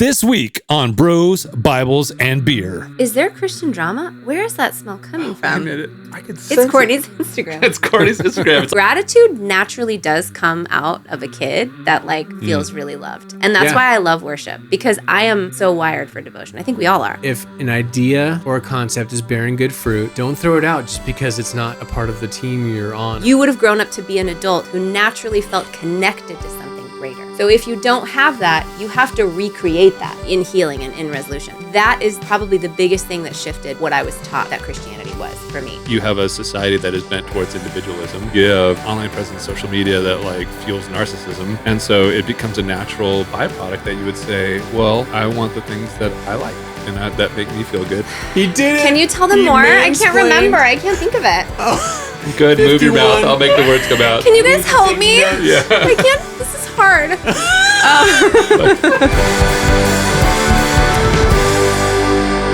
This week on Bros, Bibles, and Beer. Is there Christian drama? Where is that smell coming from? I could sense It's Courtney's Instagram. It's Courtney's Instagram. Gratitude naturally does come out of a kid that feels really loved. And that's why I love worship, because I am so wired for devotion. I think we all are. If an idea or a concept is bearing good fruit, don't throw it out just because it's not a part of the team you're on. You would have grown up to be an adult who naturally felt connected to something greater. So if you don't have that, you have to recreate that in healing and in resolution. That is probably the biggest thing that shifted what I was taught that Christianity was for me. You have a society that is bent towards individualism. You have online presence, social media that fuels narcissism. And so it becomes a natural byproduct that you would say, well, I want the things that I like and that make me feel good. He did it! Can you tell them more? I can't remember. I can't think of it. Oh. Good, move your mouth. I'll make the words come out. Can you guys help me? Yeah. I can't. This is hard.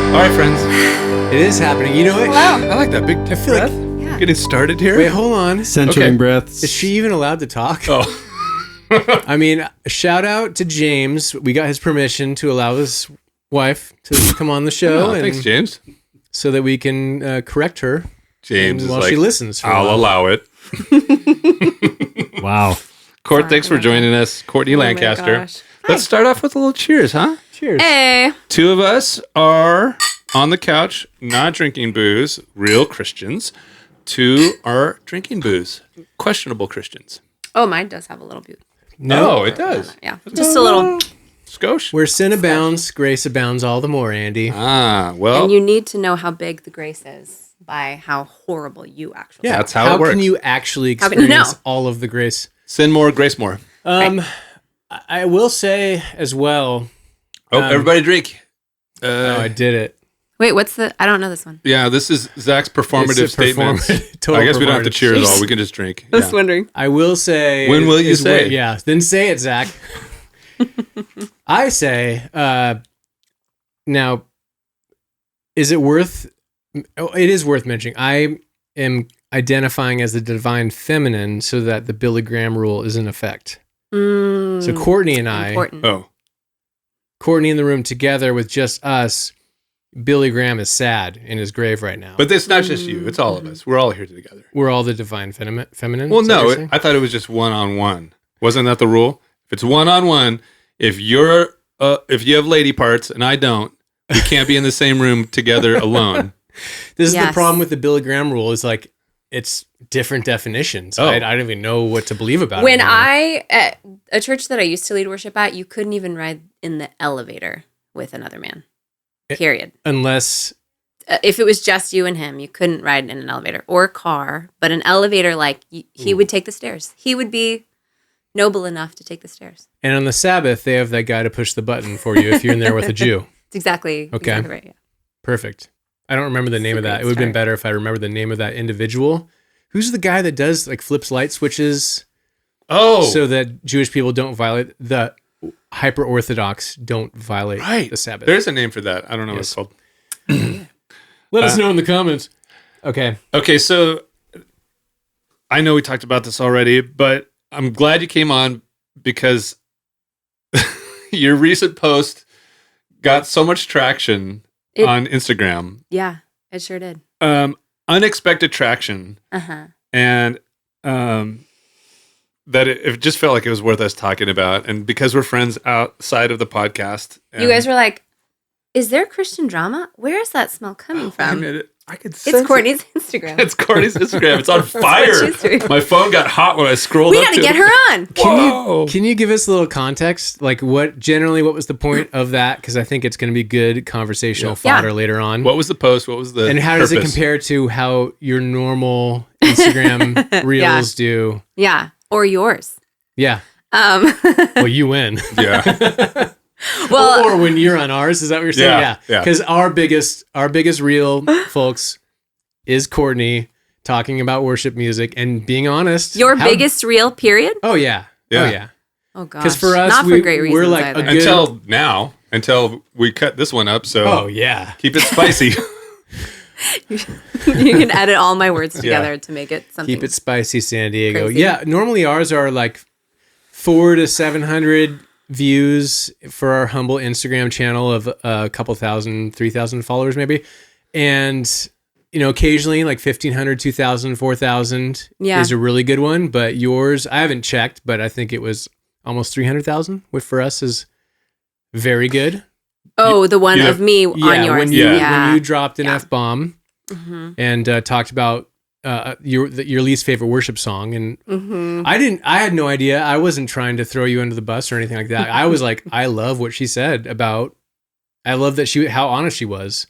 All right, friends. It is happening. You know what? Hello. I like that big deep feel like- breath. Yeah. Getting started here. Wait, hold on. Centering Okay. breaths. Is she even allowed to talk? Oh. I mean, shout out to James. We got his permission to allow his wife to come on the show. Oh, thanks, James. So that we can correct her James is while like, she listens. For a I'll while. allow it. Wow. Court, thanks for joining us. Courtney Lancaster. gosh. Let's start off with a little cheers, huh? Cheers. Hey. Two of us are on the couch, not drinking booze, real Christians. Two are drinking booze, questionable Christians. Oh, mine does have a little bit. No, it does. Yeah, just a little. Skosh. Where sin abounds, grace abounds all the more, Andy. Ah, well, And you need to know how big the grace is by how horrible you actually that's are. how it works. Can you actually How can you experience know? all of the grace? Sin more, grace more. I will say as well. Oh, everybody drink. I did it. Wait, what's the... I don't know this one. Yeah, this is Zach's performative It's a statements. total I guess we don't have to performative. cheers all. We can just drink. I was Yeah. wondering. I will say. When will you is say? wor- Yeah, then say it, Zach. I say, now, is it worth... Oh, it is worth mentioning. I am identifying as the divine feminine so that the Billy Graham rule is in effect. So Courtney and I... Important. Oh, Courtney in the room together with just us, Billy Graham is sad in his grave right now. but it's not just you. It's all of us. We're all here together. We're all the divine feminine. Well, is that what no, you're saying? I thought it was just one-on-one. Wasn't that the rule? If it's one-on-one, if you have lady parts and I don't, we can't be in the same room together alone. This is the Yes. problem with the Billy Graham rule is it's different definitions. Oh. I don't even know what to believe about When it. at a church that I used to lead worship at, you couldn't even ride in the elevator with another man. Period. Unless, If it was just you and him, you couldn't ride in an elevator or a car. But an elevator, he would take the stairs. He would be noble enough to take the stairs. and on the Sabbath, they have that guy to push the button for you if you're in there with a Jew. It's exactly right. Yeah. Perfect. I don't remember the name a of that. great It would have been start. better if I remember the name of that individual. Who's the guy that does flips light switches Oh, so that Jewish people don't violate the hyper-Orthodox don't violate right. the Sabbath? There's a name for that. I don't know Yes. what it's called. Let us know in the comments. Okay. Okay, so I know we talked about this already, but I'm glad you came on because your recent post got so much traction on Instagram. Yeah, it sure did. Unexpected traction. Uh-huh. And that it just felt like it was worth us talking about. And because we're friends outside of the podcast. You guys were like, is there Christian drama? Where is that smell coming from? I could sense It's Courtney's Instagram. It's Courtney's Instagram. It's on fire. she's doing. My phone got hot when I scrolled We up got to to get it. her on. Whoa. Can you give us a little context? What was the point of that? Because I think it's going to be good conversational fodder later on. What was the post? What was the And how does it purpose? compare to how your normal Instagram reels do? Yeah, or yours. Yeah. Um, Well, you win. Yeah. well, or when you're on ours, is that what you're saying? Yeah, yeah. Because our biggest reel, folks, is Courtney talking about worship music and being honest. your biggest reel, period? Oh yeah. Yeah. Oh yeah. Oh, gosh. Because for us, not for great reasons we're like either. a good. Until now, until we cut this one up. So Oh yeah. keep it spicy. You can edit all my words together to make it something. Keep it spicy, San Diego. Crazy. Yeah, normally ours are 400 to 700 views for our humble Instagram channel of a couple thousand, 3,000 followers maybe. And, occasionally like 1,500, 2,000, 4,000 is a really good one. But yours, I haven't checked, but I think it was almost 300,000, which for us is very good. Oh, the one of me on yours. When you dropped an F-bomb and talked about your least favorite worship song, and I had no idea. I wasn't trying to throw you under the bus or anything like that. I was like, I love what she said I love that how honest she was,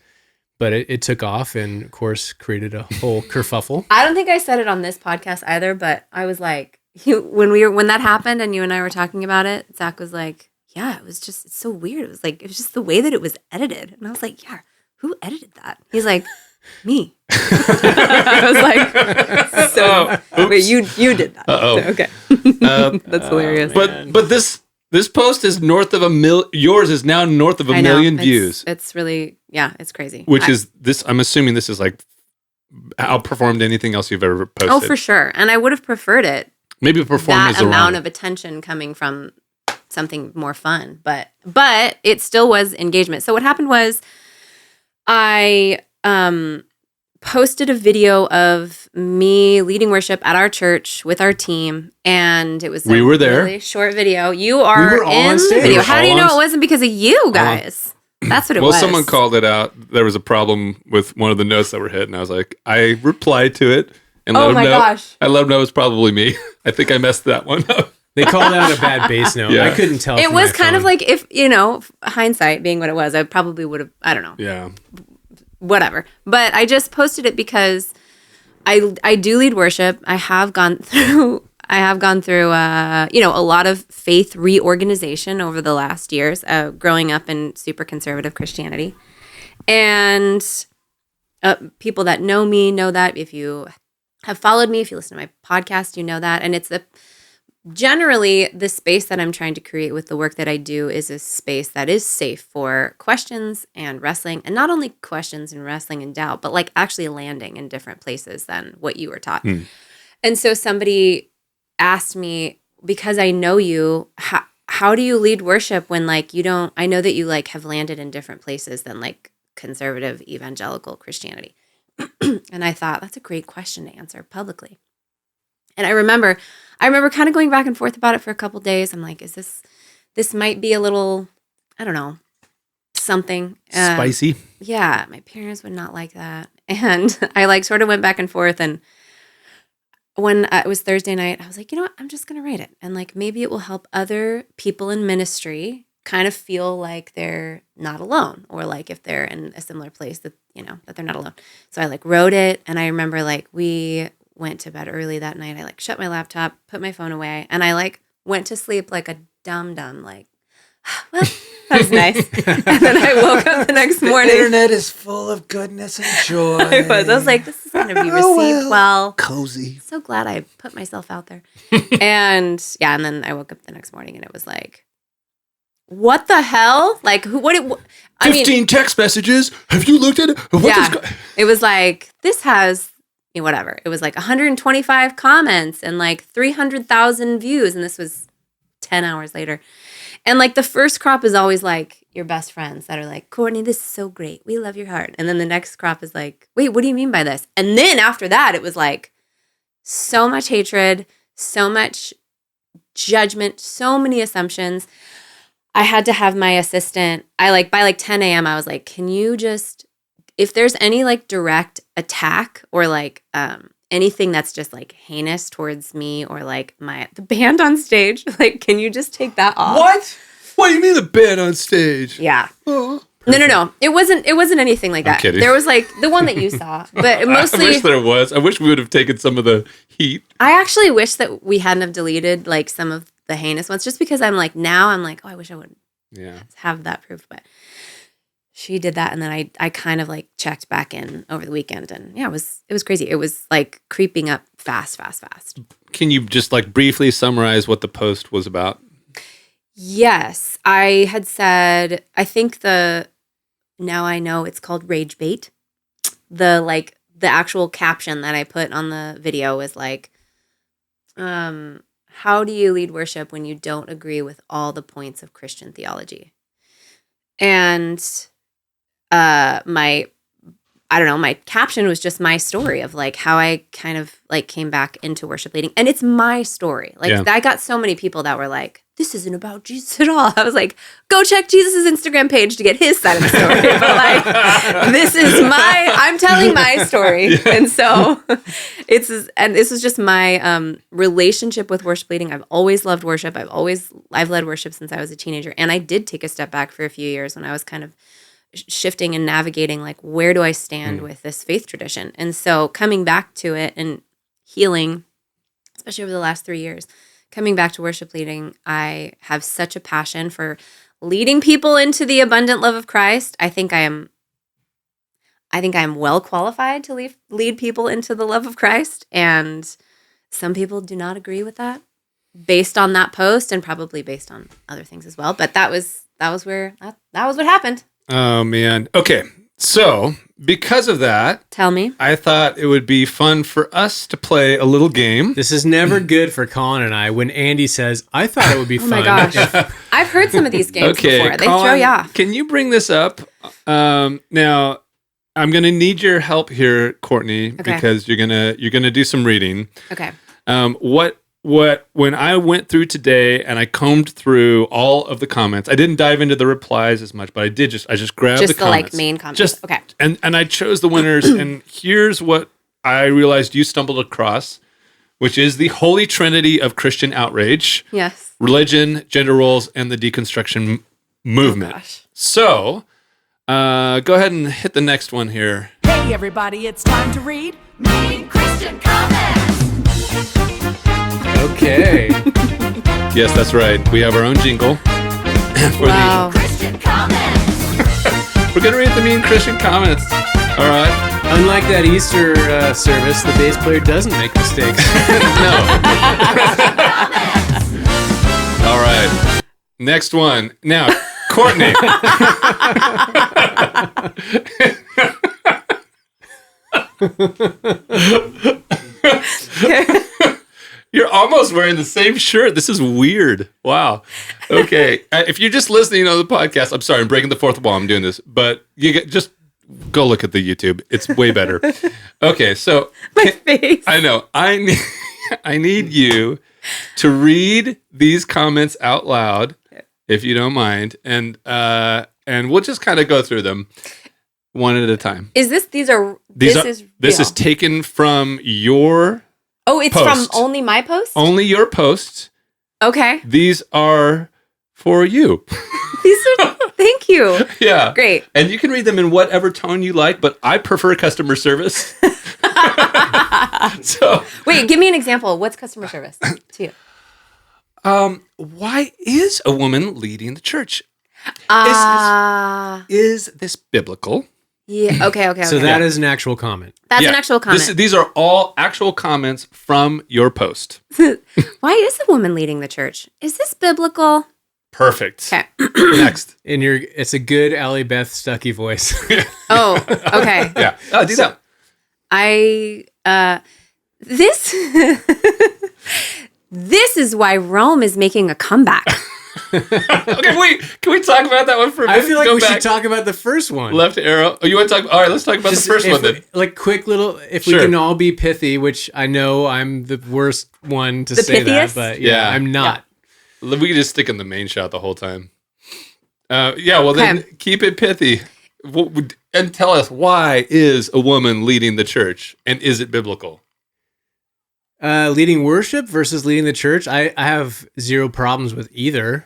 but it took off and of course created a whole kerfuffle. I don't think I said it on this podcast either, but I was like, when that happened and you and I were talking about it, Zach was like, yeah, it's so weird. It was just the way that it was edited. And I was like, yeah, who edited that? He's like, me. I was like, so wait, you did that. Uh-oh. So, okay. That's hilarious. But this post is north of yours is now north of a million views. It's really, it's crazy. Which is this, I'm assuming this is like outperformed anything else you've ever posted. Oh, for sure. And I would have preferred it. Maybe perform that is the amount wrong. of attention coming from something more fun, but it still was engagement. So what happened was I posted a video of me leading worship at our church with our team, and it was we were there. Really short video. You are in the video. How do you know it wasn't because of you guys? That's what it was. Well, someone called it out. There was a problem with one of the notes that were hit, and I was like, I replied to it and let them know. Gosh. I let them know it was probably me. I think I messed that one up. They called out a bad bass note. Yeah. I couldn't tell. It was kind of like if, hindsight being what it was, I probably would have, I don't know. Yeah. Whatever. But I just posted it because I do lead worship. I have gone through a lot of faith reorganization over the last years, growing up in super conservative Christianity. And people that know me know that. If you have followed me, if you listen to my podcast, you know that. And it's generally the space that I'm trying to create with the work that I do is a space that is safe for questions and wrestling, and not only questions and wrestling and doubt, but like actually landing in different places than what you were taught. And so somebody asked me, because I know you, how do you lead worship when like you don't, I know that you like have landed in different places than like conservative evangelical Christianity. And I thought that's a great question to answer publicly. And I remember kind of going back and forth about it for a couple days. I'm like, this might be a little, I don't know, something. Spicy. Yeah, my parents would not like that. And I like sort of went back and forth. And when it was Thursday night, I was like, you know what? I'm just going to write it. And like, maybe it will help other people in ministry kind of feel like they're not alone, or like if they're in a similar place that, that they're not alone. So I like wrote it. And I remember like we went to bed early that night. I like shut my laptop, put my phone away, and I like went to sleep like a dumb, like, well, that was nice. And then I woke up the next morning. The internet is full of goodness and joy. I was like, this is going to be received well. Cozy. So glad I put myself out there. And then I woke up the next morning and it was like, what the hell? Like, 15 text messages. Have you looked at it? It was like, this has whatever. It was like 125 comments and like 300,000 views. And this was 10 hours later. And like the first crop is always like your best friends that are like, Courtney, this is so great. We love your heart. And then the next crop is like, wait, what do you mean by this? And then after that, it was like so much hatred, so much judgment, so many assumptions. I had to have my assistant, by 10 a.m., I was like, can you just, if there's any like direct attack or like anything that's just like heinous towards me or like the band on stage, like, can you just take that off? What do you mean the band on stage? Yeah. No. It wasn't anything like that. I'm kidding. There was like the one that you saw, but mostly. I wish there was. I wish we would have taken some of the heat. I actually wish that we hadn't have deleted like some of the heinous ones, just because I'm like, oh, I wish I would have that proof, but she did that, and then I kind of like checked back in over the weekend, and it was crazy. It was like creeping up fast. Can you just like briefly summarize what the post was about? Yes, I had said, I think now I know it's called rage bait. The actual caption that I put on the video was like, how do you lead worship when you don't agree with all the points of Christian theology? And my caption was just my story of like how I kind of like came back into worship leading. And it's my story. Like I got so many people that were like, this isn't about Jesus at all. I was like, go check Jesus's Instagram page to get his side of the story. But like, I'm telling my story. Yeah. And so this is just my relationship with worship leading. I've always loved worship. I've led worship since I was a teenager. And I did take a step back for a few years when I was kind of shifting and navigating, like, where do I stand with this faith tradition? And so coming back to it and healing, especially over the last 3 years, coming back to worship leading, I have such a passion for leading people into the abundant love of Christ. I think I am well qualified to lead people into the love of Christ. And some people do not agree with that based on that post and probably based on other things as well. But that was what happened. Oh, man. Okay. So, because of that, tell me. I thought it would be fun for us to play a little game. This is never good for Colin and I when Andy says, I thought it would be fun. Oh my gosh. I've heard some of these games before. They Colin, throw you off. Can you bring this up? Now, I'm going to need your help here, Courtney, because you're gonna do some reading. Okay. When I went through today and I combed through all of the comments, I didn't dive into the replies as much, but I just grabbed the comments. Like main comments. Okay. And I chose the winners, and here's what I realized you stumbled across, which is the Holy Trinity of Christian Outrage. Yes. Religion, gender roles, and the Deconstruction movement. Oh, gosh. So, go ahead and hit the next one here. Hey everybody, it's time to read Mean Christian Comments. Okay. Yes, that's right. We have our own jingle for the Christian Comments. We're gonna read the Mean Christian Comments. All right. Unlike that Easter service, the bass player doesn't make mistakes. No. All right. Next one. Now, Courtney. You're almost wearing the same shirt. This is weird. Wow. Okay. If you're just listening on the podcast, I'm sorry, I'm breaking the fourth wall. I'm doing this, but just go look at the YouTube. It's way better. Okay. So my face. I know. I need you to read these comments out loud, if you don't mind, and we'll just kind of go through them one at a time. This is taken from your Oh, it's post. From only my post? Only your post. Okay. These are for you. Thank you. Yeah. Great. And you can read them in whatever tone you like, but I prefer customer service. So wait, give me an example. What's customer service to you? Why is a woman leading the church? Is this biblical? Yeah. Okay. So that is an actual comment. That's an actual comment. These are all actual comments from your post. Why is a woman leading the church? Is this biblical? Perfect. Okay. Next. It's a good Allie Beth Stuckey voice. Oh, okay. Yeah. Do that. This is why Rome is making a comeback. Okay, can we talk about that one for a minute? I feel like we should talk about the first one. Left arrow. Oh, you want to talk? All right, let's talk about the first one then. Like quick little, if we can all be pithy, which I know I'm the worst one to say pithiest? that, but yeah, I'm not. Yeah. We can just stick in the main shot the whole time. Then keep it pithy. And tell us, why is a woman leading the church, and is it biblical? Leading worship versus leading the church, I have zero problems with either.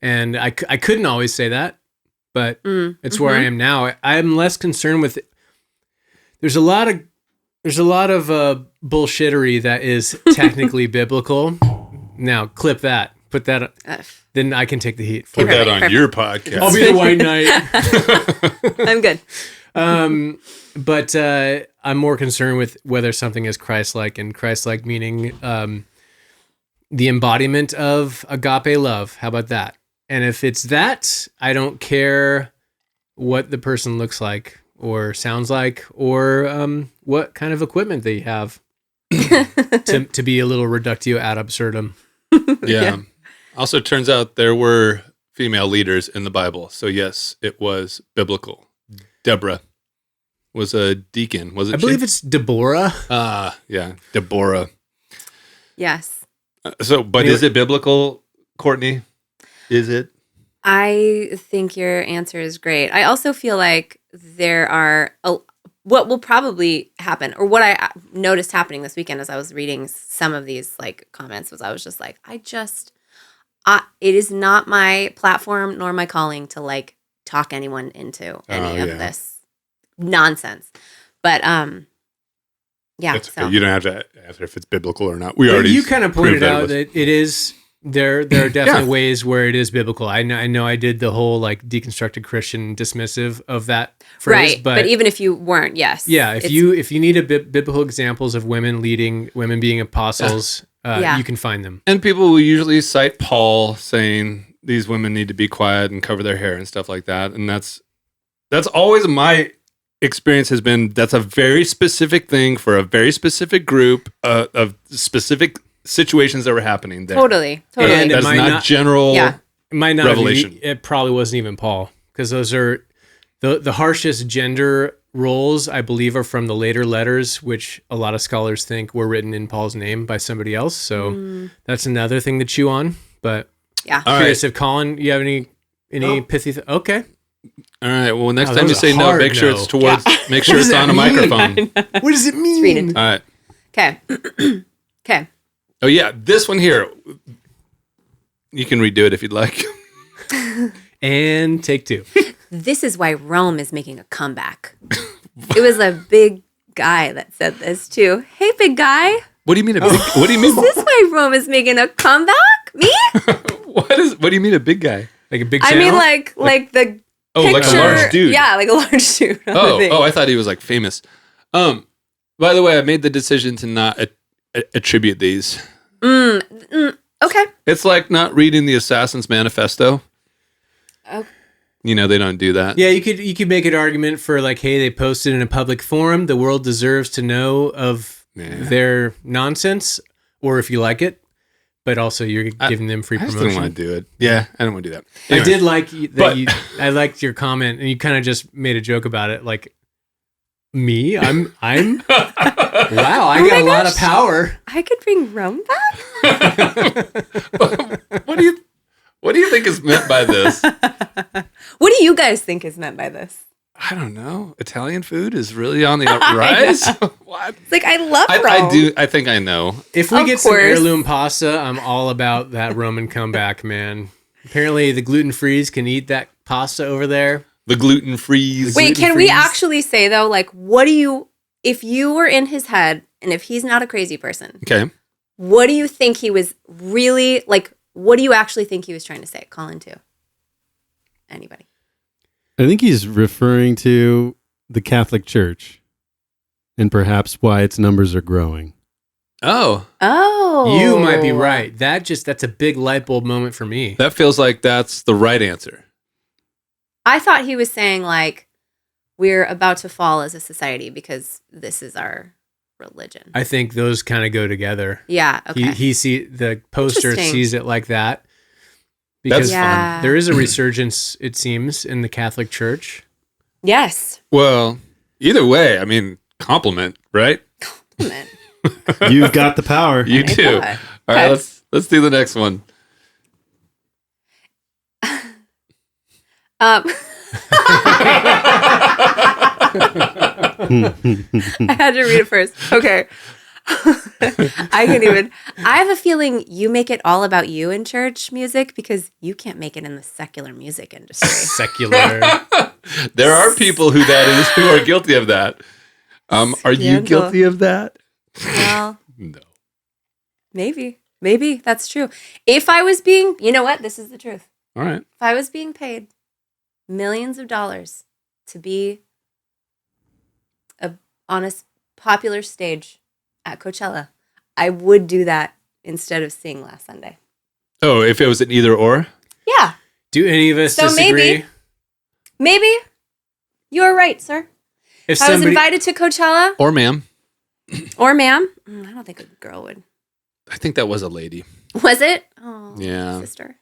And I couldn't always say that, but it's where I am now. I'm less concerned with it. There's a lot of bullshittery that is technically biblical. Now, clip that. Put that up. Then I can take the heat. Put that on your podcast. I'll be the white knight. I'm good. But I'm more concerned with whether something is Christ-like, and Christ-like meaning the embodiment of agape love. How about that? And if it's that, I don't care what the person looks like or sounds like or what kind of equipment they have. to be a little reductio ad absurdum. Yeah. Also, turns out there were female leaders in the Bible. So, yes, it was biblical. Deborah was a deacon. Was it? I believe it's Deborah. Yeah. Deborah. Yes. But is it biblical, Courtney? Is it? I think your answer is great. I also feel like there are what will probably happen, or what I noticed happening this weekend as I was reading some of these like comments, was I was just like, it is not my platform nor my calling to like talk anyone into any of this nonsense. But yeah, That's okay. You don't have to answer if it's biblical or not. We But already you kind of pointed proved out that it is. There are definitely ways where it is biblical. I know I did the whole like deconstructed Christian dismissive of that phrase, right. But even if you weren't, yes. Yeah, if you need biblical examples of women leading, women being apostles, you can find them. And people will usually cite Paul saying these women need to be quiet and cover their hair and stuff like that. And that's always my experience has been, that's a very specific thing for a very specific group of specific situations that were happening there. Totally. And that's not general Yeah. It might not revelation. It probably wasn't even Paul, because those are the harshest gender roles, I believe, are from the later letters, which a lot of scholars think were written in Paul's name by somebody else. So that's another thing to chew on. But Yeah. All curious if Colin, you have any pithy? Okay. All right. Well, next Oh, time that you was say a no, hard make sure no. it's towards. Make sure does it's that on a mean? microphone. What does it mean? read it. All right. Okay. Okay. Oh yeah, this one here. You can redo it if you'd like. And take two. This is why Rome is making a comeback. It was a big guy that said this too. Hey, big guy. What do you mean a big? What do you mean? Is this why Rome is making a comeback? Me? What do you mean a big guy? Like a big I channel? mean, like the Oh, picture. like a large dude. Yeah, like a large dude. Oh, I thought he was like famous. By the way, I made the decision to not attribute these. Okay. It's like not reading the Assassin's Manifesto. Oh. You know, they don't do that. Yeah, you could make an argument for like, hey, they posted in a public forum. The world deserves to know of their nonsense, or if you like it. But also, you're giving them free I just promotion. didn't want to do it. Yeah, I don't want to do that. I Anyway. did like But- I liked your comment, and you kind of just made a joke about it. Like, me, I'm. Wow, I got a lot of power. I could bring Rome back. What do you think is meant by this? What do you guys think is meant by this? I don't know. Italian food is really on the rise. What? It's like I love Rome. I do. I think I know. If we Of get some course. heirloom pasta, I'm all about that Roman comeback, man. Apparently, the gluten-frees can eat that pasta over there. The gluten freeze. Wait, can we gluten-freeze. actually say though, like, what do you, if you were in his head and if he's not a crazy person, Okay. what do you think he was really, like, what do you actually think he was trying to say? Colin, too. Anybody? I think he's referring to the Catholic Church and perhaps why its numbers are growing. Oh, Oh. You might be right. That's a big light bulb moment for me. that feels like that's the right answer. I thought he was saying, like, we're about to fall as a society because this is our religion. I think those kind of go together. Yeah, okay. He the poster Interesting. sees it like that. Because That's Yeah. there is a resurgence, it seems, in the Catholic Church. Yes. Well, either way, I mean, compliment, right? Compliment. You've got the power. You do. thought. All right, Okay. let's do the next one. I had to read it first. Okay. I have a feeling you make it all about you in church music because you can't make it in the secular music industry. Secular. There are people who are guilty of that. Are you Scandal. guilty of that? Well, No. maybe that's true. If I was being, you know what? This is the truth. All right. If I was being paid millions of dollars to be on a popular stage at Coachella, I would do that instead of sing last Sunday. Oh, if it was an either or? Yeah, Do any of us So disagree? maybe you're right, sir. If I was invited to Coachella, Or ma'am. Or ma'am. I don't think a girl would. I think that was a lady. Was it? Oh, Yeah. sister.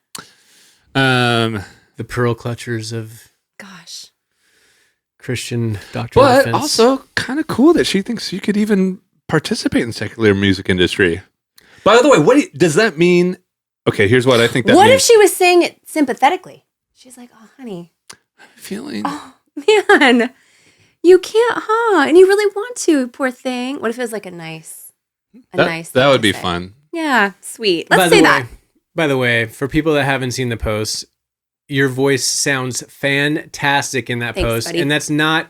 The pearl clutchers of Gosh. Christian doctrine. But defense. also kind of cool that she thinks you could even participate in secular music industry. By the way, does that mean? Okay, here's what I think that What means. if she was saying it sympathetically? She's like, oh, honey. Feeling. Oh, man. You can't, huh? And you really want to, poor thing. What if it was like a nice That thing would to be say? fun. Yeah, sweet. Let's say that. By the way, for people that haven't seen the post, your voice sounds fantastic in that Thanks, post. buddy. And that's not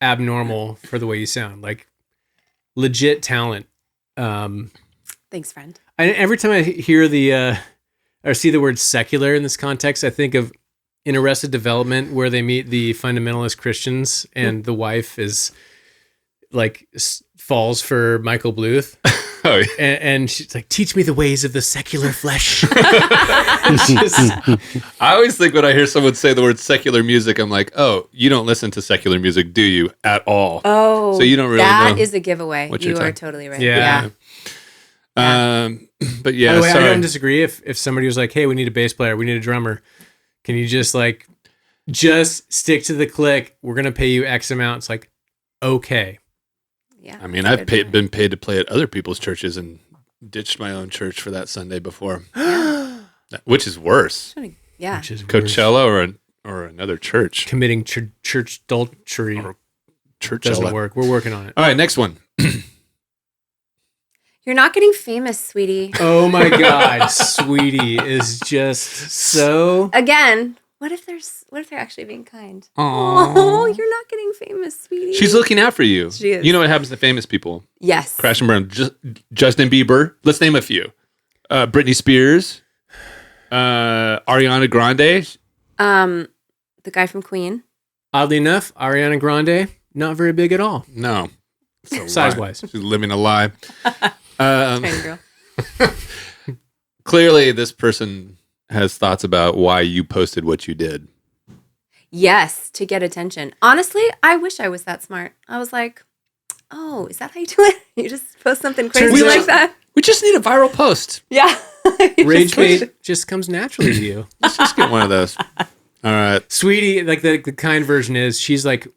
abnormal for the way you sound. Like, legit talent. Thanks, friend. Every time I hear or see the word secular in this context, I think of in Arrested Development where they meet the fundamentalist Christians and the wife is like falls for Michael Bluth. Oh, yeah. And she's like, teach me the ways of the secular flesh. I always think when I hear someone say the word secular music, I'm like, oh, you don't listen to secular music, do you? At all. Oh, So you don't really that know is a giveaway. what You you're are talking- totally right. Yeah. But yeah, By the way, sorry. I don't disagree. If somebody was like, hey, we need a bass player, we need a drummer, can you just stick to the click? We're going to pay you X amount. It's like, okay. Yeah. I mean, that's a I've good been paid to play at other people's churches and ditched my own church for that Sunday before, which is worse, point. Yeah. Which is worse. Coachella or another church. Committing church adultery Or church doesn't work. We're working on it. All right, next one. You're not getting famous, sweetie. Oh my God, sweetie is just so. Again, what if they're actually being kind? Aww. Oh, you're not getting famous, sweetie. She's looking out for you. She is. You know what happens to famous people? Yes. Crash and burn. Justin Bieber. Let's name a few. Britney Spears. Ariana Grande. The guy from Queen. Oddly enough, Ariana Grande, not very big at all. No. Size-wise. She's living a lie. Tiny girl. Clearly, this person has thoughts about why you posted what you did. Yes, to get attention. Honestly, I wish I was that smart. I was like, oh, is that how you do it? You just post something crazy out- like that? We just need a viral post. Yeah. You Rage just push bait just comes naturally to you. Let's just get one of those. All right. Sweetie, like the kind version is she's like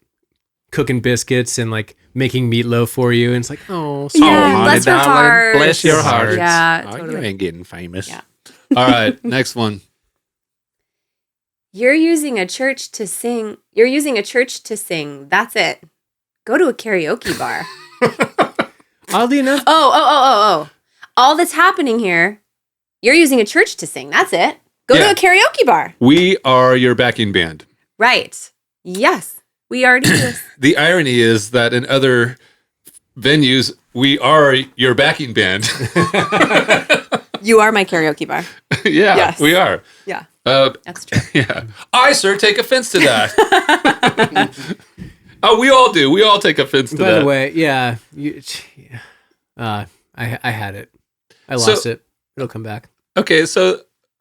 cooking biscuits and like making meatloaf for you. And it's like, oh, sweet. Yeah, honey, bless your darling. heart. Bless your heart. Yeah, Oh, totally. you ain't getting famous. Yeah. All right, next one. You're using a church to sing. You're using a church to sing. That's it. Go to a karaoke bar. Oddly enough, Oh. All that's happening here, you're using a church to sing. That's it. Go Yeah. to a karaoke bar. We are your backing band. Right. Yes. We already do this. The irony is that in other venues, we are your backing band. You are my karaoke bar. Yeah, Yes. we are. Yeah. That's true. Yeah. I, sir, take offense to that. Oh, we all do. We all take offense to by that. the way, yeah, I had it. I lost it. It'll come back. Okay,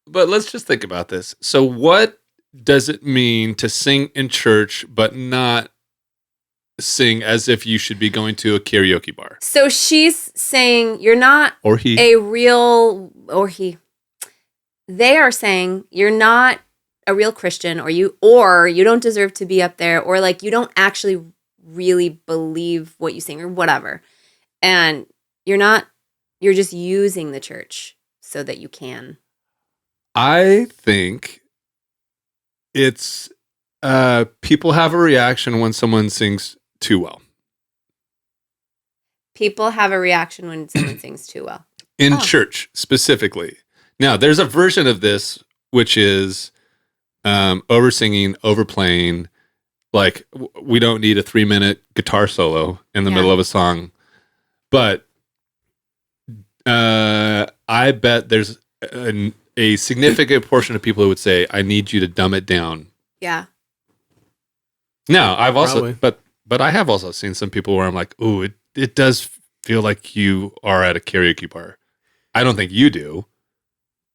but let's just think about this. So what does it mean to sing in church but not sing as if you should be going to a karaoke bar? So she's saying you're not Or he. a real, or he. They are saying you're not a real Christian, or you don't deserve to be up there, or like you don't actually really believe what you sing or whatever. And you're just using the church so that you can. I think it's people have a reaction when someone sings too well. People have a reaction when someone sings too well. In Oh. church specifically. Now, there's a version of this which is over singing, overplaying. Like, we don't need a 3-minute guitar solo in the Yeah. middle of a song. But I bet there's a significant portion of people who would say, I need you to dumb it down. Yeah. Now, I've also, Probably. but I have also seen some people where I'm like, ooh, it does feel like you are at a karaoke bar. I don't think you do.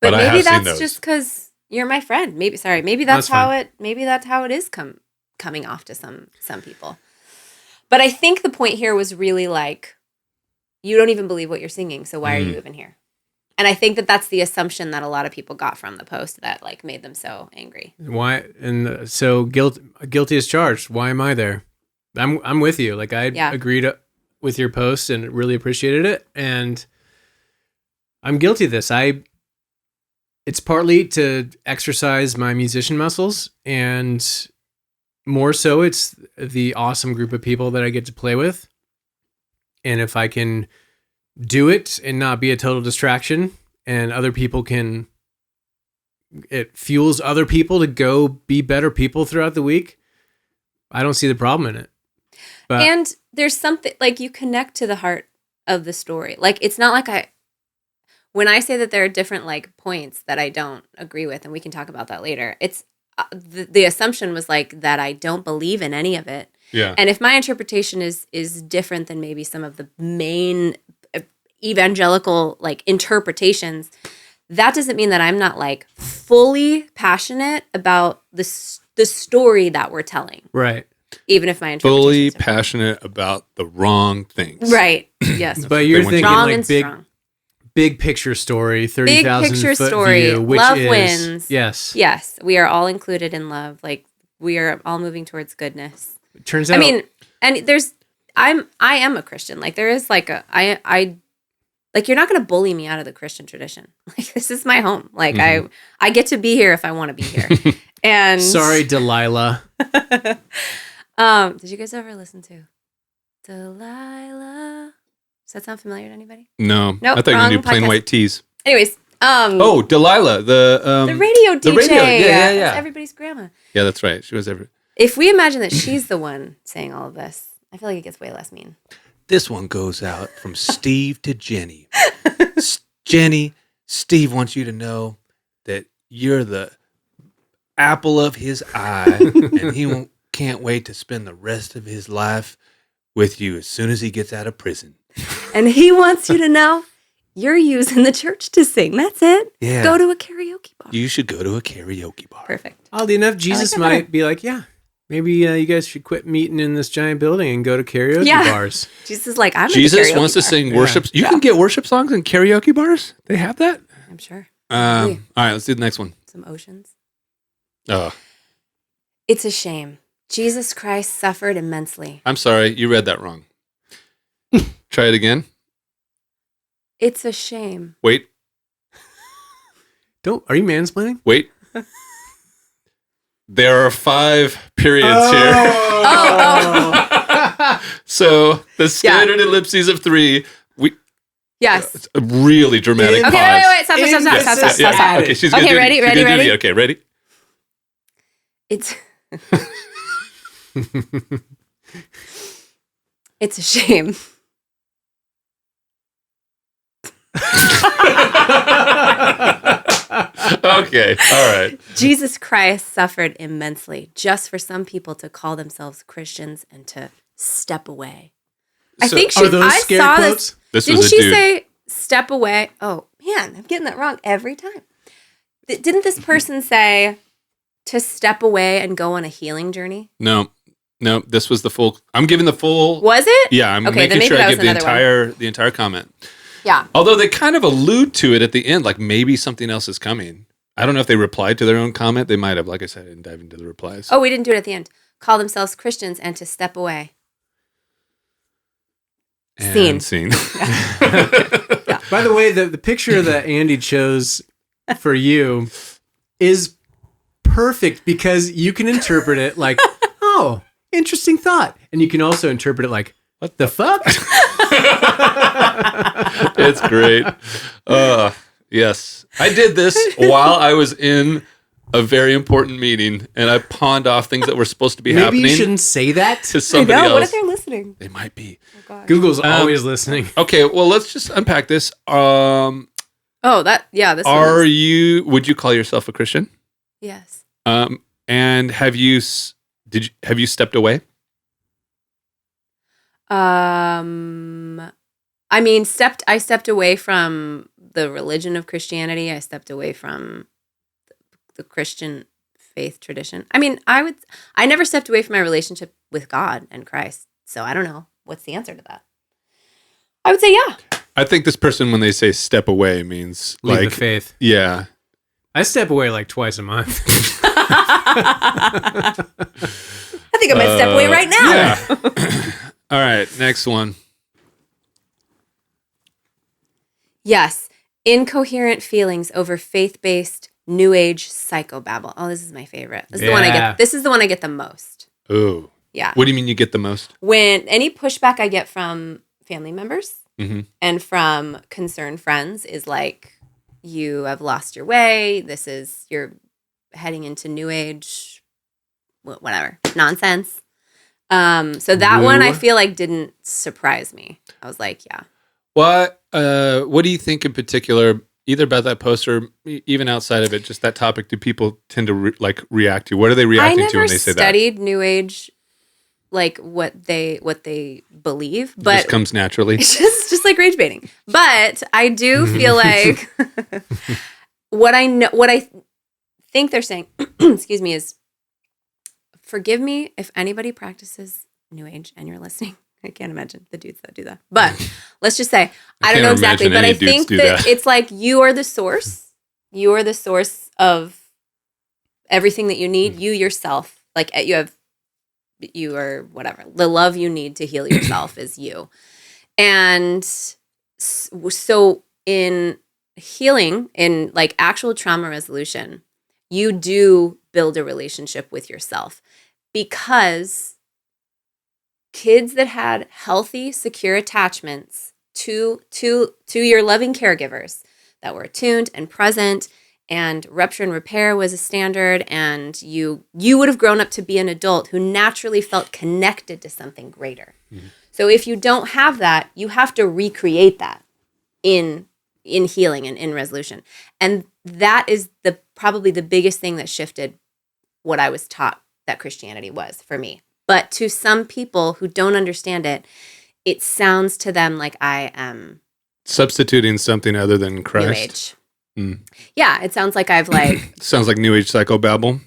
But I maybe have seen that's those. just because you're my friend. Maybe that's That's how fine. it is coming off to some people. But I think the point here was really like you don't even believe what you're singing, so why are you even here? And I think that that's the assumption that a lot of people got from the post that like made them so angry. Why? And so guilty as charged. Why am I there? I'm with you. Like I agreed with your post and really appreciated it. And I'm guilty of this. It's partly to exercise my musician muscles, and more so it's the awesome group of people that I get to play with. And if I can do it and not be a total distraction, and other people it fuels other people to go be better people throughout the week, I don't see the problem in it. But And there's something like you connect to the heart of the story. Like it's not like when I say that there are different like points that I don't agree with, and we can talk about that later. It's the assumption was like that I don't believe in any of it. Yeah. And if my interpretation is different than maybe some of the main evangelical like interpretations, that doesn't mean that I'm not like fully passionate about the story that we're telling. right. Even if my interpretation Fully is different. passionate about the wrong things. Right. Yes. But you're want you thinking to- Strong like and big strong. big picture story, Big 30,000 picture foot story. view, which Love is wins. yes. Yes, we are all included in love. Like we are all moving towards goodness. It turns out I mean, and I am a Christian. Like there is like I like you're not going to bully me out of the Christian tradition. Like this is my home. Like I get to be here if I want to be here. And sorry, Delilah. did you guys ever listen to Delilah? Does that sound familiar to anybody? No. Nope, I thought you were wrong going to do plain podcast. white teas. Anyways, Oh, Delilah. the radio DJ. the radio. Yeah. That's everybody's grandma. Yeah, that's right. She was If we imagine that she's the one saying all of this, I feel like it gets way less mean. This one goes out from Steve to Jenny. Jenny, Steve wants you to know that you're the apple of his eye, and he can't wait to spend the rest of his life with you as soon as he gets out of prison. And he wants you to know you're using the church to sing. That's it. Yeah. Go to a karaoke bar. You should go to a karaoke bar. Perfect. Oddly enough, Jesus that might be like, yeah, maybe you guys should quit meeting in this giant building and go to karaoke Yeah. bars. Jesus is like, I'm at the Jesus karaoke wants to bar. sing worship. You can get worship songs in karaoke bars? They have that? I'm sure. All right, let's do the next one. Some oceans. Oh, It's a shame. Jesus Christ suffered immensely. I'm sorry. You read that wrong. Try it again. It's a shame. Wait. Are you mansplaining? Wait. There are 5 periods here. Oh. So the standard ellipses of 3. Yes. It's a really dramatic Okay, pause. wait. Stop. Yeah, okay, she's gonna Okay, do, ready, she's ready, gonna do ready? the- okay, ready? It's it's a shame. Okay, all right. Jesus Christ suffered immensely just for some people to call themselves Christians and to step away. I So- think Are those scary saw quotes? This Didn't was a she dude. say step away? Oh man, I'm getting that wrong every time. Didn't this person say to step away and go on a healing journey? No, this was the full. I'm giving the full. Was it? Yeah, I'm Okay, then making maybe sure that I was give the another one. entire comment. Yeah. Although they kind of allude to it at the end, like maybe something else is coming. I don't know if they replied to their own comment. They might have. Like I said, I didn't dive into the replies. Oh, we didn't do it at the end. Call themselves Christians and to step away. And scene. By the way, the picture that Andy chose for you is perfect because you can interpret it like, oh, interesting thought. And you can also interpret it like, what the fuck? It's great. Yes. I did this while I was in a very important meeting, and I pawned off things that were supposed to be Maybe happening you shouldn't say that. to somebody else. What if they're listening? They might be. Oh, gosh. Google's always listening. Okay, well, let's just unpack this. Oh, this one Are is- you? Would you call yourself a Christian? Yes. And have you stepped away? I mean, I stepped away from the religion of Christianity. I stepped away from the Christian faith tradition. I mean, I never stepped away from my relationship with God and Christ. So I don't know. What's the answer to that? I would say yeah. I think this person, when they say step away, means Leave like, the faith. yeah. I step away like twice a month. I think I might step away right now. Yeah. All right, next one. Yes. Incoherent feelings over faith-based New Age psychobabble. Oh, this is my favorite. This is the one I get. This is the one I get the most. Ooh. Yeah. What do you mean you get the most? When any pushback I get from family members Mm-hmm. and from concerned friends is like, you have lost your way. You're heading into New Age, whatever, nonsense. So that one I feel like didn't surprise me. I was like, yeah. What do you think in particular, either about that post or even outside of it, just that topic, do people tend to react to? What are they reacting to when they say that? I never studied New Age, like what they believe, but Just comes naturally. it's just like rage baiting. But I do feel like what I think they're saying, excuse me, is forgive me if anybody practices New Age and you're listening. I can't imagine the dudes that do that. But let's just say, I don't know exactly, but I think that it's like you are the source. You are the source of everything that you need. You yourself, like you are whatever. The love you need to heal yourself is you. And so in healing, in like actual trauma resolution, you do build a relationship with yourself, because kids that had healthy, secure attachments to your loving caregivers that were attuned and present, and rupture and repair was a standard, and you would have grown up to be an adult who naturally felt connected to something greater. Mm-hmm. So if you don't have that, you have to recreate that in healing and in resolution. And that is probably the biggest thing that shifted what I was taught that Christianity was for me. But to some people who don't understand it, it sounds to them like I am substituting something other than Christ. New Age. Yeah, it sounds like I've sounds like New Age Psycho-Babble.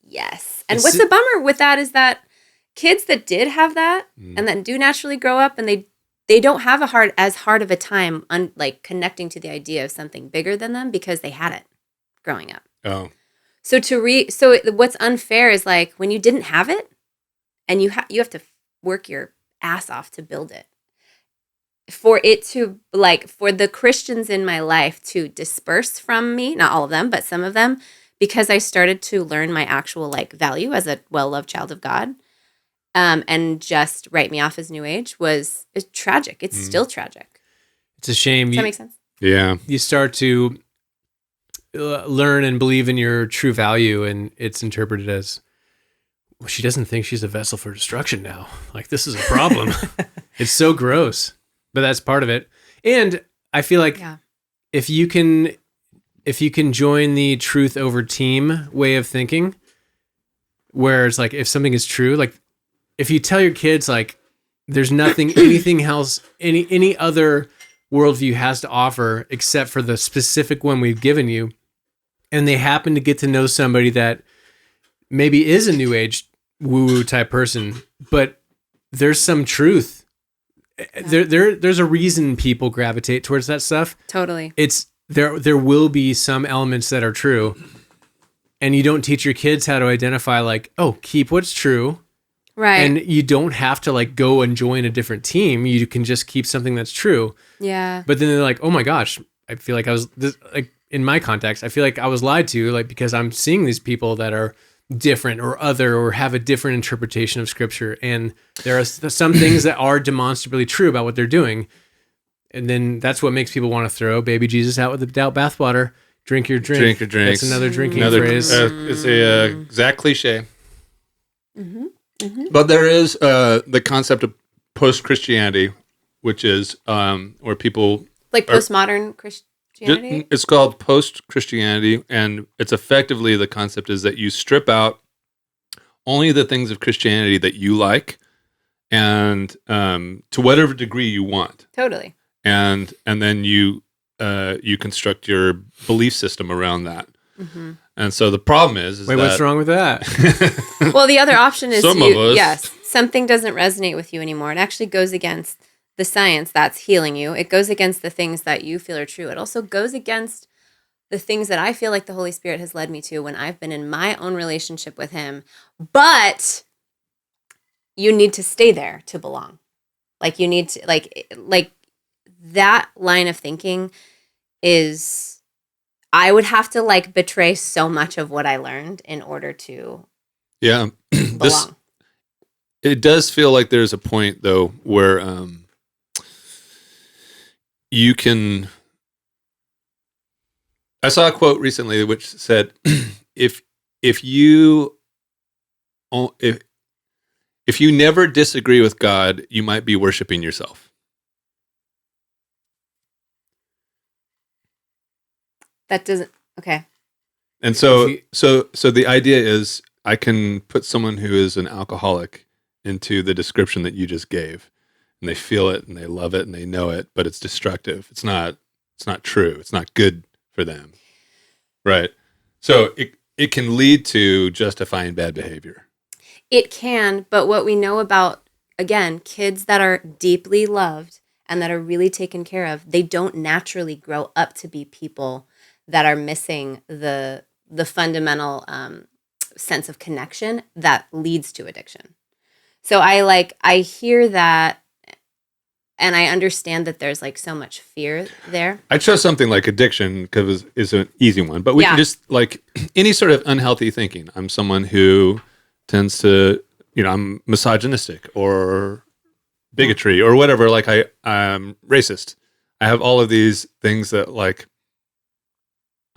Yes. And what's the bummer with that is that kids that did have that and that do naturally grow up, and they don't have as hard of a time like connecting to the idea of something bigger than them because they had it growing up. Oh. So so what's unfair is like when you didn't have it, and you have to work your ass off to build it. For it to, like, for the Christians in my life to disperse from me, not all of them, but some of them, because I started to learn my actual, like, value as a well-loved child of God, and just write me off as New Age is tragic. It's still tragic. It's a shame. Does that make sense? Yeah. You start to learn and believe in your true value, and it's interpreted as, well, she doesn't think she's a vessel for destruction now. Like, this is a problem. It's so gross, but that's part of it. And I feel like if you can join the truth over team way of thinking, where it's like, if something is true, like if you tell your kids, like, there's nothing, anything else, any other worldview has to offer except for the specific one we've given you, and they happen to get to know somebody that maybe is a New Age woo-woo type person, but there's some truth. There's a reason people gravitate towards that stuff. Totally. It's there will be some elements that are true, and you don't teach your kids how to identify, like, oh, keep what's true. Right. And you don't have to, like, go and join a different team. You can just keep something that's true. Yeah. But then they're like, oh my gosh, I feel like like in my context, I feel like I was lied to, like, because I'm seeing these people that are different or other or have a different interpretation of scripture. And there are some things that are demonstrably true about what they're doing. And then that's what makes people want to throw baby Jesus out with the bathwater. Drink your drink. Drink your drinks. That's another drinking phrase. It's a exact cliche. Mm-hmm. Mm-hmm. But there is the concept of post-Christianity, which is where people... Like postmodern Christianity? It's called post-Christianity, and it's effectively, the concept is that you strip out only the things of Christianity that you like, and to whatever degree you want. Totally. And then you construct your belief system around that. Mm-hmm. And so the problem is wait, what's wrong with that? Well, the other option is some of us. Yes, something doesn't resonate with you anymore. It actually goes against the science that's healing you. It goes against the things that you feel are true. It also goes against the things that I feel like the Holy Spirit has led me to when I've been in my own relationship with him. But you need to stay there to belong. Like you need to like that line of thinking is, I would have to like betray so much of what I learned in order to Yeah. belong. It does feel like there's a point though where you can. I saw a quote recently which said, if you never disagree with God, you might be worshiping yourself. That doesn't, okay. And so the idea is, I can put someone who is an alcoholic into the description that you just gave, and they feel it and they love it and they know it, but it's destructive. It's not true. It's not good for them. Right. So it can lead to justifying bad behavior. It can, but what we know about, again, kids that are deeply loved and that are really taken care of, they don't naturally grow up to be people that are missing the fundamental sense of connection that leads to addiction. So I hear that, and I understand that there's like so much fear there. I chose something like addiction because it's an easy one, but we can just like any sort of unhealthy thinking. I'm someone who tends to, I'm misogynistic or bigotry or whatever. Like I'm racist. I have all of these things that like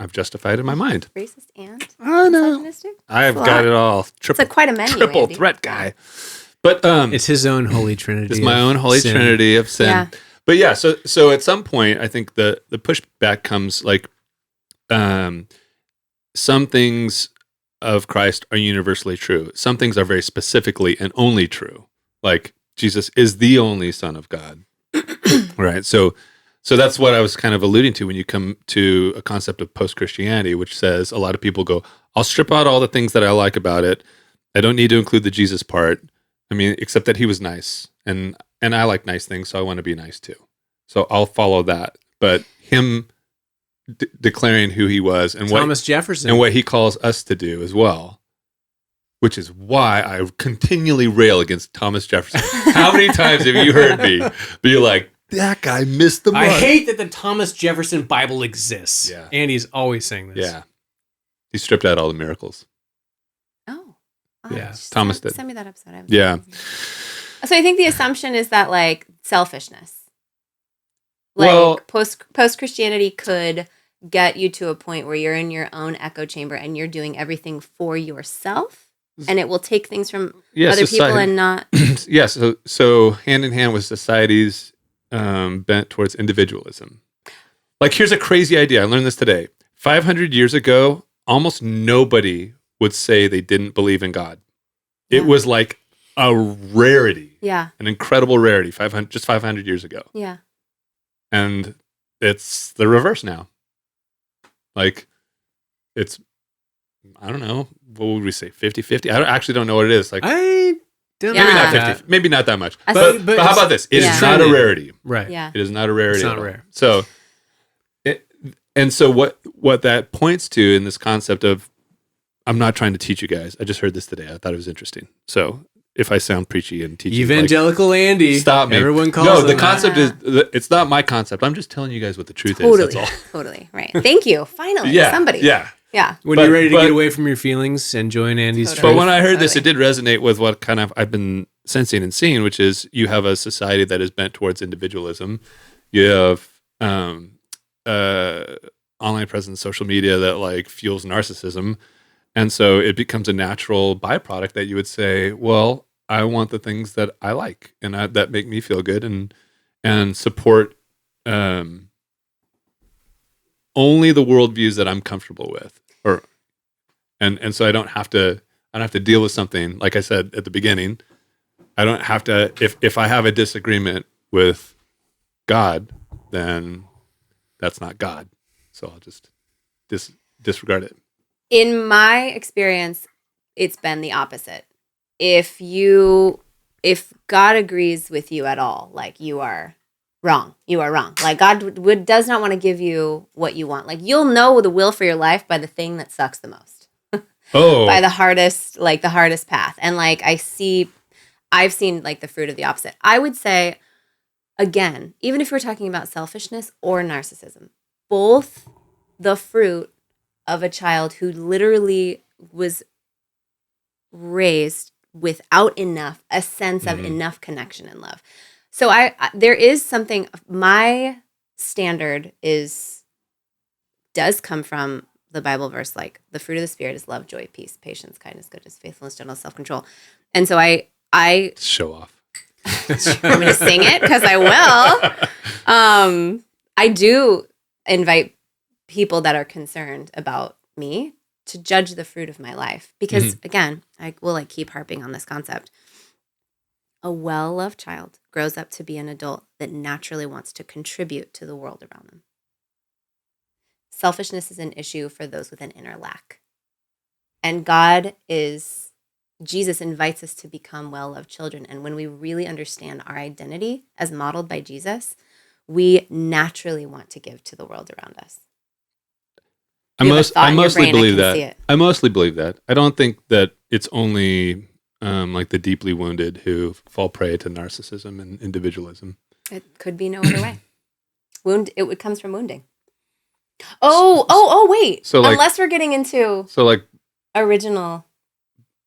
I've justified in my mind. Racist and I know. misogynistic? I've got it all. It's quite a menu, triple Andy. threat guy. But It's his own holy trinity. it's my own holy sin. trinity of sin. Yeah. But yeah, so at some point, I think the pushback comes like, some things of Christ are universally true. Some things are very specifically and only true. Like Jesus is the only Son of God. Right. So that's what I was kind of alluding to when you come to a concept of post-Christianity, which says a lot of people go, I'll strip out all the things that I like about it. I don't need to include the Jesus part. I mean, except that he was nice, and I like nice things, so I want to be nice too. So I'll follow that. But him declaring who he was and Thomas Jefferson and what he calls us to do as well, which is why I continually rail against Thomas Jefferson. How many times have you heard me be like, that guy missed the mark? I hate that the Thomas Jefferson Bible exists. Yeah. Andy's always saying this. Yeah. He stripped out all the miracles. Oh. Yeah, Just Thomas did. Send me that episode. I haven't Yeah. seen it. So I think the assumption is that like selfishness, like Well- post Christianity could get you to a point where you're in your own echo chamber and you're doing everything for yourself, and it will take things from other people and not. Yeah, so hand in hand with society's bent towards individualism. Like, here's a crazy idea. I learned this today. 500 years ago, almost nobody would say they didn't believe in God. It Yeah. was like a rarity, Yeah. an incredible rarity, 500 years ago. Yeah. And it's the reverse now. Like, it's, I don't know, what would we say, 50-50? I actually don't know what it is. Like, I don't Yeah. maybe know. not 50, maybe not that much. I But, think- but how about this? It is Yeah. not a rarity. Right. Yeah. It is not a rarity. It's not at all. rare. So, so what that points to in this concept of, I'm not trying to teach you guys. I just heard this today. I thought it was interesting. So if I sound preachy and teaching, Evangelical Andy. stop me. Everyone calls No, him the that. concept is, it's not my concept. I'm just telling you guys what the truth Totally. is. That's all. Totally. Right. Thank you. Finally, Yeah. somebody. Yeah. Yeah. When But- you're ready to but- get away from your feelings and join Andy's Totally. But when I heard this, it Totally. did resonate with what kind of I've been sensing and seeing, which is you have a society that is bent towards individualism. You have online presence, social media that like fuels narcissism. And so it becomes a natural byproduct that you would say, well, I want the things that I like and that make me feel good and support only the worldviews that I'm comfortable with, and so I don't have to deal with something, like I said at the beginning. I don't have to, if I have a disagreement with God, then that's not God. So I'll just disregard it. In my experience, it's been the opposite. If you if God agrees with you at all, like you are wrong. You are wrong. Like God does not want to give you what you want. Like you'll know the will for your life by the thing that sucks the most. Oh, By the hardest path. And like I've seen like the fruit of the opposite. I would say, again, even if we're talking about selfishness or narcissism, both the fruit of a child who literally was raised without a sense of enough connection and love. So there is something, my standard does come from the Bible verse, like the fruit of the Spirit is love, joy, peace, patience, kindness, goodness, faithfulness, gentleness, self-control. And so I show off. I'm going to sing it because I will. I do invite people that are concerned about me to judge the fruit of my life because again, I will like keep harping on this concept. A well-loved child grows up to be an adult that naturally wants to contribute to the world around them. Selfishness is an issue for those with an inner lack. And Jesus invites us to become well-loved children. And when we really understand our identity as modeled by Jesus, we naturally want to give to the world around us. I mostly believe that. I mostly believe that. I don't think that it's only like the deeply wounded who fall prey to narcissism and individualism. It could be no other way. It comes from wounding. Oh, wait. So like, unless we're getting into original.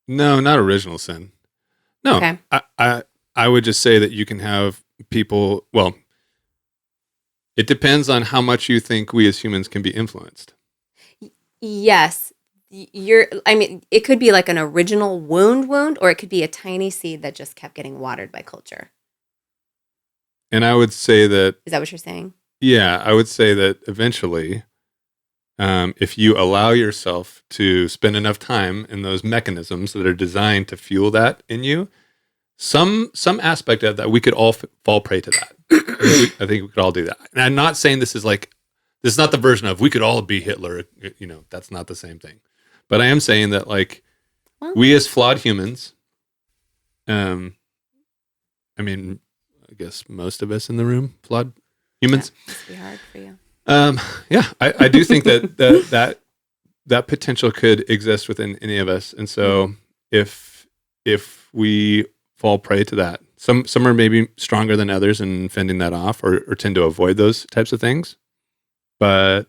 No, not original sin. No, okay. I would just say that you can have people. Well, it depends on how much you think we as humans can be influenced. Yes. It could be like an original wound, or it could be a tiny seed that just kept getting watered by culture. And I would say that... Is that what you're saying? Yeah, I would say that eventually, if you allow yourself to spend enough time in those mechanisms that are designed to fuel that in you, some aspect of that, we could all fall prey to that. I think we could all do that. And I'm not saying this is not the version of we could all be Hitler. That's not the same thing. But I am saying that, like, we as flawed humans, I guess most of us in the room, flawed humans. Yeah, must be hard for you. I do think that potential could exist within any of us. And so if we fall prey to that, some are maybe stronger than others in fending that off or tend to avoid those types of things. But,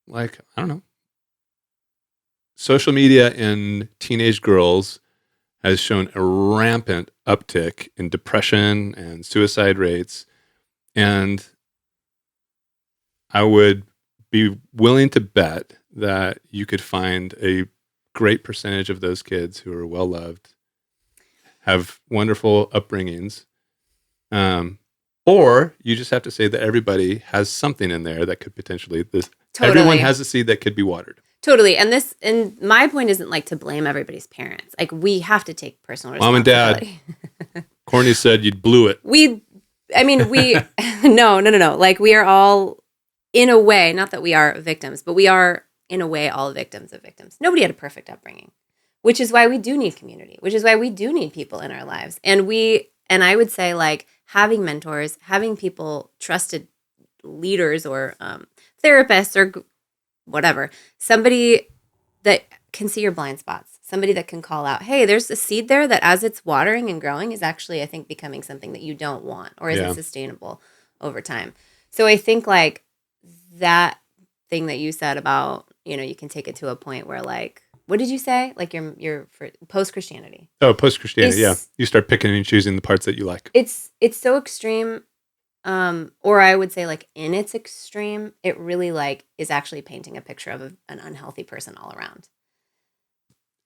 like, I don't know. Social media in teenage girls has shown a rampant uptick in depression and suicide rates. And I would be willing to bet that you could find a great percentage of those kids who are well loved, have wonderful upbringings, or you just have to say that everybody has something in there that could potentially everyone has a seed that could be watered. Totally. And my point isn't like to blame everybody's parents. Like, we have to take personal responsibility. Mom and Dad. Courtney said you blew it. No. Like, we are all, in a way, not that we are victims, but we are, in a way, all victims of victims. Nobody had a perfect upbringing, which is why we do need community, which is why we do need people in our lives. And I would say, like, having mentors, having people, trusted leaders or therapists or whatever, somebody that can see your blind spots, somebody that can call out, hey, there's a seed there that as it's watering and growing is actually, I think, becoming something that you don't want or isn't sustainable over time. So I think, like, that thing that you said about, you can take it to a point where, like, what did you say? Like, you're for post-Christianity. Oh, post-Christianity, yeah. You start picking and choosing the parts that you like. It's so extreme. Or I would say, like, in its extreme, it really, like, is actually painting a picture of an unhealthy person all around.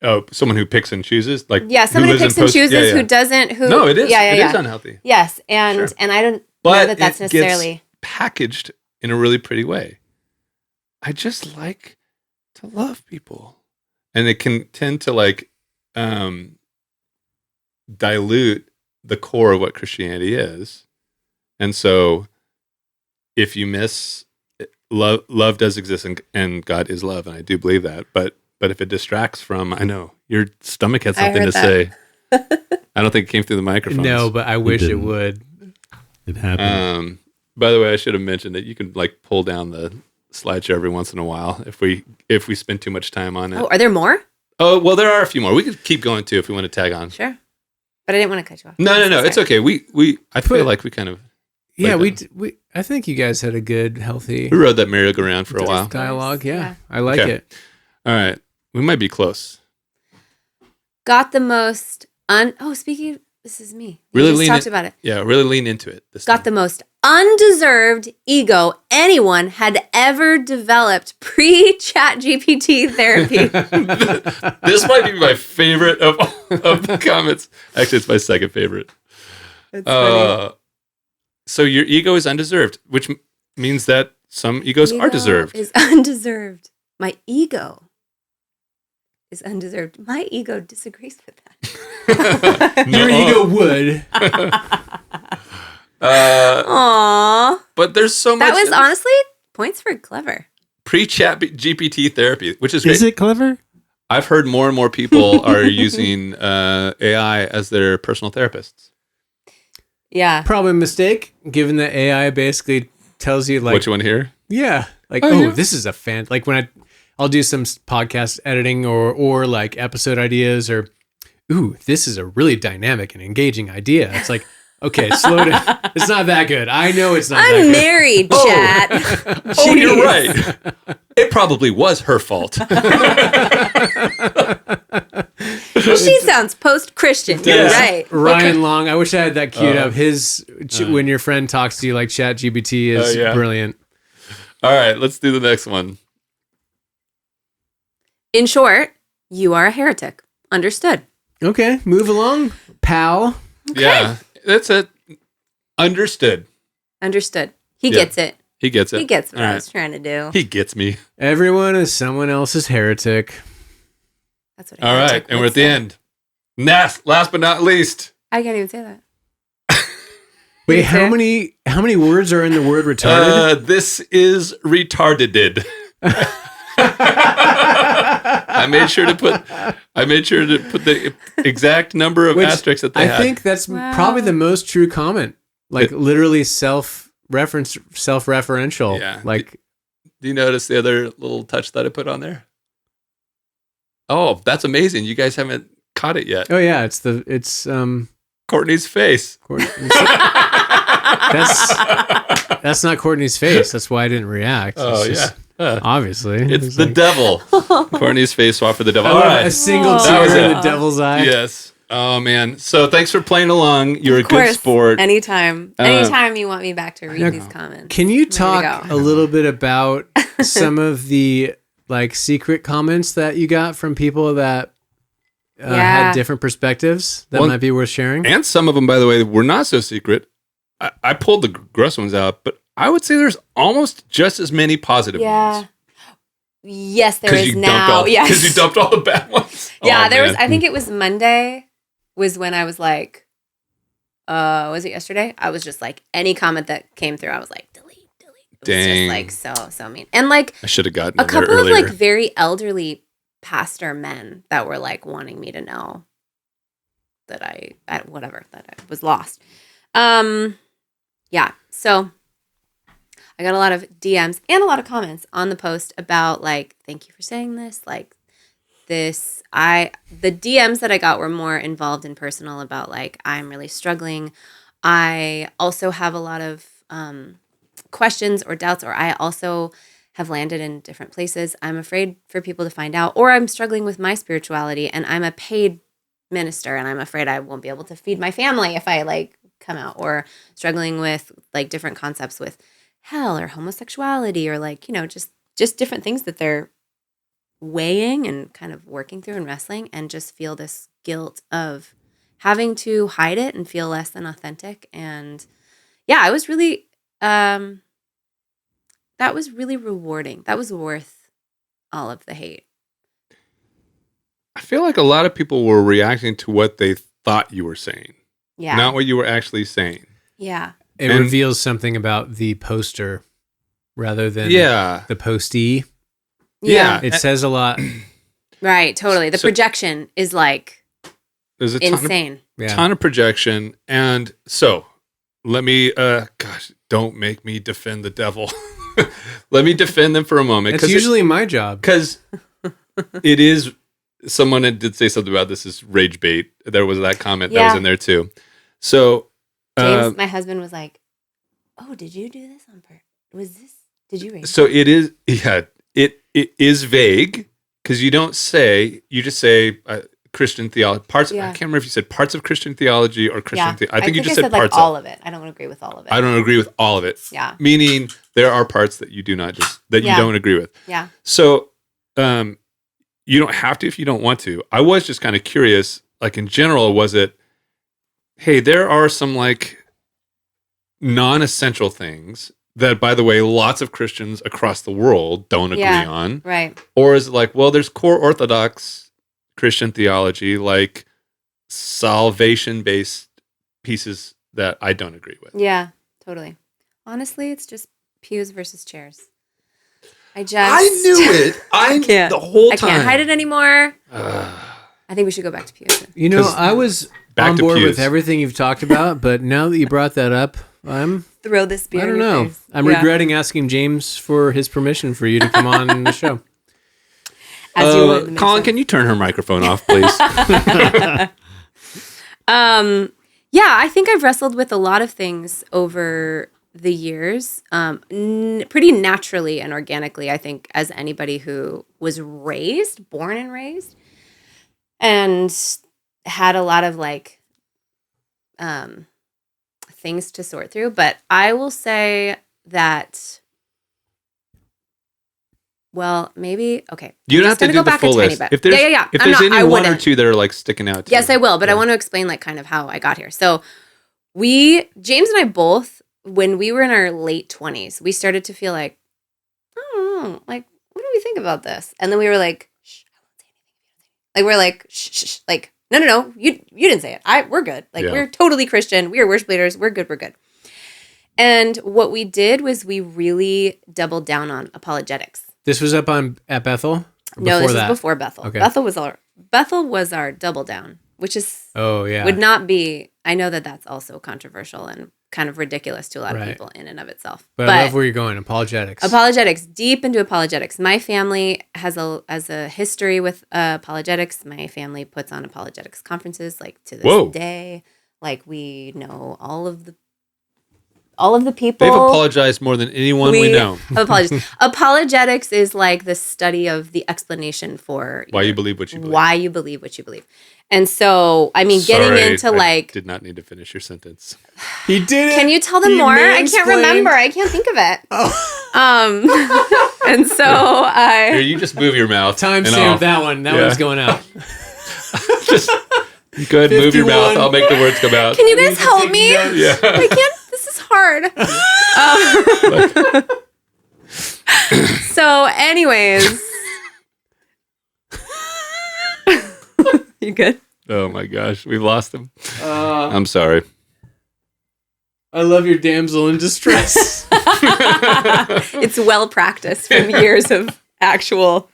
Oh, someone who picks and chooses? Like, someone who picks and chooses, who doesn't, No, it is. It is unhealthy. Yes, and I don't know that that's necessarily... Gets packaged in a really pretty way. I just like to love people. And it can tend to, like, dilute the core of what Christianity is. And so if you miss love does exist and God is love, and I do believe that, but if it distracts from, I know your stomach had something to say. I don't think it came through the microphones. No, but I wish it didn't. would. It happened. By the way, I should have mentioned that you can like pull down the slideshow every once in a while if we spend too much time on it. Oh, are there more? Oh, well, there are a few more. We could keep going too if we want to tag on. Sure. But I didn't want to cut you off. No, I'm so it's sorry. okay. I feel like we kind of Yeah, Like we. I think you guys had a good, healthy we rode that merry-go-round for a while. dialogue. Yeah, Yeah. I like Okay. it. All right, we might be close. Got the most speaking of, this is me. Really We just lean talked in- about it. Yeah, really lean into it. This Got the most undeserved ego anyone had ever developed pre-chat GPT therapy. This might be my favorite of the comments. Actually, it's my second favorite. So your ego is undeserved, which means that some egos are deserved. Is undeserved. My ego is undeserved. My ego disagrees with that. Your ego would. Aww. But there's so much. That was honestly points for clever. pre-chat GPT therapy, which is great. Is it clever? I've heard more and more people are using AI as their personal therapists. Yeah. Probably a mistake, given that AI basically tells you like, What you want to hear? yeah, like yeah. this is a fan. Like when I'll do some podcast editing or like episode ideas or, ooh, this is a really dynamic and engaging idea. It's like, okay, slow down. It's not that good. I know it's not that I'm good. married, chat. Oh, you're right. It probably was her fault. She sounds post-Christian. You're Yes. right. Ryan Long, I wish I had that queued up. His when your friend talks to you like Chat GPT is yeah. brilliant. All right, let's do the next one. In short, you are a heretic. Understood. Okay, move along, pal. Yeah, that's it. Understood. Understood. He Yeah. gets it. He gets it. He gets what All I right. was trying to do. He gets me. Everyone is someone else's heretic. That's what a All right, heretic and we're would at the say. end. Last but not least. I can't even say that. Wait, Fair. how many words are in the word retarded? This is retarded. I made sure to put the exact number of Which asterisks that they I had. think that's Wow. probably the most true comment. Like literally self-referential. Yeah. Like Do you notice the other little touch that I put on there? Oh, that's amazing. You guys haven't caught it yet. oh yeah, it's Courtney's face. that's not Courtney's face. That's why I didn't react. Oh, It's just- yeah. obviously. It's the like, devil. Courtney's face swap for the devil. I All love right. a single Oh. That was tear in it. the devil's eye. Yes. Oh, man. So thanks for playing along. You're a Of good course. sport. Anytime. Anytime you want me back to read Now, these comments. Can you I'm ready to talk go. a little bit about some of the like secret comments that you got from people that Yeah. had different perspectives that Well, might be worth sharing? And some of them, by the way, were not so secret. I pulled the gross ones out, but I would say there's almost just as many positive Yeah. ones. Yes, there is now. Yes. Because you dumped all the bad ones. Yeah, Oh, there was. man. I think it was Monday. Was when I was like, was it yesterday? I was just like, any comment that came through, I was like, delete. It was Dang. just like so mean, and like I should have gotten a in there couple of earlier. like very elderly pastor men that were like wanting me to know that I was lost. Yeah, so I got a lot of DMs and a lot of comments on the post about like, thank you for saying this, like this. The DMs that I got were more involved and personal about like, I'm really struggling. I also have a lot of questions or doubts, or I also have landed in different places. I'm afraid for people to find out, or I'm struggling with my spirituality and I'm a paid minister and I'm afraid I won't be able to feed my family if I like come out, or struggling with like different concepts with hell or homosexuality, or like, you know, just different things that they're weighing and kind of working through and wrestling, and just feel this guilt of having to hide it and feel less than authentic. And yeah, I was really that was really rewarding. That was worth all of the hate. I feel like a lot of people were reacting to what they thought you were saying, Yeah. not what you were actually saying. Yeah. It And- reveals something about the poster rather than Yeah. the postee. Yeah. It says a lot. Right, totally. The So- projection is like There's a Insane. ton of projection. And so let me, gosh, don't make me defend the devil. Let me defend them for a moment. It's usually my job. Because it is, someone did say something about this is rage bait. There was that comment that was in there too. So James, my husband, was like, "Oh, did you do this on purpose? Did you rage?" So it is, it is vague because you don't say, you just say Christian theology, parts. I can't remember if you said parts of Christian theology or Christian theology. I think you just said parts like all of it. I don't agree with all of it. I don't agree with all of it. Yeah. Meaning there are parts that you do not just, that you don't agree with. Yeah. So you don't have to if you don't want to. I was just kind of curious, like in general, was it, hey, there are some like non-essential things that, by the way, lots of Christians across the world don't agree on. Right. Or is it like, well, there's core Orthodox Christian theology, like salvation-based pieces that I don't agree with. Yeah, totally. Honestly, it's just pews versus chairs. I knew it. I can't. The whole time. I can't hide it anymore. I think we should go back to pews. You know, I was Back on to board pews. with everything you've talked about, but now that you brought that up, Throw this beer I don't in your know. face. I'm regretting asking James for his permission for you to come on the show. As you would. Colin, can you turn her microphone off, please? Yeah, I think I've wrestled with a lot of things over the years, pretty naturally and organically, I think, as anybody who was born and raised, and had a lot of like things to sort through. But I will say that, well, maybe, okay. You don't have to do the full list. If there's, if there's any one or two that are like sticking out to Yes, you. I will, but I want to explain like kind of how I got here. So James and I both, when we were in our late 20s, we started to feel like, I don't know, like, what do we think about this? And then we were like, shh, I won't say anything. Like, we're like, shh, like, no, you didn't say it. We're good. Like, we're totally Christian. We are worship leaders. We're good. And what we did was we really doubled down on apologetics. This was up at Bethel? No, this was before Bethel. Okay. Bethel was our double down, which is would not be. I know that that's also controversial and kind of ridiculous to a lot of people in and of itself. But I love where you're going. Apologetics. Deep into apologetics. My family has a history with apologetics. My family puts on apologetics conferences like to this day. Like we know all of the people. They've apologized more than anyone we know. Apologetics is like the study of the explanation for why you believe what you believe. Why you believe what you believe. And so, I mean, getting into like... did not need to finish your sentence. He did it. Can you tell them more? I can't remember. I can't think of it. And so Here, you just move your mouth. Timestamp that one. That one's going out. Just go ahead, move your mouth. I'll make the words come out. Can you guys help me? Yeah. I can't. This is hard. So, anyways. You good? Oh my gosh, we've lost him. I'm sorry. I love your damsel in distress. It's well practiced from years of actual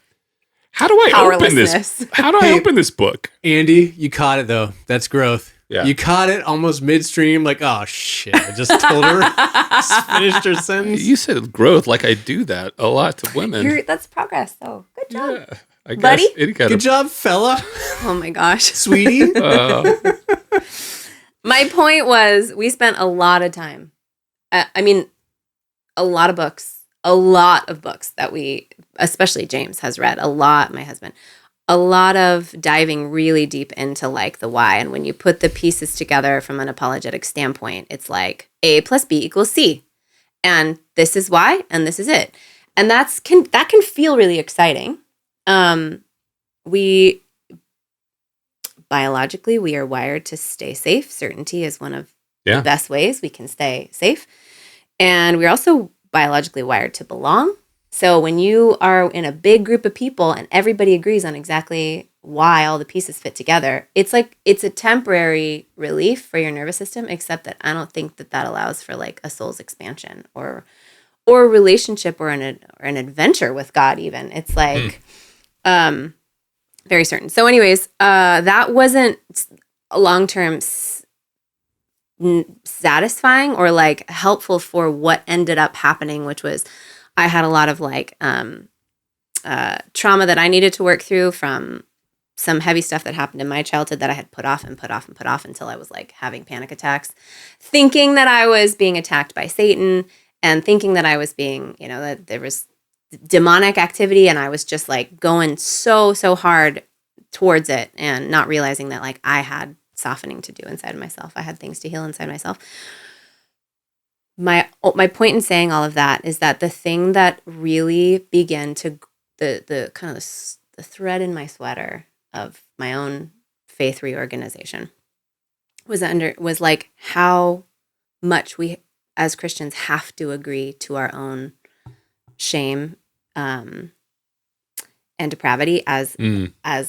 How do I open this? How do I open this book? Andy, you caught it though. That's growth. Yeah. You caught it almost midstream, like, oh shit, I just told her. Just finished her sentence. You said growth, like I do that a lot to women. That's progress, though. Good job. Yeah, I guess buddy. Good job, fella. Oh my gosh. Sweetie. My point was we spent a lot of time. A lot of books that we, especially James has read a lot, my husband, a lot of diving really deep into like the why. And when you put the pieces together from an apologetic standpoint, it's like A plus B equals C. And this is why, and this is it. And that can feel really exciting. Biologically, we are wired to stay safe. Certainty is one of the best ways we can stay safe. And we're also biologically wired to belong. So when you are in a big group of people and everybody agrees on exactly why all the pieces fit together, it's like it's a temporary relief for your nervous system, except that I don't think that allows for like a soul's expansion or a relationship or an adventure with God even. It's like very certain. So anyways, that wasn't long-term satisfying or like helpful for what ended up happening, which was I had a lot of like trauma that I needed to work through from some heavy stuff that happened in my childhood that I had put off until I was like having panic attacks, thinking that I was being attacked by Satan and thinking that I was being, that there was demonic activity, and I was just like going so hard towards it and not realizing that like I had softening to do inside of myself. I had things to heal inside myself. My point in saying all of that is that the thing that really began to the kind of the thread in my sweater of my own faith reorganization was like how much we as Christians have to agree to our own shame and depravity as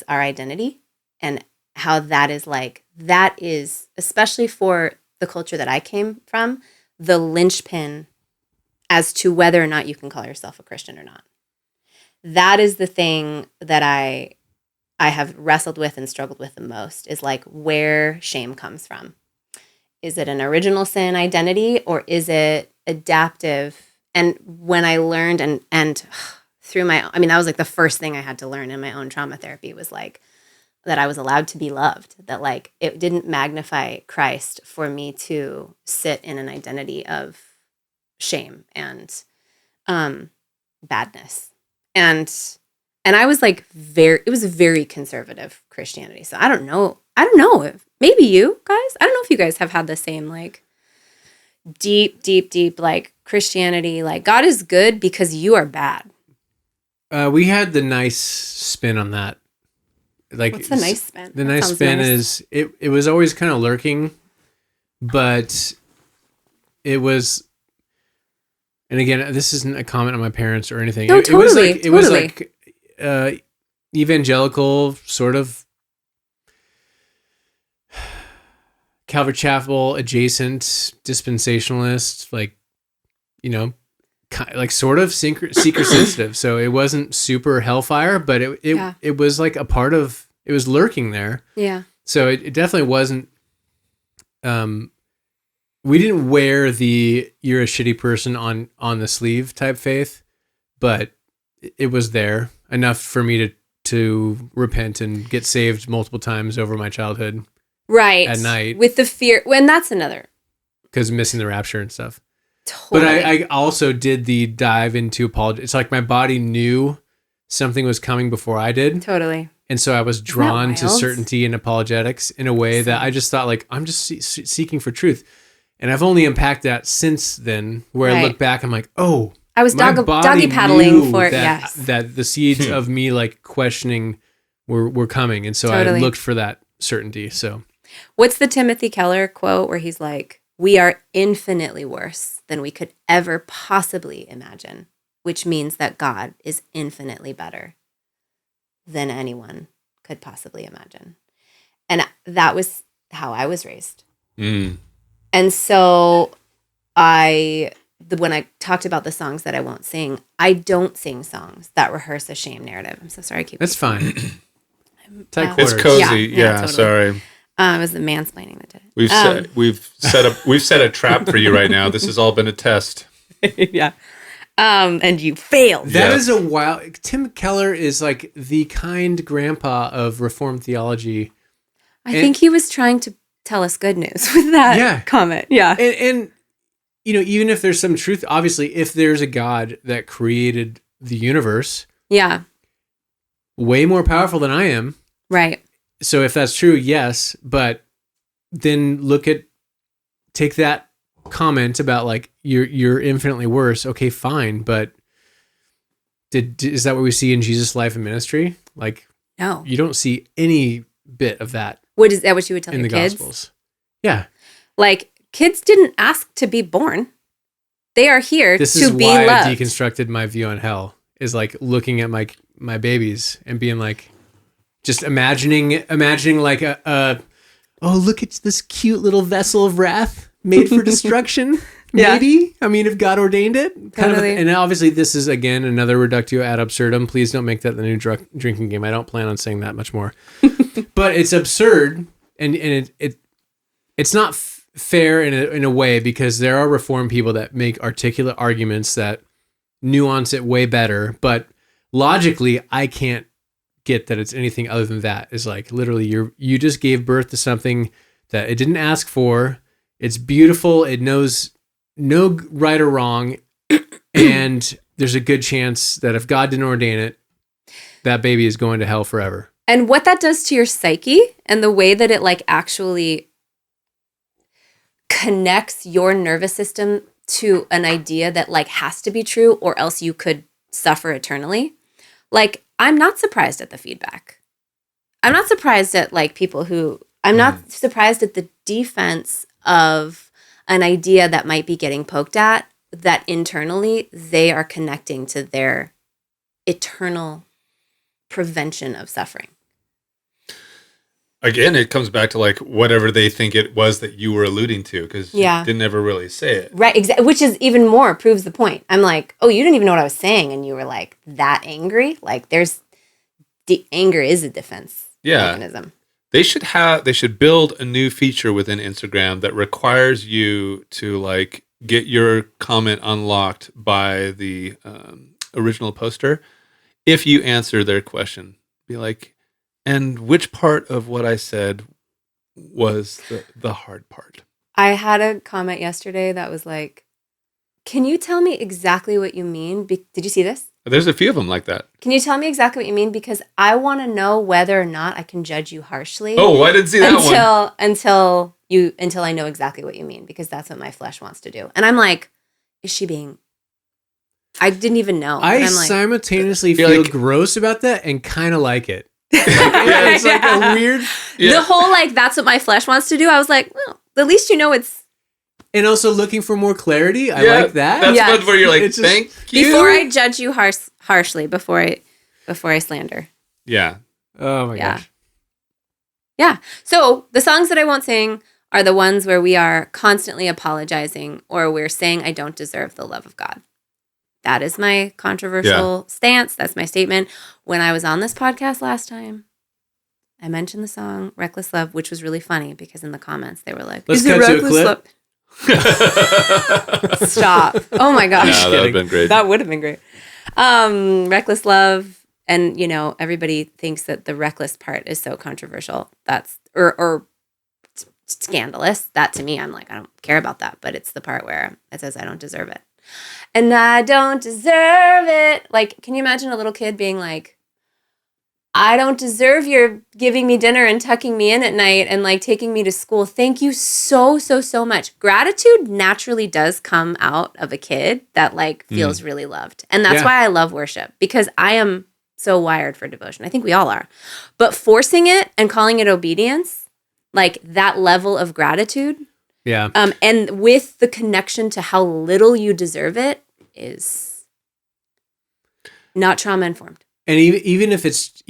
our identity, and how that is especially for the culture that I came from, the linchpin as to whether or not you can call yourself a Christian or not. That is the thing that I have wrestled with and struggled with the most, is like where shame comes from. Is it an original sin identity, or is it adaptive? And when I learned and through that was like the first thing I had to learn in my own trauma therapy, was like that I was allowed to be loved, that like it didn't magnify Christ for me to sit in an identity of shame and badness. And I was like it was a very conservative Christianity. So I don't know if maybe you guys, I don't know if you guys have had the same like deep like Christianity, like God is good because you are bad. We had the nice spin on that. Like, what's the nice spin? The nice spin is it was always kind of lurking, but it was. And again, this isn't a comment on my parents or anything. No, It was like evangelical sort of Calvary Chapel adjacent dispensationalist, like, like sort of seeker sensitive. So it wasn't super hellfire, but it was like a part of, it was lurking there. Yeah. So it definitely wasn't, we didn't wear the "you're a shitty person" on the sleeve type faith, but it was there enough for me to repent and get saved multiple times over my childhood. Right. At night. With the fear. When that's another. Because missing the rapture and stuff. Totally. But I also did the dive into apology. It's like my body knew something was coming before I did. Totally. And so I was drawn to wild? certainty and apologetics in a way that I just thought like, I'm just seeking for truth. And I've only unpacked that since then, where I look back, I'm like, oh, I was my doggy body paddling knew for that the seeds of me like questioning were coming. And so I looked for that certainty. So what's the Timothy Keller quote where he's like, "We are infinitely worse than we could ever possibly imagine," which means that God is infinitely better than anyone could possibly imagine. And that was how I was raised. And so when I talked about the songs that I won't sing, I don't sing songs that rehearse a shame narrative. I'm so sorry. That's fine. Tight It's quarters. cozy. Yeah, totally. Sorry. It was the mansplaining that did it. We've set a trap for you right now. This has all been a test. Yeah. And you failed. That is a wild. Tim Keller is like the kind grandpa of Reformed theology. I think he was trying to tell us good news with that comment. Yeah. And even if there's some truth, obviously, if there's a God that created the universe, way more powerful than I am. Right. So if that's true, yes, but then take that comment about like you're infinitely worse. Okay, fine, but is that what we see in Jesus' life and ministry? Like, no, you don't see any bit of that. Is that what you would tell in your the kids? Gospels? Yeah, like kids didn't ask to be born; they are here this to is be why loved. I deconstructed my view on hell. Is like looking at my babies and being like, just imagining like oh, look at this cute little vessel of wrath made for destruction. Maybe. I mean, if God ordained it. Totally. And obviously this is, again, another reductio ad absurdum. Please don't make that the new drinking game. I don't plan on saying that much more. But it's absurd and it's not fair in a way, because there are Reformed people that make articulate arguments that nuance it way better, but logically I can't get that it's anything other than that. It's like literally you just gave birth to something that it didn't ask for. It's beautiful. It knows no right or wrong, and there's a good chance that if God didn't ordain it, that baby is going to hell forever. And what that does to your psyche and the way that it like actually connects your nervous system to an idea that like has to be true or else you could suffer eternally. Like, I'm not surprised at the feedback. I'm not surprised at like people who, I'm not surprised at the defense of an idea that might be getting poked at, that internally they are connecting to their eternal prevention of suffering. Again, it comes back to like whatever they think it was that you were alluding to, because you didn't ever really say it. Right, exactly. Which is even more proves the point. I'm like, oh, you didn't even know what I was saying, and you were like that angry. Like, the anger is a defense mechanism. They should build a new feature within Instagram that requires you to like get your comment unlocked by the original poster if you answer their question. Be like, and which part of what I said was the hard part? I had a comment yesterday that was like, can you tell me exactly what you mean? Did you see this? There's a few of them like that. Can you tell me exactly what you mean? Because I want to know whether or not I can judge you harshly. Oh, I didn't see that one. Until I know exactly what you mean, because that's what my flesh wants to do. And I'm like, is she being... I didn't even know. I I'm like, simultaneously feel like, gross about that and kind of like it. It's like a weird... The whole, like, that's what my flesh wants to do. I was like, well, at least you know it's... And also looking for more clarity. I like that. That's one where you're like, thank you. Before I judge you harshly, before I slander. Yeah. Oh my gosh. Yeah. So the songs that I won't sing are the ones where we are constantly apologizing or we're saying I don't deserve the love of God. That is my controversial stance. That's my statement. When I was on this podcast last time, I mentioned the song Reckless Love, which was really funny because in the comments they were like, Let's is cut it to a Reckless clip. Love? Stop. Oh my gosh. Yeah, that would have been great. That would have been great. Reckless Love. And, you know, everybody thinks that the reckless part is so controversial. That's, or scandalous. That to me, I'm like, I don't care about that. But it's the part where it says, I don't deserve it. And I don't deserve it. Like, can you imagine a little kid being like, I don't deserve your giving me dinner and tucking me in at night and like taking me to school. Thank you so, so, so much. Gratitude naturally does come out of a kid that like feels really loved. And that's why I love worship, because I am so wired for devotion. I think we all are. But forcing it and calling it obedience, like that level of gratitude. Yeah. And with the connection to how little you deserve it is not trauma informed. And even if it's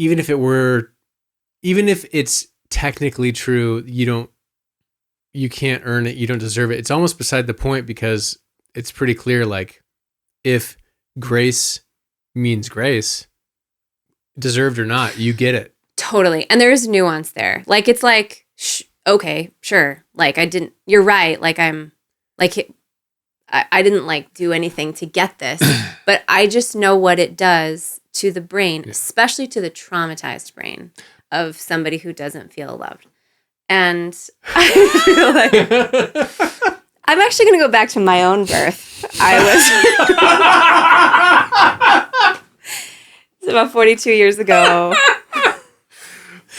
technically true, you can't earn it, you don't deserve it. It's almost beside the point, because it's pretty clear, like, if grace means grace, deserved or not, you get it. Totally. And there is nuance there. Like, it's like, okay, sure. Like, you're right. Like, I didn't like do anything to get this, but I just know what it does to the brain, especially to the traumatized brain of somebody who doesn't feel loved. And I feel like I'm actually going to go back to my own birth. It's about 42 years ago.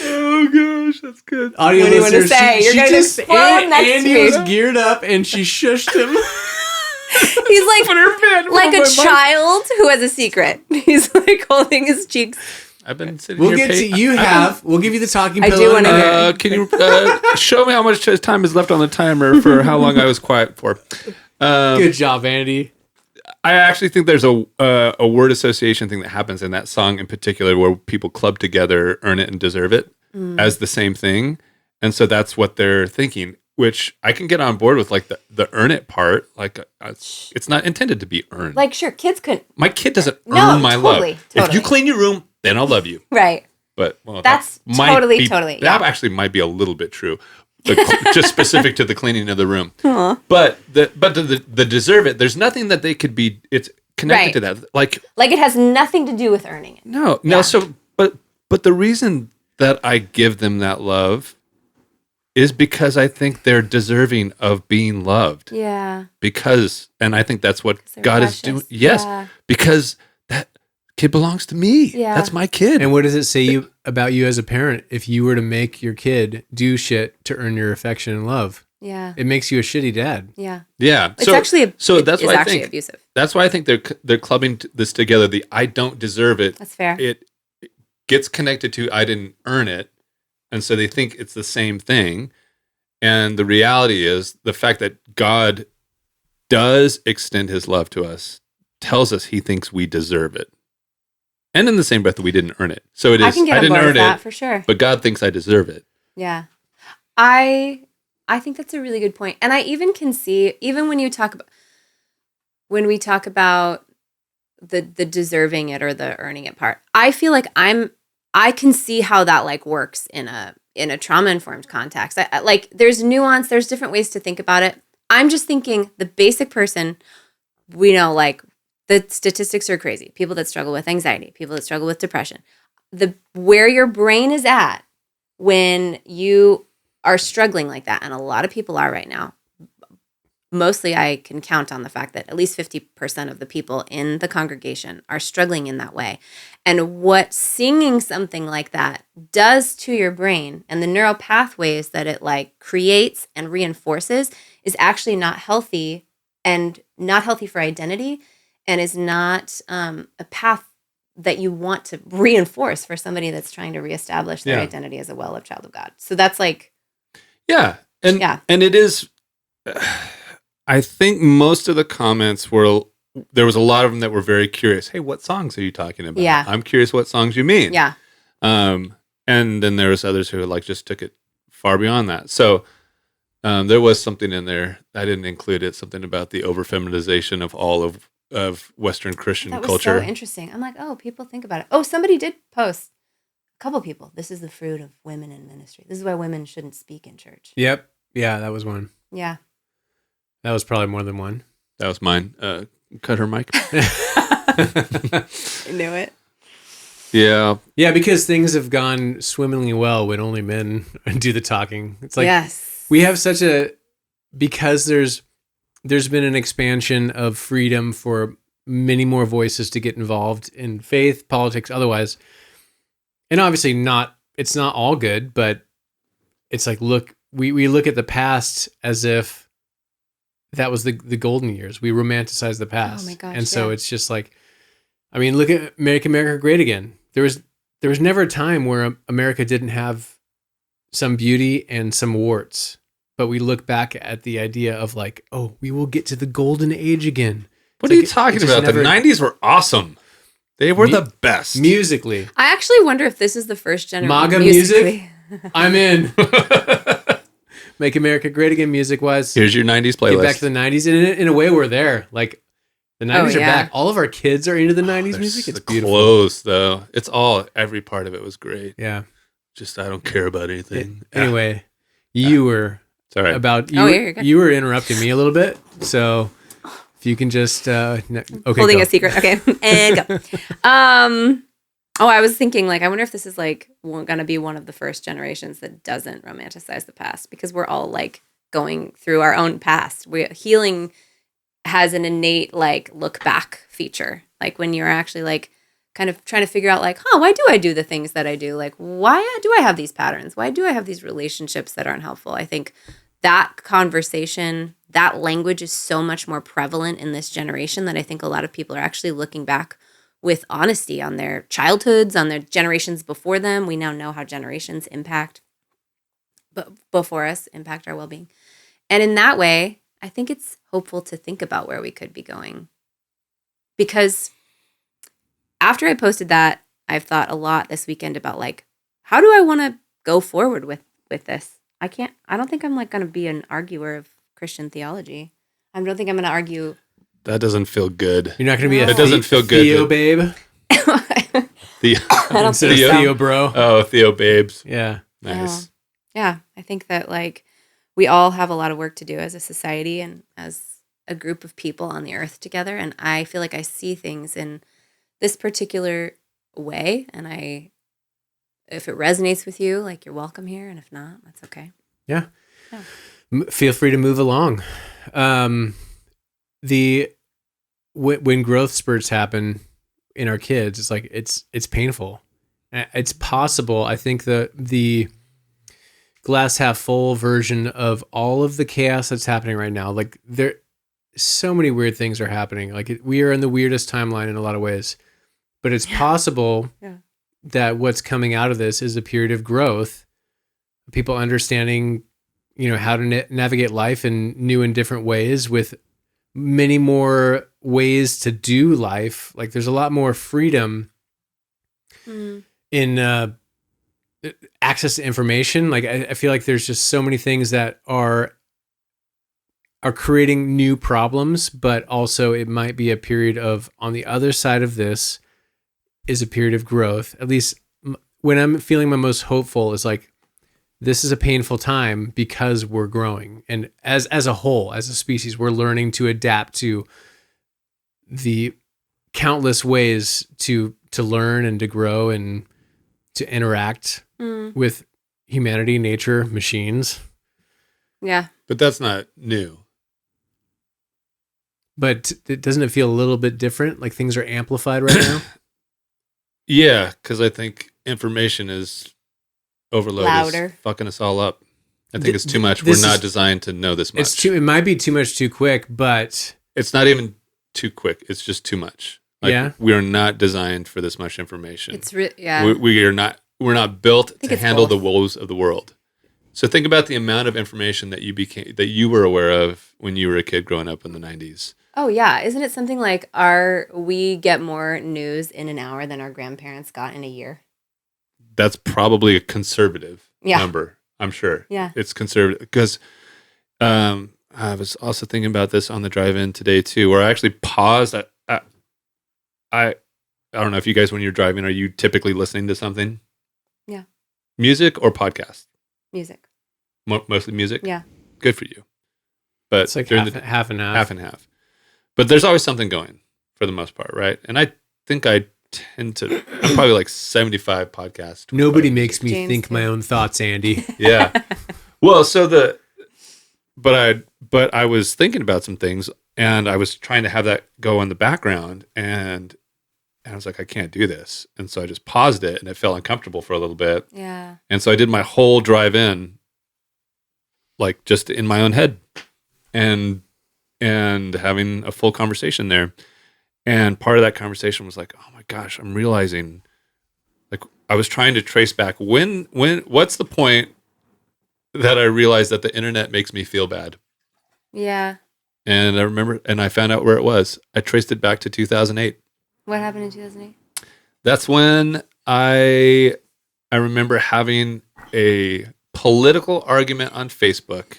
Oh gosh, that's good. Audio What do you want to listeners, say? You're going to explode next to Andy me. was geared up and she shushed him. He's like a child who has a secret. He's like holding his cheeks. I've been sitting We'll here. get to you. We'll give you the talking I pillow. do wanna hear. Can you show me how much time is left on the timer for how long I was quiet for? Good job, Andy. I actually think there's a word association thing that happens in that song in particular, where people club together, earn it and deserve it as the same thing. And so that's what they're thinking, which I can get on board with, like the earn it part. Like it's not intended to be earned. Like, sure, kids couldn't. My kid doesn't No, earn my totally, love. totally. If you clean your room, then I'll love you. Right. but That's totally. That Yeah. actually might be a little bit true, but just specific to the cleaning of the room. Aw. But the deserve it. There's nothing that they could be. It's connected to that. Like it has nothing to do with earning it. no. Yeah. So but the reason that I give them that love is because I think they're deserving of being loved. Yeah. Because, and I think that's what They're God precious. is doing. Yes, Yeah. because that kid belongs to me. Yeah. That's my kid. And what does it say about you as a parent if you were to make your kid do shit to earn your affection and love? Yeah. It makes you a shitty dad. Yeah. Yeah. It's actually that's it's why I actually think abusive. that's why I think they're clubbing this together. The I don't deserve it. That's fair. It gets connected to I didn't earn it, and so they think it's the same thing. And the reality is the fact that God does extend His love to us tells us He thinks we deserve it, and in the same breath that we didn't earn it. So it is. I can get on didn't board earn with that it, for sure. but God thinks I deserve it. Yeah. I think that's a really good point. And I even can see, even when we talk about the deserving it or the earning it part, I feel like I can see how that like works in a trauma informed context. I like there's nuance, there's different ways to think about it. I'm just thinking the basic person, we know like the statistics are crazy. People that struggle with anxiety, people that struggle with depression, where your brain is at when you are struggling like that, and a lot of people are right now. Mostly I can count on the fact that at least 50% of the people in the congregation are struggling in that way. And what singing something like that does to your brain and the neural pathways that it like creates and reinforces is actually not healthy, and not healthy for identity, and is not a path that you want to reinforce for somebody that's trying to reestablish their identity as a well-loved child of God. So that's like, Yeah. And it is, I think most of the comments there was a lot of them that were very curious. Hey, what songs are you talking about? Yeah. I'm curious what songs you mean. yeah. And then there was others who like just took it far beyond that. So there was something in there. I didn't include it. Something about the over-feminization of all of Western Christian That was culture. so interesting. I'm like, oh, people think about it. Oh, somebody did post. A couple people. This is the fruit of women in ministry. This is why women shouldn't speak in church. Yep. Yeah, that was one. Yeah. That was probably more than one. That was mine. Cut her mic. I knew it. Yeah. Yeah, because things have gone swimmingly well when only men do the talking. It's like yes. we have because there's been an expansion of freedom for many more voices to get involved in faith, politics, otherwise. And obviously it's not all good, but it's like, we look at the past as if that was the golden years. We romanticize the past. Oh my gosh, and so yeah. it's just like, I mean, look at Make America Great Again. There was never a time where America didn't have some beauty and some warts, but we look back at the idea of like, oh, we will get to the golden age again. What It's are like you talking it just about? never- The 90s were awesome. They were the best. musically. I actually wonder if this is the first generation. MAGA music? I'm in. Make America Great Again music wise. Here's your 90s playlist. Get back to the 90s. And in a way, we're there. Like, the 90s are yeah. back. All of our kids are into the 90s They're music. It's so beautiful. close, though. It's every part of it was great. Yeah. Just, I don't care about anything. Anyway, you were It's all right. about, you're good. you were interrupting me a little bit. So if you can just, okay. Holding go. a secret. Okay. And go. Oh, I was thinking, like, I wonder if this is, like, going to be one of the first generations that doesn't romanticize the past, because we're all, like, going through our own past. Healing has an innate, like, look back feature. Like, when you're actually, like, kind of trying to figure out, like, why do I do the things that I do? Like, why do I have these patterns? Why do I have these relationships that aren't helpful? I think that conversation, that language is so much more prevalent in this generation that I think a lot of people are actually looking back with honesty on their childhoods, on their generations before them. We now know how generations before us impact our well-being. And in that way, I think it's hopeful to think about where we could be going. Because after I posted that, I've thought a lot this weekend about, like, how do I want to go forward with this? I don't think I'm, like, going to be an arguer of Christian theology. I don't think I'm going to argue. That doesn't feel good. You're not going to be a It doesn't feel good Theo to- babe. I don't Instead think of so. Theo, bro. Oh, Theo babes. Yeah. Nice. Yeah, I think that like we all have a lot of work to do as a society and as a group of people on the earth together. And I feel like I see things in this particular way. And if it resonates with you, like you're welcome here. And if not, that's okay. Yeah. Yeah. Feel free to move along. When growth spurts happen in our kids, it's like it's painful. It's possible. I think the glass half full version of all of the chaos that's happening right now, like there, so many weird things are happening. Like we are in the weirdest timeline in a lot of ways, but it's possible that what's coming out of this is a period of growth, people understanding, how to navigate life in new and different ways with many more ways to do life. Like there's a lot more freedom in access to information. Like I feel like there's just so many things that are creating new problems, but also it might be a period of, on the other side of this is a period of growth. At least when I'm feeling my most hopeful is like, this is a painful time because we're growing. And as a whole, as a species, we're learning to adapt to the countless ways to learn and to grow and to interact with humanity, nature, machines. Yeah. But that's not new. But doesn't it feel a little bit different? Like things are amplified right now? Yeah, because I think information is overloaded. Louder. Is fucking us all up. I think it's too much. This We're not is- designed to know this much. It might be too much too quick, but It's not even too quick. It's just too much. Like, Yeah. we are not designed for this much information. It's yeah. We're not built think to it's handle both. the woes of the world. So think about the amount of information that you were aware of when you were a kid growing up in the 90s. Oh yeah, isn't it something like we get more news in an hour than our grandparents got in a year? That's probably a conservative Yeah. number, I'm sure. Yeah. It's conservative because I was also thinking about this on the drive-in today too, where I actually paused. I don't know if you guys, when you're driving, are you typically listening to something? Yeah. Music or podcast? Music. Mostly music? Yeah. Good for you. But it's like during half and half. half and half. But there's always something going for the most part, right? And I think I'm probably like 75 podcasts. Nobody 25. makes me James think too. my own thoughts, Andy. Yeah. Well, but I was thinking about some things and I was trying to have that go in the background and I was like, I can't do this. And so I just paused it and it felt uncomfortable for a little bit. Yeah. And so I did my whole drive in, like just in my own head and having a full conversation there. And part of that conversation was like, oh my gosh, I'm realizing, like, I was trying to trace back what's the point that I realized that the internet makes me feel bad. Yeah. And I remember, and I found out where it was. I traced it back to 2008. What happened in 2008? That's when I remember having a political argument on Facebook,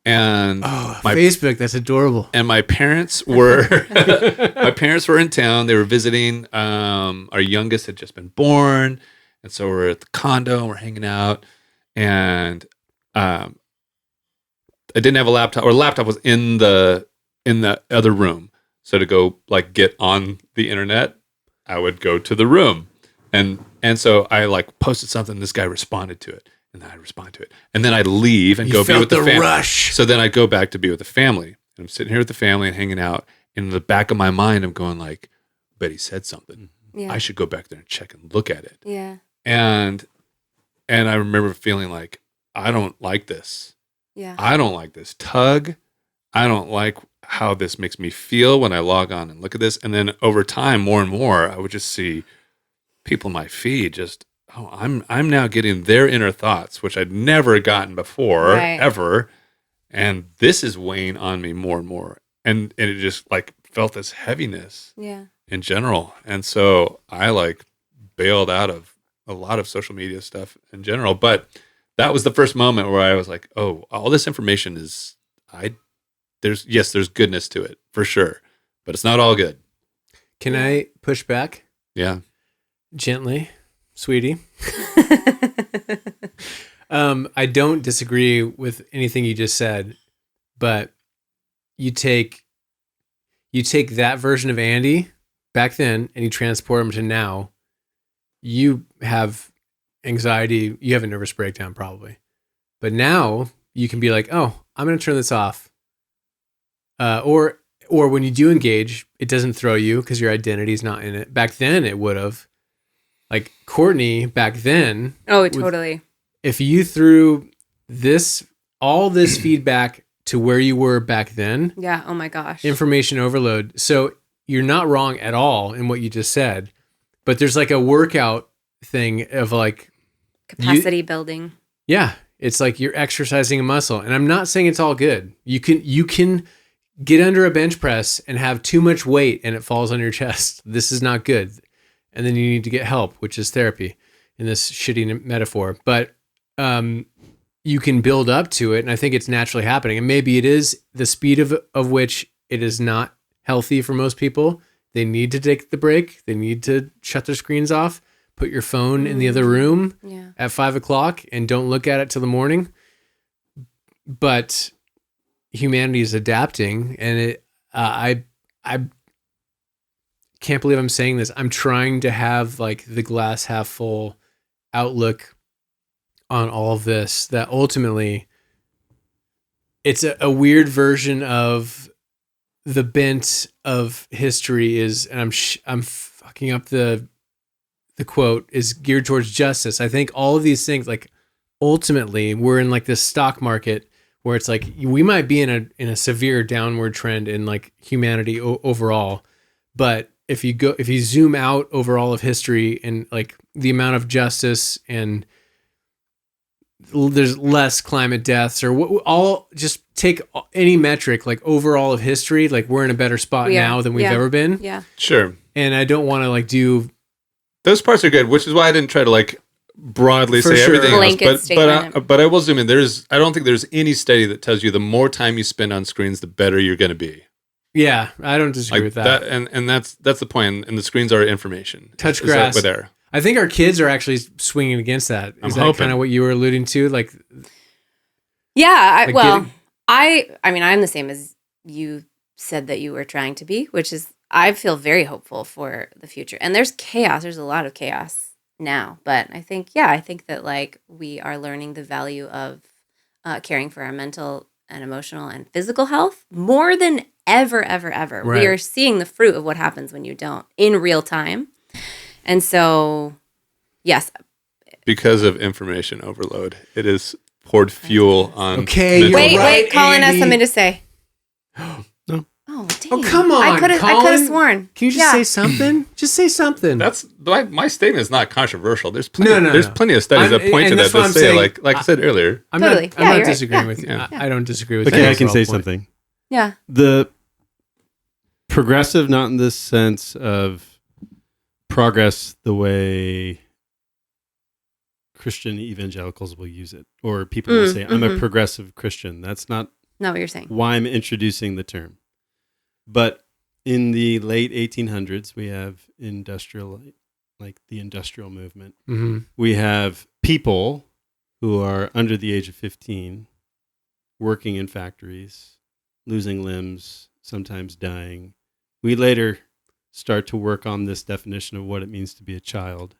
and Facebook, that's adorable. and my parents were in town. They were visiting. Our youngest had just been born, and so we're at the condo and we're hanging out. And I didn't have a laptop, or the laptop was in the other room. So to go like get on the internet, I would go to the room, and so I like posted something. This guy responded to it, and then I respond to it, and then I'd leave and go be with the family. rush. So then I go back to be with the family. And I'm sitting here with the family and hanging out. In the back of my mind, I'm going like, "Bet he said something. Yeah. I should go back there and check and look at it." Yeah. And I remember feeling like, I don't like this. Yeah. I don't like this tug. I don't like how this makes me feel when I log on and look at this. And then over time, more and more, I would just see people in my feed just, oh, I'm now getting their inner thoughts, which I'd never gotten before, Right. ever. And this is weighing on me more and more. And it just like felt this heaviness Yeah. in general. And so I like bailed out of a lot of social media stuff in general. But that was the first moment where I was like, oh, all this information is, there's goodness to it for sure, but it's not all good. Can I push back? Yeah. gently, sweetie. I don't disagree with anything you just said, but you take that version of Andy back then and you transport him to now, you have anxiety, you have a nervous breakdown probably. But now you can be like, oh, I'm going to turn this off. Or when you do engage, it doesn't throw you because your identity is not in it. Back then it would have. Like Courtney back then. Oh, totally. If you threw all this feedback to where you were back then. Yeah. Oh my gosh. Information overload. So you're not wrong at all in what you just said, but there's like a workout thing of like capacity building. Yeah. It's like you're exercising a muscle, and I'm not saying it's all good. You can get under a bench press and have too much weight and it falls on your chest. This is not good. And then you need to get help, which is therapy in this shitty metaphor. But you can build up to it, and I think it's naturally happening. And maybe it is the speed of which it is not healthy for most people. They need to take the break. They need to shut their screens off, put your phone in the other room at 5 o'clock, and don't look at it till the morning. But humanity is adapting, and I can't believe I'm saying this. I'm trying to have like the glass half full outlook on all of this, that ultimately it's a weird version of the bent of history is, and I'm fucking up the quote, is geared towards justice. I think all of these things, like ultimately we're in like this stock market where it's like we might be in a severe downward trend in like humanity overall, but if you zoom out over all of history and like the amount of justice, and there's less climate deaths, or all, just take any metric, like overall of history, like we're in a better spot now than we've ever been. Yeah. Sure. And I don't want to like do. Those parts are good, which is why I didn't try to like broadly For say sure. everything Blanket else. statement. But I will zoom in. I don't think there's any study that tells you the more time you spend on screens, the better you're going to be. Yeah, I don't disagree Like with that. and that's the point. And the screens are information. Touch Is grass. that there? I think our kids are actually swinging against that. I'm Is that hoping. kind of what you were alluding to? Like, Yeah. Like I mean, I'm the same as you said that you were trying to be, which is I feel very hopeful for the future. And there's chaos. There's a lot of chaos now. But I think that like we are learning the value of caring for our mental and emotional and physical health more than ever. Right. We are seeing the fruit of what happens when you don't in real time. And so, yes. Because of information overload, it is poured fuel on. Okay, mental you're health. right. Colin has Andy. something to say. No. Oh, dang. Oh, come on, I could have Colin. sworn. Can you just say something? Just say something. That's my statement is not controversial. There's plenty. No. There's plenty of studies I'm- that point to and that that's what I'm say saying. like I said earlier. I'm Totally. not, Yeah, I'm not you're right. disagreeing Yeah. with you. Yeah. I don't disagree with Okay, that. I can as say well. something. Yeah. The progressive, not in this sense of progress the way Christian evangelicals will use it, or people will say, I'm a progressive Christian. That's not Not what you're saying. why I'm introducing the term. But in the late 1800s, we have the industrial movement. Mm-hmm. We have people who are under the age of 15 working in factories, losing limbs, sometimes dying. We later start to work on this definition of what it means to be a child.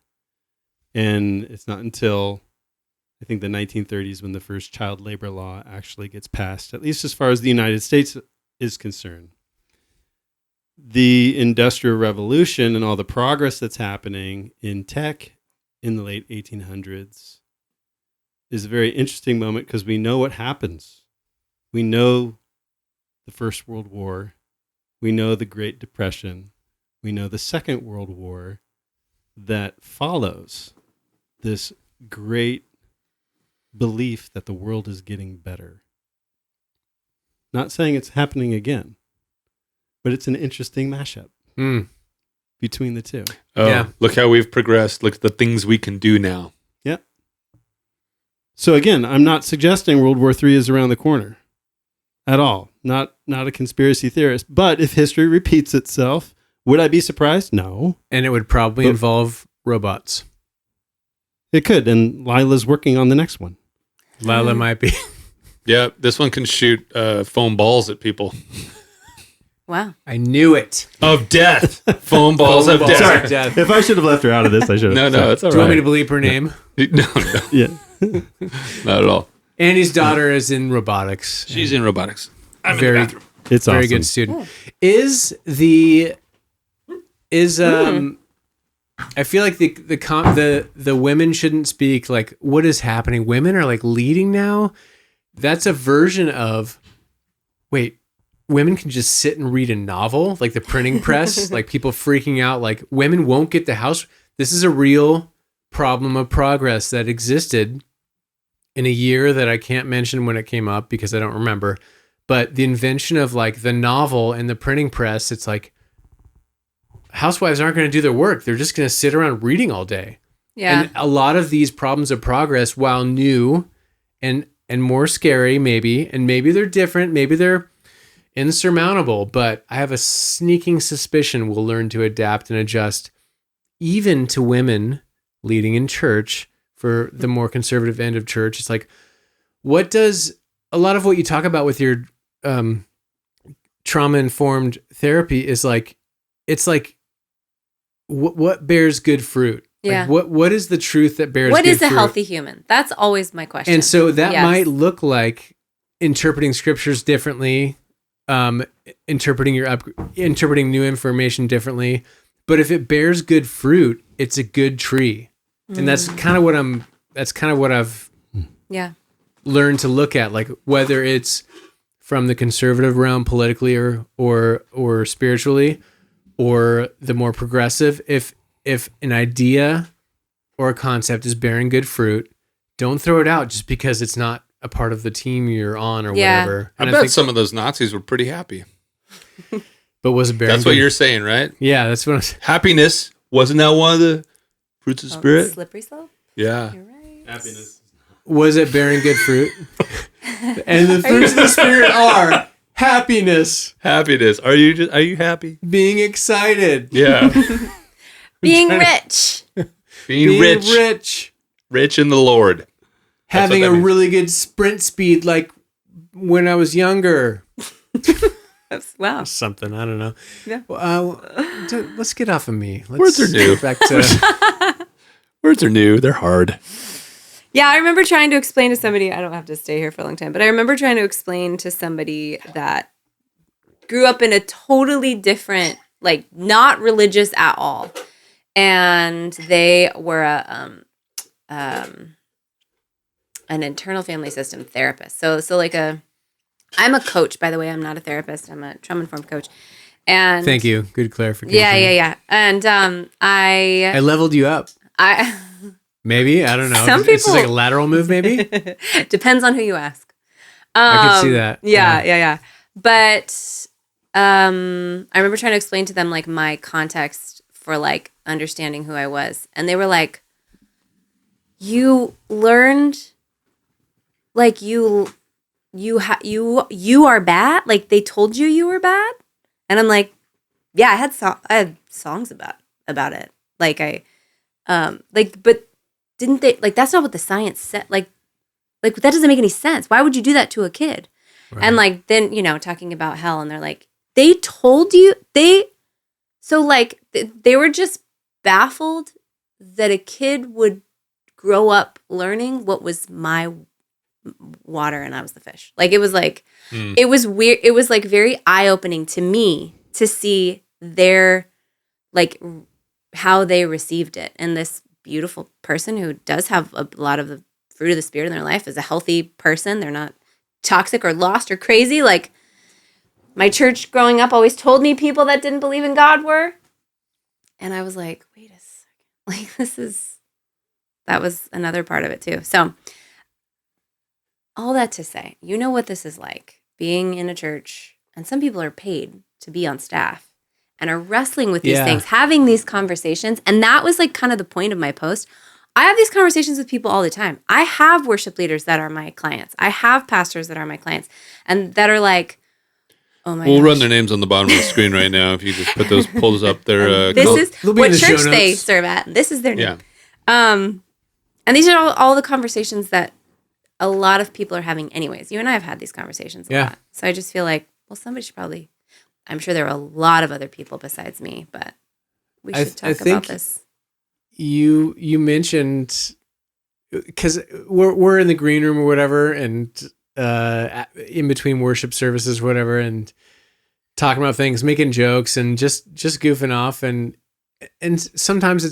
And it's not until, I think, the 1930s when the first child labor law actually gets passed, at least as far as the United States is concerned. The Industrial Revolution and all the progress that's happening in tech in the late 1800s is a very interesting moment because we know what happens. We know the First World War. We know the Great Depression. We know the Second World War that follows this great belief that the world is getting better. Not saying it's happening again, but it's an interesting mashup between the two. Oh, Yeah. look how we've progressed. Look at the things we can do now. Yep. So again, I'm not suggesting World War III is around the corner at all. Not a conspiracy theorist. But if history repeats itself, would I be surprised? No. And it would probably involve robots. It could, and Lila's working on the next one. Lila might be. Yeah, this one can shoot foam balls at people. Wow. I knew it. Of death. Foam balls of death. Sorry, Dad. If I should have left her out of this, I should have. No, it's all Do you want me right. to bleep her name? No, Yeah. not at all. Annie's daughter is in robotics. She's in robotics. I'm Very- in the bathroom. It's Very awesome. good student. Is I feel like the women shouldn't speak like what is happening. Women are like leading now. That's a version of wait, women can just sit and read a novel, like the printing press, like people freaking out, like women won't get the house. This is a real problem of progress that existed in a year that I can't mention when it came up because I don't remember. But the invention of like the novel and the printing press, it's like housewives aren't going to do their work. They're just going to sit around reading all day. Yeah. And a lot of these problems of progress, while new and more scary, maybe they're different, maybe they're insurmountable, but I have a sneaking suspicion we'll learn to adapt and adjust, even to women leading in church for the more conservative end of church. It's like, what does a lot of what you talk about with your trauma-informed therapy is like, it's like, what bears good fruit? Yeah. Like what is the truth that bears What good is a fruit? healthy human? That's always my question. And so that Yes. might look like interpreting scriptures differently, interpreting new information differently. But if it bears good fruit, it's a good tree. And that's kind of what I've Yeah. learned to look at, like whether it's from the conservative realm politically or spiritually, or the more progressive. If an idea or a concept is bearing good fruit, don't throw it out just because it's not a part of the team you're on or Yeah. whatever. I And bet think, some of those Nazis were pretty happy. but was it bearing That's what good- you're saying, right? Yeah, that's what I'm saying. Happiness. Wasn't that one of the fruits of the Oh, Spirit? slippery slope? Yeah. You're right. Happiness. Was it bearing good fruit? And the fruits of the spirit are happiness, Happiness. Are you happy? being excited, Yeah. Being rich. Being rich. Rich in the Lord. having what a that means. really good sprint speed like when I was younger. Wow. Something, I don't know. Yeah. Let's get off of me. Words are new. Get back to Words are new. They're hard. Yeah, I remember trying to explain to somebody, I don't have to stay here for a long time, but I remember trying to explain to somebody that grew up in a totally different, like not religious at all. And they were an internal family system therapist. So like I'm a coach, by the way. I'm not a therapist. I'm a trauma-informed coach. And Thank you. Good clarification. Yeah. And I leveled you up. Maybe. I don't know. Some This is like a people- lateral move, maybe? depends on who you ask. I could see that. Yeah. But I remember trying to explain to them like my context for like understanding who I was, and they were like, "You learned, like you are bad. Like they told you were bad," and I'm like, "Yeah, I had songs about it. Like but didn't they like that's not what the science said. Like that doesn't make any sense. Why would you do that to a kid?" Right. And like then talking about hell, and they're like, they told you they were just baffled that a kid would grow up learning what was my water and I was the fish. Like it was like it was weird. It was like very eye-opening to me to see their like how they received it. And this beautiful person who does have a lot of the fruit of the spirit in their life is a healthy person. They're not toxic or lost or crazy. Like my church growing up always told me people that didn't believe in God were. And I was like, wait a second. Like that was another part of it too. So all that to say, you know what this is like, being in a church, and some people are paid to be on staff and are wrestling with these things, having these conversations. And that was like kind of the point of my post. I have these conversations with people all the time. I have worship leaders that are my clients. I have pastors that are my clients and that are like, Oh my We'll gosh. run their names on the bottom of the screen right now if you just put those pulls up there. This is they'll be in what the show church they notes. serve at. This is their name. Yeah. And these are all the conversations that a lot of people are having anyways. You and I have had these conversations a Yeah. lot. So I just feel like, well, somebody should probably, I'm sure there are a lot of other people besides me, but we I should th- I talk think- about this. You mentioned, because we're in the green room or whatever, and in between worship services or whatever, and talking about things, making jokes, and just goofing off, and sometimes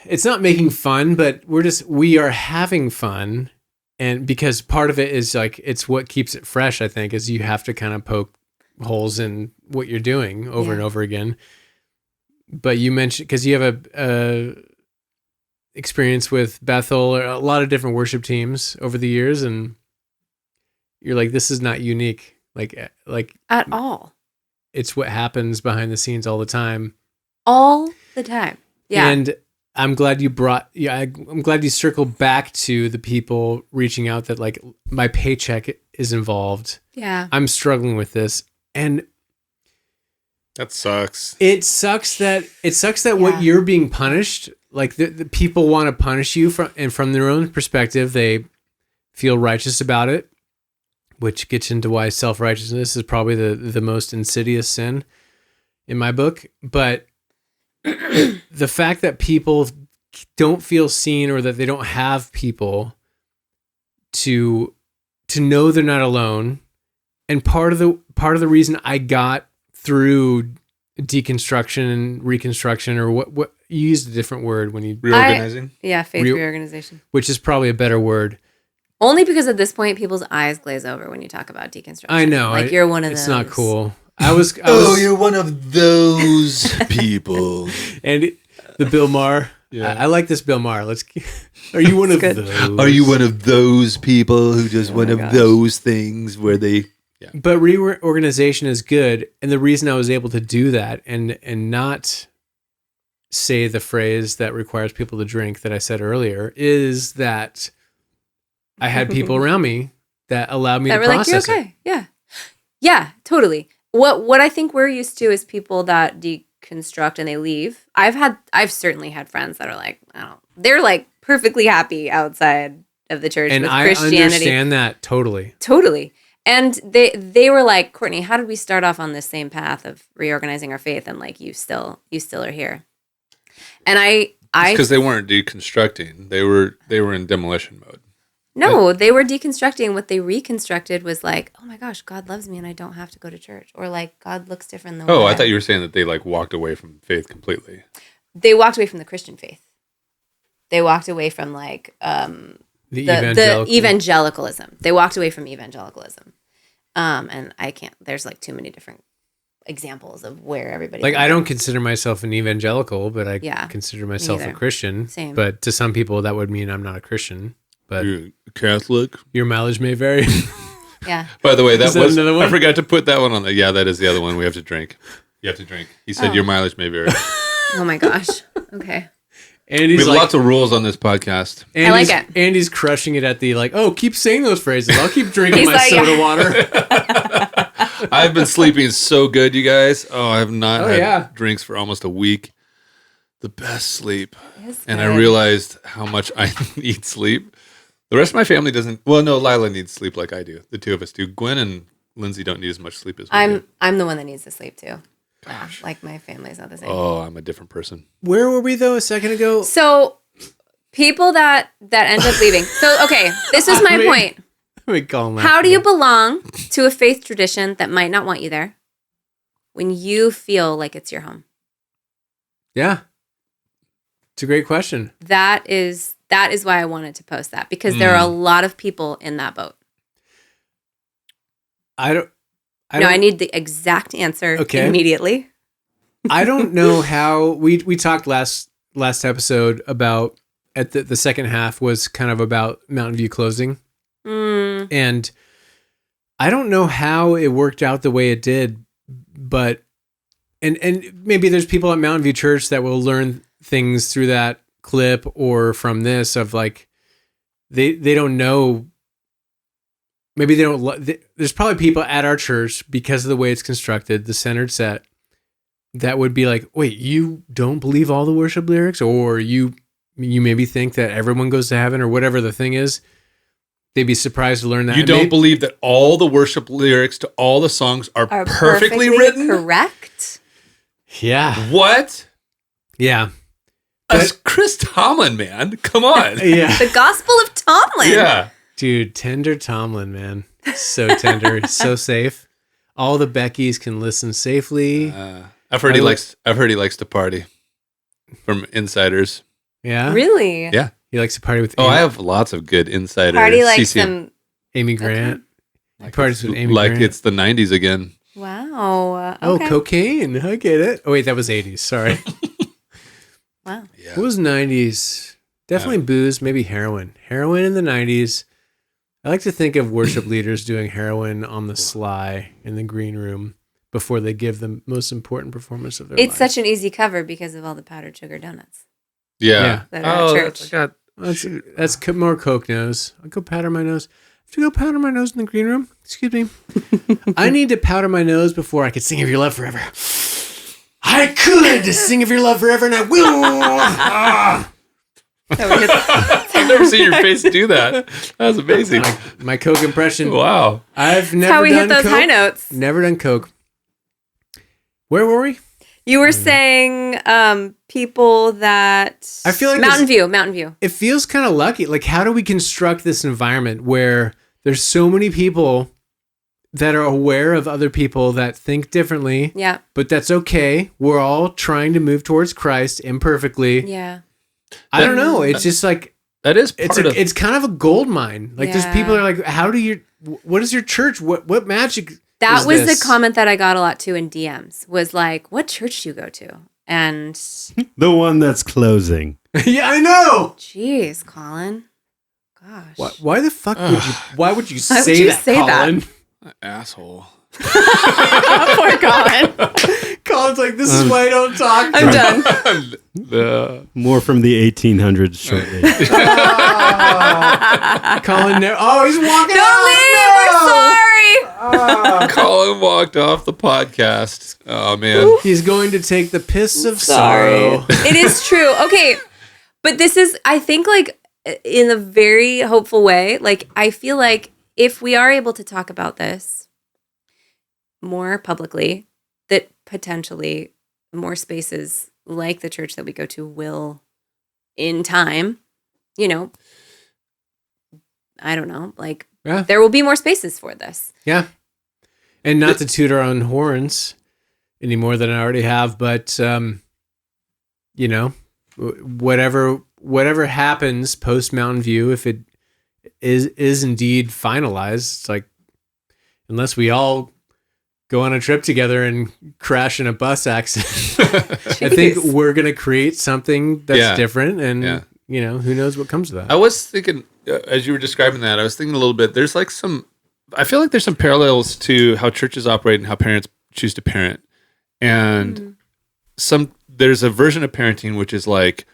it's not making fun, but we are having fun, and because part of it is like it's what keeps it fresh. I think is you have to kind of poke holes in what you're doing over and over again. But you mentioned, because you have a experience with Bethel or a lot of different worship teams over the years, and you're like, this is not unique, like At all. it's what happens behind the scenes all the time. All the time. Yeah. And I'm glad you I'm glad you circled back to the people reaching out that like my paycheck is involved. yeah. I'm struggling with this, and That sucks. it sucks that Yeah. what you're being punished, like the people want to punish you from their own perspective, they feel righteous about it, which gets into why self-righteousness is probably the most insidious sin in my book. But the fact that people don't feel seen, or that they don't have people to know they're not alone, and part of the reason I got through deconstruction and reconstruction, or what you used a different word when you, Reorganizing. Yeah. Faith Real- reorganization. which is probably a better word. Only because at this point, people's eyes glaze over when you talk about deconstruction. I know, Like you're one of those. It's not cool. I was one of those people. and the Bill Maher. Yeah. I like this Bill Maher. Are you one of good. those? Are you one of those people who does one of gosh. those things where they... But reorganization is good, and the reason I was able to do that and not say the phrase that requires people to drink that I said earlier is that I had people around me that allowed me That to were like, you're process it. okay. Yeah. Yeah, totally. What I think we're used to is people that deconstruct and they leave. I've certainly had friends that are like, they're like perfectly happy outside of the church And with I Christianity. understand that totally. Totally. And they were like, Courtney, how did we start off on this same path of reorganizing our faith, and like you still are here? And I Because they weren't deconstructing. They were in demolition mode. no, they were deconstructing. What they reconstructed was like, oh my gosh, God loves me and I don't have to go to church, or like God looks different than Oh, what I thought you were saying that they like walked away from faith completely. They walked away from the Christian faith. They walked away from like The the evangelicalism. They walked away from evangelicalism. And I can't, there's like too many different examples of where everybody. Like, I don't consider myself an evangelical, but I Yeah, consider myself a neither. Christian. Same. But to some people, that would mean I'm not a Christian. But You're Catholic. your mileage may vary. Yeah. By the way, that Is that was another one? I forgot to put that one on. Yeah, that is the other one. We have to drink. You have to drink. He said your mileage may vary. Oh my gosh. Okay. And We he's have like, lots of rules on this podcast. I like it. Andy's crushing it at the like, oh, keep saying those phrases. I'll keep drinking He's my like, soda yeah. water. I've been sleeping so good, you guys. Oh, I have not Oh, had yeah. drinks for almost a week. The best sleep. It's And I good. realized how much I need sleep. The rest of my family doesn't. Well, no, Lila needs sleep like I do. The two of us do. Gwen and Lindsay don't need as much sleep as we do. I'm the one that needs to sleep too. Yeah, like my family's not the same. Oh, I'm a different person. Where were we though a second ago? So people that end up leaving. So okay, this was my I mean, point. We call him How do you belong to a faith tradition that might not want you there when you feel like it's your home? Yeah. It's a great question. That is why I wanted to post that, because there are a lot of people in that boat. I need the exact answer Okay. immediately. I don't know how we talked last episode about at the second half was kind of about Mountain View closing. And I don't know how it worked out the way it did, but and maybe there's people at Mountain View Church that will learn things through that clip or from this of like they don't know maybe they don't. There's probably people at our church because of the way it's constructed, the centered set, that would be like, wait, you don't believe all the worship lyrics, or you maybe think that everyone goes to heaven, or whatever the thing is. They'd be surprised to learn that. You don't believe that all the worship lyrics to all the songs are perfectly written? Correct. Yeah. What? Yeah. That's Chris Tomlin, man. Come on. Yeah. The Gospel of Tomlin. Yeah. Dude, tender Tomlin, man. So tender. So safe. All the Beckys can listen safely. I've heard he likes to party from insiders. Yeah. Really? Yeah. He likes to party with I have lots of good insiders. Party like CCM. some. Amy Grant. He parties with Amy Like Grant. it's the 90s again. Wow. Oh, Okay. cocaine. I get it. Oh, wait, that was 80s. Sorry. Wow. Yeah. What was 90s? Definitely booze, maybe heroin. Heroin in the 90s. I like to think of worship leaders doing heroin on the sly in the green room before they give the most important performance of their It's lives. such an easy cover because of all the powdered sugar donuts Yeah. that are at church. That's more Coke nose. I'll go powder my nose. I have to go powder my nose in the green room. Excuse me. I need to powder my nose before I could sing of your love forever. I could sing of your love forever, and I will. I've never seen your face do that. That was amazing. My Coke impression. Wow. I've never That's how we done hit those Coke. high notes. Never done Coke. Where were we? You were saying people that I feel like Mountain View. It feels kind of lucky. Like, how do we construct this environment where there's so many people that are aware of other people that think differently? Yeah. But that's okay. We're all trying to move towards Christ imperfectly. Yeah. I don't know. It's just like That is part of it's kind of a gold mine. Like, there's people that are like, how do you? What is your church? What magic? That is was this? the comment that I got a lot too in DMs. Was like, what church do you go to? And The one that's closing. Yeah, I know. geez, Colin. Gosh. Why the fuck would you? Why would you Why say would you that, say that? Colin? asshole. Poor Colin. Colin's like, this is why I don't talk. I'm done. More from the 1800s shortly. Colin, he's walking Don't out. leave. We're sorry. Colin walked off the podcast. Oh man. He's going to take the piss of sorrow. It is true. Okay. But this is, I think, like, in a very hopeful way, like, I feel like if we are able to talk about this more publicly, that potentially more spaces like the church that we go to will, in time, I don't know, like, Yeah. there will be more spaces for this. Yeah. And not to toot our own horns any more than I already have, but, whatever happens post Mountain View, if it is indeed finalized, it's like, unless we all go on a trip together and crash in a bus accident, I think Jeez. we're going to create something that's Yeah. different. And, Yeah. who knows what comes of that. I was thinking, as you were describing that, I was thinking a little bit, there's like I feel like there's some parallels to how churches operate and how parents choose to parent. And there's a version of parenting which is like,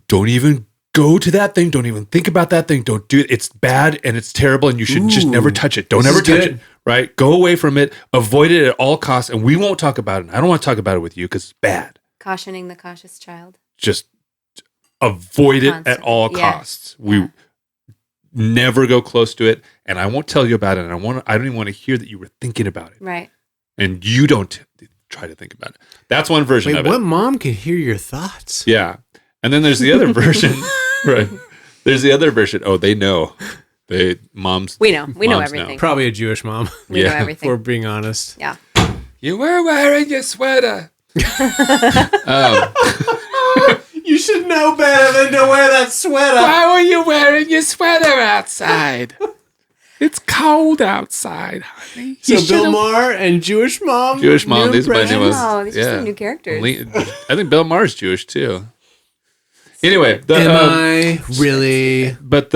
don't even go to that thing. Don't even think about that thing. Don't do it. It's bad and it's terrible and you should just never touch it. Don't This ever is touch good. it, right? Go away from it. Avoid it at all costs and we won't talk about it. I don't want to talk about it with you because it's bad. Cautioning the cautious child. Just avoid it at Constantly. all Yeah. costs. We never go close to it, and I won't tell you about it. And I don't even want to hear that you were thinking about it, Right. and you don't try to think about it. That's one version Wait, of it. what mom can hear your thoughts? Yeah, and then there's the other version, right? There's the other version. Oh, they know. Moms. We know. We know Moms everything. Probably a Jewish mom, We know Yeah. everything. for being honest. Yeah. You were wearing your sweater. You should know better than to wear that sweater. Why were you wearing your sweater outside? It's cold outside, honey. So Bill Maher and Jewish mom. Jewish mom. new These are my impression? new ones. Wow, these are some new characters. I think Bill Maher's Jewish too. Anyway, Am I really? but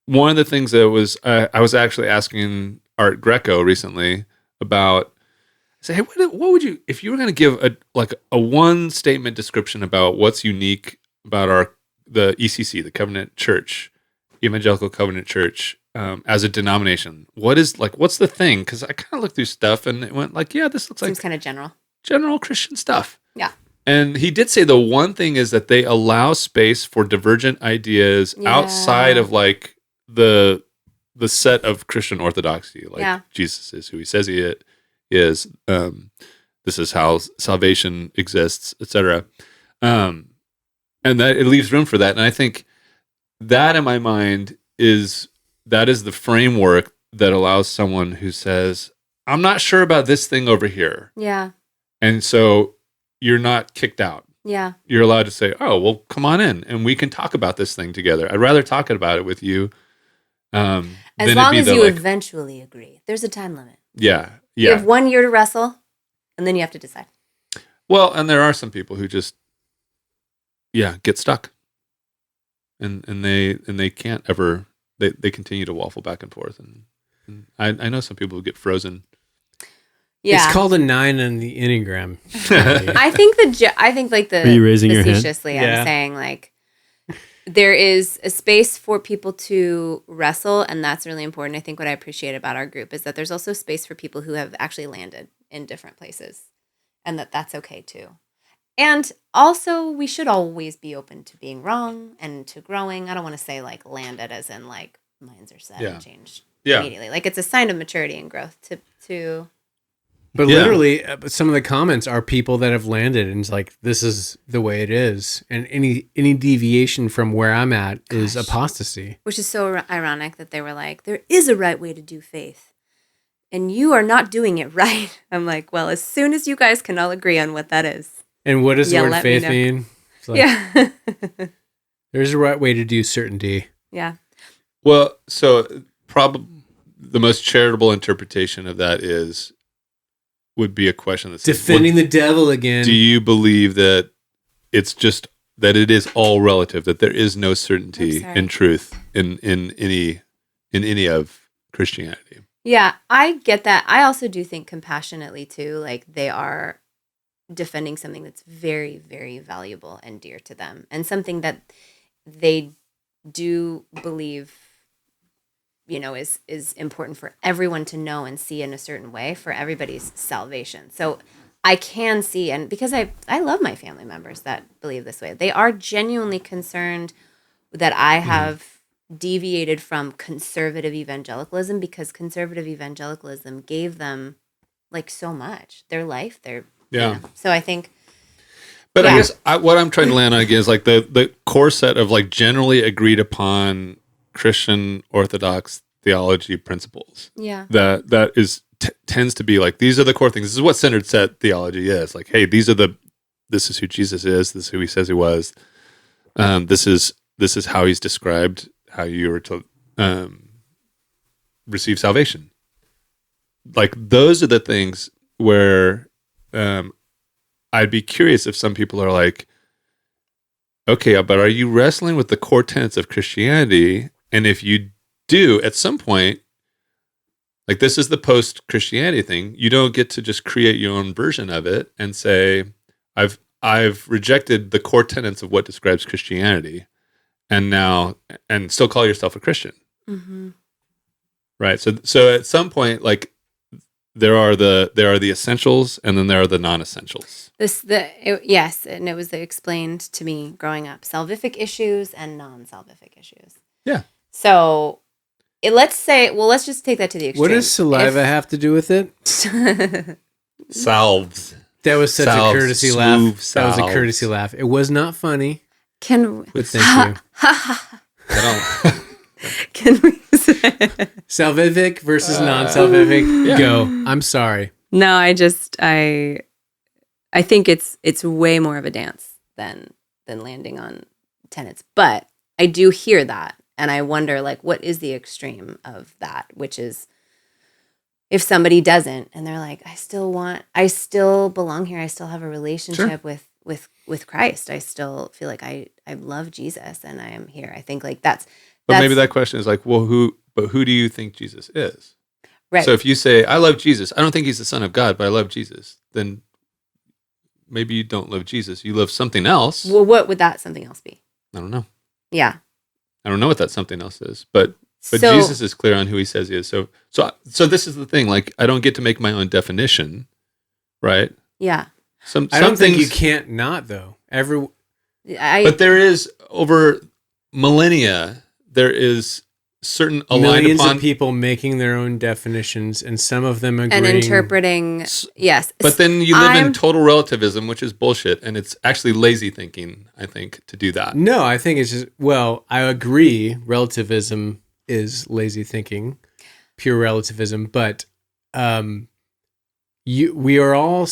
one of the things that was I was actually asking Art Greco recently about. I say, hey, what would you, if you were going to give a one statement description about what's unique about the ECC, the Covenant Church, Evangelical Covenant Church as a denomination? What's the thing? Because I kind of looked through stuff and it went like, yeah, this looks Seems like kind of general. general Christian stuff. Yeah. And he did say the one thing is that they allow space for divergent ideas outside of like the set of Christian orthodoxy. Like Jesus is who he says he is. This is how salvation exists, etc. And that it leaves room for that. And I think that in my mind is the framework that allows someone who says, I'm not sure about this thing over here. Yeah. And so you're not kicked out. Yeah. You're allowed to say, oh, well, come on in and we can talk about this thing together. I'd rather talk about it with you. As long as you eventually agree. There's a time limit. Yeah. You have 1 year to wrestle and then you have to decide. Well, and there are some people who just, get stuck. And they can't ever, they continue to waffle back and forth. And I know some people who get frozen. Yeah. It's called a 9 on the Enneagram. I think like the Are you raising your hand? facetiously, I'm saying like there is a space for people to wrestle, and that's really important. I think what I appreciate about our group is that there's also space for people who have actually landed in different places, and that's okay too. And also, we should always be open to being wrong and to growing. I don't want to say like landed as in like minds are set and changed immediately. Like it's a sign of maturity and growth to. But literally, some of the comments are people that have landed, and it's like, this is the way it is. And any deviation from where I'm at is apostasy. Which is so ironic that they were like, there is a right way to do faith, and you are not doing it right. I'm like, well, as soon as you guys can all agree on what that is. And what does the word faith mean? It's like, there's a right way to do certainty. Yeah. Well, so probably the most charitable interpretation of that would be a question that's defending the devil again. Do you believe that it's just that it is all relative, that there is no certainty in truth in any of Christianity? Yeah, I get that. I also do think compassionately too, like they are defending something that's very, very valuable and dear to them, and something that they do believe is important for everyone to know and see in a certain way for everybody's salvation. So I can see, and because I love my family members that believe this way, they are genuinely concerned that I have deviated from conservative evangelicalism, because conservative evangelicalism gave them like so much, their life, so I think. But I guess what I'm trying to land on again is like the core set of like generally agreed upon Christian Orthodox theology principles. Yeah. That is tends to be like, these are the core things. This is what centered set theology is. Like, hey, this is who Jesus is. This is who he says he was. This is how he's described how you were to receive salvation. Like, those are the things where I'd be curious if some people are like, okay, but are you wrestling with the core tenets of Christianity? And if you do, at some point, like, this is the post-Christianity thing, you don't get to just create your own version of it and say, I've rejected the core tenets of what describes Christianity, and still call yourself a Christian. Mm-hmm. Right. So at some point, like, there are the essentials, and then there are the non-essentials. Yes, and it was explained to me growing up: salvific issues and non-salvific issues. Yeah. So let's just take that to the extreme. What does saliva have to do with it? Salves. That was such a courtesy laugh. That was a salves. courtesy laugh. It was not funny, Can but thank you. can we? Salvific versus non-salvific. Go. I'm sorry. No, I think it's way more of a dance than landing on tenets. But I do hear that, and I wonder, like, what is the extreme of that? Which is, if somebody doesn't, and they're like, I still belong here. I still have a relationship with Christ. I still feel like I love Jesus, and I am here. I think like that's. But maybe that question is like, well, who do you think Jesus is? Right. So if you say, I love Jesus, I don't think he's the Son of God, but I love Jesus, then maybe you don't love Jesus. You love something else. Well, what would that something else be? I don't know. Yeah. I don't know what that something else is, but So- Jesus is clear on who he says he is. So this is the thing. Like, I don't get to make my own definition, right? Yeah. I don't think you things- can't not though. But there is, over millennia, there is certain aligned Millions upon of people making their own definitions, and some of them agreeing. and interpreting, yes. But then you live I'm- in total relativism, which is bullshit, and it's actually lazy thinking, I think, to do that. No, I think it's just, well, I agree. Relativism is lazy thinking, pure relativism. But we are all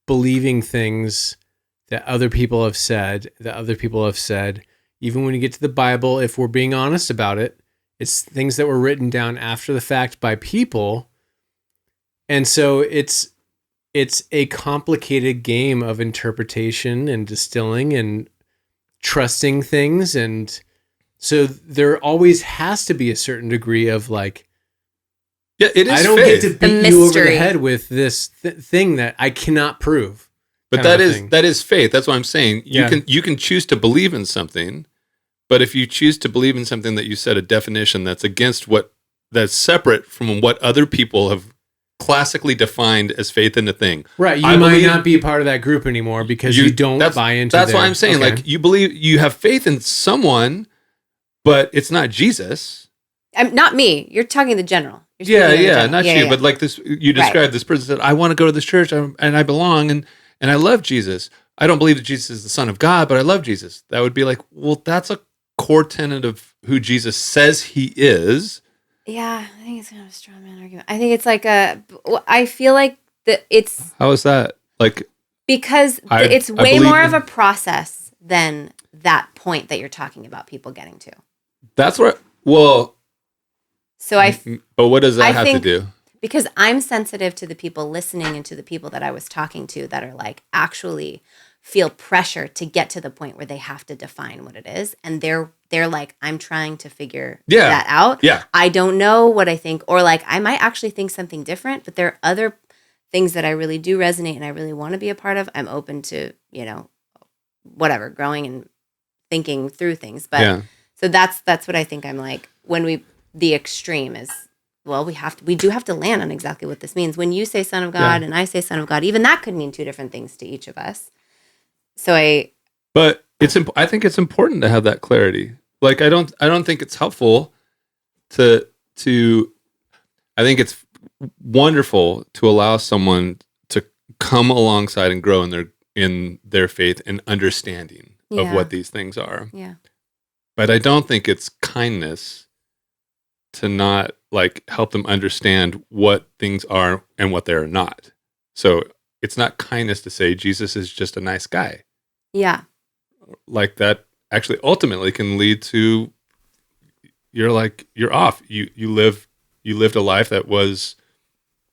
believing things that other people have said. Even when you get to the Bible, if we're being honest about it, it's things that were written down after the fact by people. And so it's a complicated game of interpretation and distilling and trusting things. And so there always has to be a certain degree of like, Yeah, it is I don't faith. get to The beat you over the mystery. head with this thing that I cannot prove. But kind of a thing. that is faith. That's what I'm saying. Yeah. You can choose to believe in something, but if you choose to believe in something that you set a definition that's against that's separate from what other people have classically defined as faith in a thing. Right. You I might believe- not be a part of that group anymore because you don't that's- buy into That's their- why I'm saying, Okay. like, you have faith in someone, but it's not Jesus. Not me. You're talking the general. You're Yeah, speaking in yeah, general. not Yeah, you, yeah. but like this, you described this person said, I want to go to this church and I belong and I love Jesus. I don't believe that Jesus is the Son of God, but I love Jesus. That would be like, well, that's a core tenet of who Jesus says he is. Yeah, I think it's kind of a straw man argument. I think it's like I feel like it's How is that? Like, because I it's way believe more in- of a process than that point that you're talking about people getting to. that's where, well, So but what does that I have to think- do? because I'm sensitive to the people listening and to the people that I was talking to that are like actually feel pressure to get to the point where they have to define what it is, and they're like, I'm trying to figure that out. Yeah. I don't know what I think, or like I might actually think something different, but there are other things that I really do resonate and I really want to be a part of. I'm open to, whatever, growing and thinking through things. But Yeah. so that's what I think I'm like when the extreme is, well, we do have to land on exactly what this means. When you say Son of God and I say Son of God, even that could mean two different things to each of us. So But I think it's important to have that clarity. Like, I don't think it's helpful to I think it's wonderful to allow someone to come alongside and grow in their faith and understanding of Yeah. what these things are. yeah. But I don't think it's kindness to not like help them understand what things are and what they're not. So it's not kindness to say Jesus is just a nice guy. Yeah. Like, that actually ultimately can lead to you're off. You lived a life that was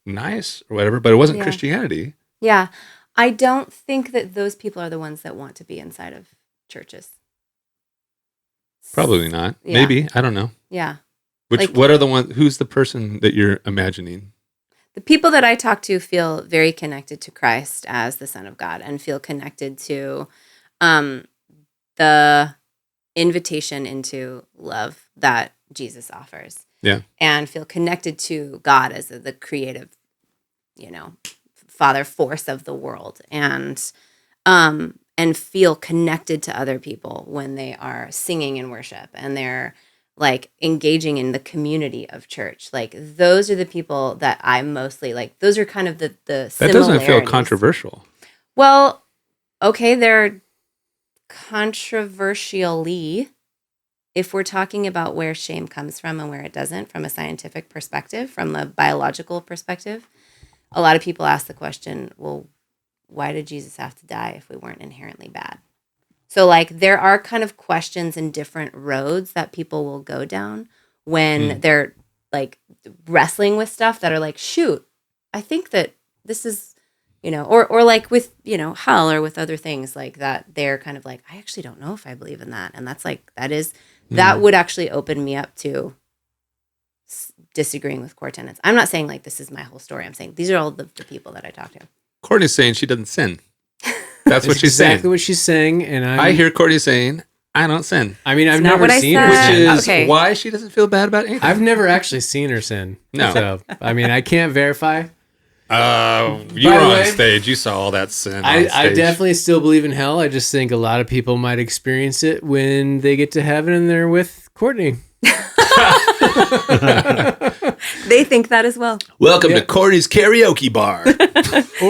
nice or whatever, but it wasn't Yeah. Christianity. Yeah. I don't think that those people are the ones that want to be inside of churches. Probably not. Yeah. Maybe, I don't know. Yeah. What are the ones? Who's the person that you're imagining? The people that I talk to feel very connected to Christ as the Son of God and feel connected to the invitation into love that Jesus offers. Yeah. And feel connected to God as the creative, Father force of the world, and feel connected to other people when they are singing in worship and they're like engaging in the community of church. Like, those are the people that I mostly like. Those are kind of the That doesn't feel similarities. controversial. Well, okay, they're controversially, if we're talking about where shame comes from and where it doesn't, from a scientific perspective, from a biological perspective. A lot of people ask the question, well, why did Jesus have to die if we weren't inherently bad? So, like, there are kind of questions and different roads that people will go down when they're, like, wrestling with stuff that are like, shoot, I think that this is, or like with, hell or with other things like that, they're kind of like, I actually don't know if I believe in that. And that's like, that would actually open me up to disagreeing with core tenets. I'm not saying like this is my whole story. I'm saying these are all the people that I talk to. Courtney's saying she doesn't sin. That's what she's exactly saying. what she's saying, and I hear Courtney saying, I don't sin. I mean, I've It's not never what I seen said. her Which sin. is Okay. why she doesn't feel bad about anything. I've never actually seen her sin. No. So, I mean, I can't verify. You By were the on way, stage. You saw all that sin. I on stage. definitely still believe in hell. I just think a lot of people might experience it when they get to heaven and they're with Courtney. They think that as well. Welcome to Courtney's karaoke bar. Or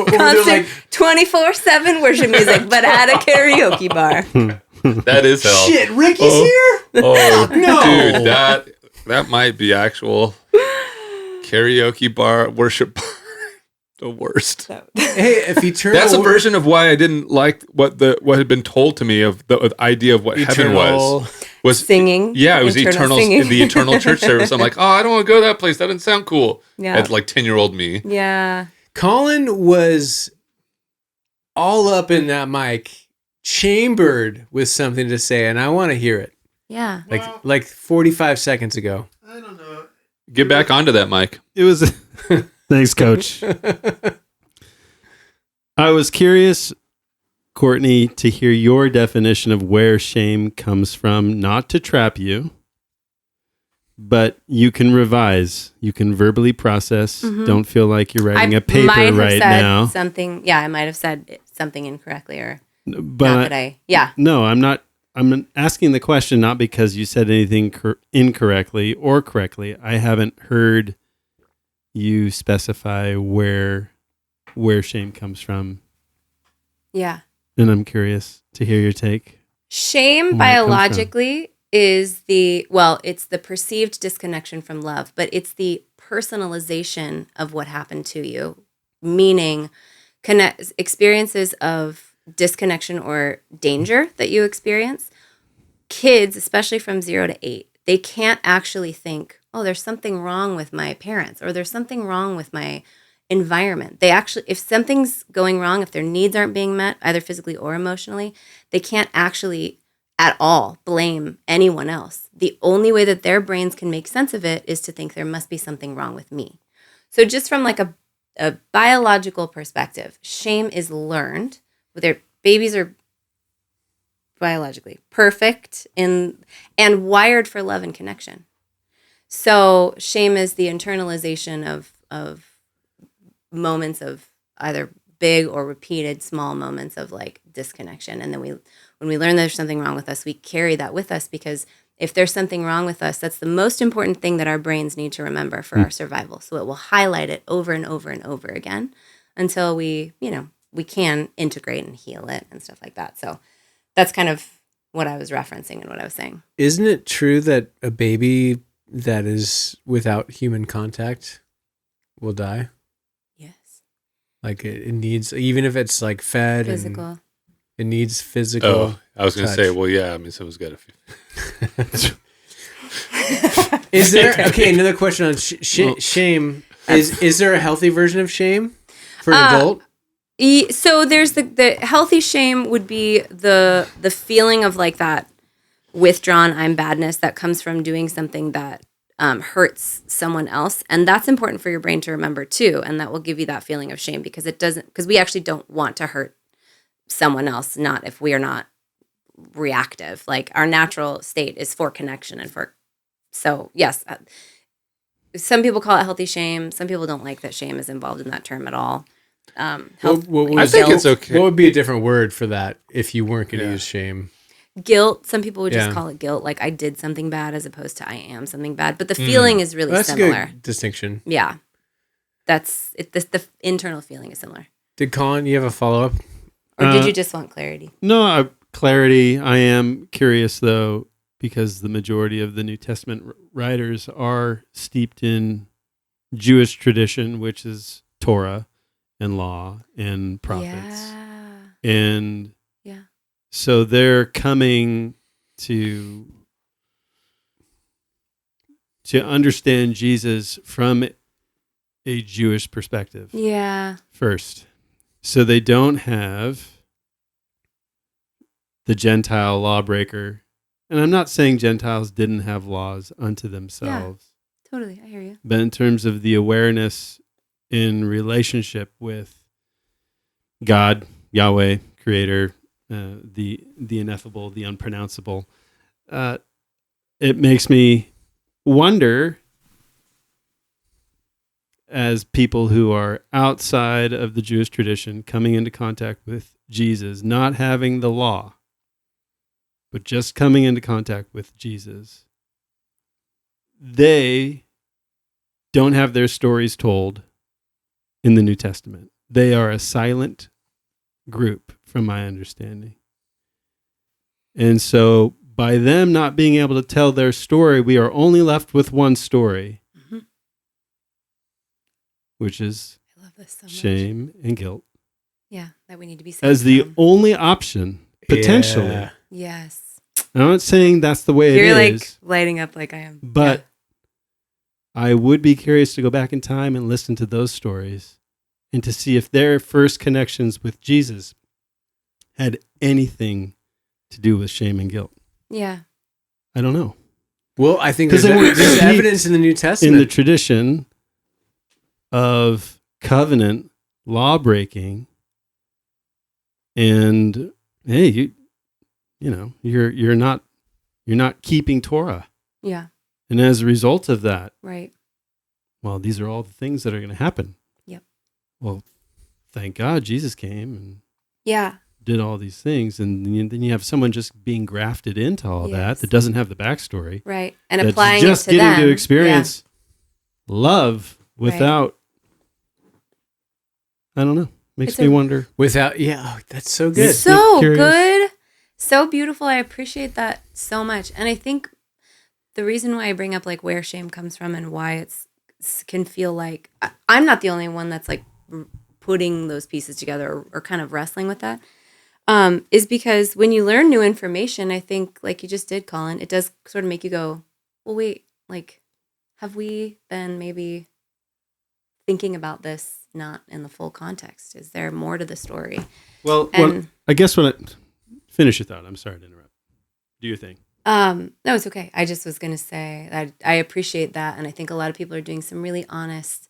they're Constant like, 24/7 worship music, but at a karaoke bar. That is hell. shit, Ricky's here? Oh, No. dude, that might be actual karaoke bar, worship bar. The worst. Hey, if eternal... That's a version of why I didn't like what had been told to me of the idea of what heaven was Singing. Yeah, it was eternal singing. the eternal church service. I'm like, oh, I don't want to go to that place. That doesn't sound cool. Yeah. At like 10-year-old me. Yeah. Colin was all up in that mic, chambered with something to say, and I want to hear it. Yeah. Like 45 seconds ago. I don't know. Get back onto that, Mike. It was. Thanks, Coach. I was curious, Courtney, to hear your definition of where shame comes from, not to trap you, but you can revise. You can verbally process. Don't feel like you're writing a paper might have right said now. something. Yeah, I might have said something incorrectly or But not that I. Yeah. No, I'm not. I'm asking the question not because you said anything incorrectly or correctly. I haven't heard you specify where shame comes from, Yeah. and I'm curious to hear your take. Shame Where it comes biologically is it's the perceived disconnection from love, but it's the personalization of what happened to you, meaning experiences of disconnection or danger that you experience. Kids, especially from 0 to 8, they can't actually think, oh, there's something wrong with my parents or there's something wrong with my environment. They actually, if something's going wrong, if their needs aren't being met, either physically or emotionally, they can't actually at all blame anyone else. The only way that their brains can make sense of it is to think there must be something wrong with me. So just from like a biological perspective, shame is learned. Their babies are biologically perfect and wired for love and connection. So shame is the internalization of moments of either big or repeated small moments of like disconnection. And then when we learn there's something wrong with us, we carry that with us, because if there's something wrong with us, that's the most important thing that our brains need to remember for our survival. So it will highlight it over and over and over again until we can integrate and heal it and stuff like that. So that's kind of what I was referencing and what I was saying. Isn't it true that a baby that is without human contact will die? Yes. Like it needs, even if it's like fed Physical. and it needs physical. Oh, I was going to touch. say, well, yeah, I mean, someone's got to. Is there, okay, another question on shame. Is there a healthy version of shame for an adult? So there's the healthy shame would be the feeling of like that withdrawn I'm badness that comes from doing something that hurts someone else. And that's important for your brain to remember too. And that will give you that feeling of shame because we actually don't want to hurt someone else, not if we are not reactive. Like our natural state is for connection so yes, some people call it healthy shame. Some people don't like that shame is involved in that term at all. I think it's okay. What would be a different word for that if you weren't going to use shame? Guilt. Some people would just Yeah. call it guilt, like I did something bad as opposed to I am something bad. But the feeling is really That's similar. a good distinction. Yeah. That's it. The internal feeling is similar. Did Colin, you have a follow-up? Or did you just want clarity? No, clarity. I am curious, though, because the majority of the New Testament writers are steeped in Jewish tradition, which is Torah and law and prophets. Yeah. And Yeah. so they're coming to understand Jesus from a Jewish perspective Yeah. first. So they don't have the Gentile lawbreaker. And I'm not saying Gentiles didn't have laws unto themselves. Totally. I hear you. But in terms of the awareness in relationship with God, Yahweh, Creator, the ineffable, the unpronounceable. It makes me wonder, as people who are outside of the Jewish tradition, coming into contact with Jesus, not having the law, but just coming into contact with Jesus, they don't have their stories told in the New Testament. They are a silent group, from my understanding. And so by them not being able to tell their story, we are only left with one story, which is I love this so much. shame and guilt, Yeah, that we need to be saved as the from. only option, potentially. Yeah. Yes. I'm not saying that's the way You're it like is, lighting up like I am. but I would be curious to go back in time and listen to those stories and to see if their first connections with Jesus had anything to do with shame and guilt. Yeah. I don't know. Well, I think 'Cause there's, they were there's steeped evidence in the New Testament. In the tradition of covenant law breaking, and hey, you're not keeping Torah, Yeah. and as a result of that, Right. well, these are all the things that are going to happen. Yep. Well, thank God Jesus came and Yeah. did all these things, and then you have someone just being grafted into all Yes. that doesn't have the backstory, Right. And that's applying just it to getting them. to experience love without. I don't know. Makes It's me a- wonder. Without, yeah, that's so Yeah. good. So Curious. good. So beautiful. I appreciate that so much. And I think the reason why I bring up like where shame comes from and why can feel like I'm not the only one that's like putting those pieces together or kind of wrestling with that. Is because when you learn new information, I think like you just did, Colin, it does sort of make you go, well, wait, like, have we been maybe thinking about this not in the full context? Is there more to the story? Well, And I guess finish your thought. I'm sorry to interrupt. Do your thing. no, it's okay. I just was going to say that I appreciate that. And I think a lot of people are doing some really honest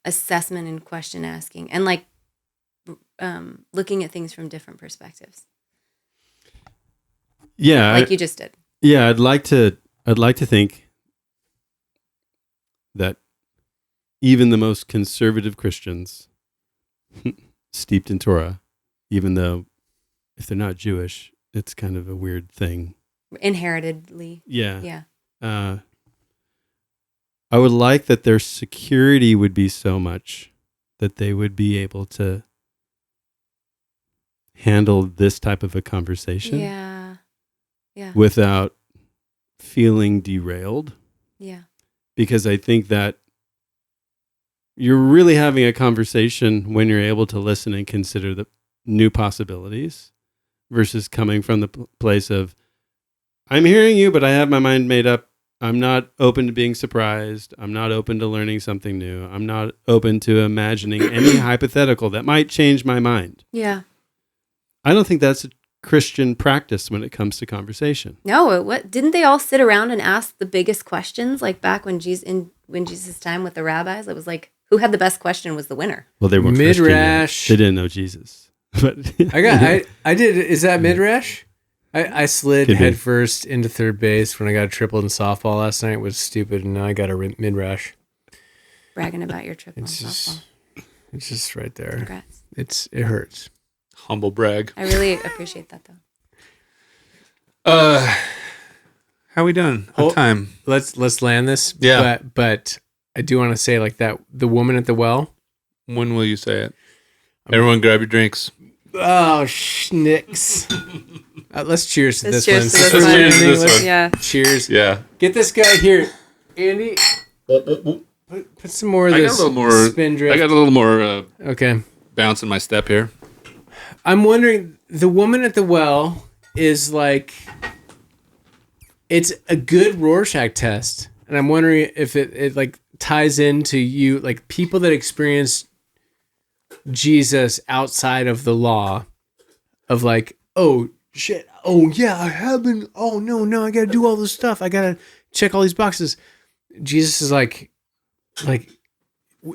assessment and question asking and like looking at things from different perspectives. Yeah, Like you just did. yeah. I'd like to think that even the most conservative Christians, steeped in Torah, even though if they're not Jewish, it's kind of a weird thing. Inheritedly. Yeah. Yeah. I would like that their security would be so much that they would be able to handle this type of a conversation Yeah. Yeah. without feeling derailed. Yeah. Because I think that you're really having a conversation when you're able to listen and consider the new possibilities versus coming from the place of, I'm hearing you, but I have my mind made up. I'm not open to being surprised. I'm not open to learning something new. I'm not open to imagining any hypothetical that might change my mind. Yeah. I don't think that's a Christian practice when it comes to conversation. No, what didn't they all sit around and ask the biggest questions like back when Jesus' time with the rabbis? It was like who had the best question was the winner. Well, they weren't Christian yet. Midrash. They didn't know Jesus. But I did. Is that midrash? I slid Could be. headfirst into third base when I got a triple in softball last night. It was stupid, and now I got a midrash. Bragging about your trip on It's softball. It's just right there. Congrats. It hurts. Humble brag. I really appreciate that though. How we doing? What time? Let's land this. Yeah. But I do want to say like that the woman at the well. When will you say it? Everyone grab your drinks. Oh, schnicks. Let's cheers to Let's this one. cheers to Since this we're one. landing, This let's- one. Yeah. Cheers. Yeah. Get this guy here, Andy. Put some more of I got a this little more. spin drift. I got a little more Okay. bounce in my step here. I'm wondering, the woman at the well is like, it's a good Rorschach test. And I'm wondering if it like ties into you, like people that experience Jesus outside of the law of like, oh shit. Oh yeah, I haven't. Oh no, I got to do all this stuff. I got to check all these boxes. Jesus is like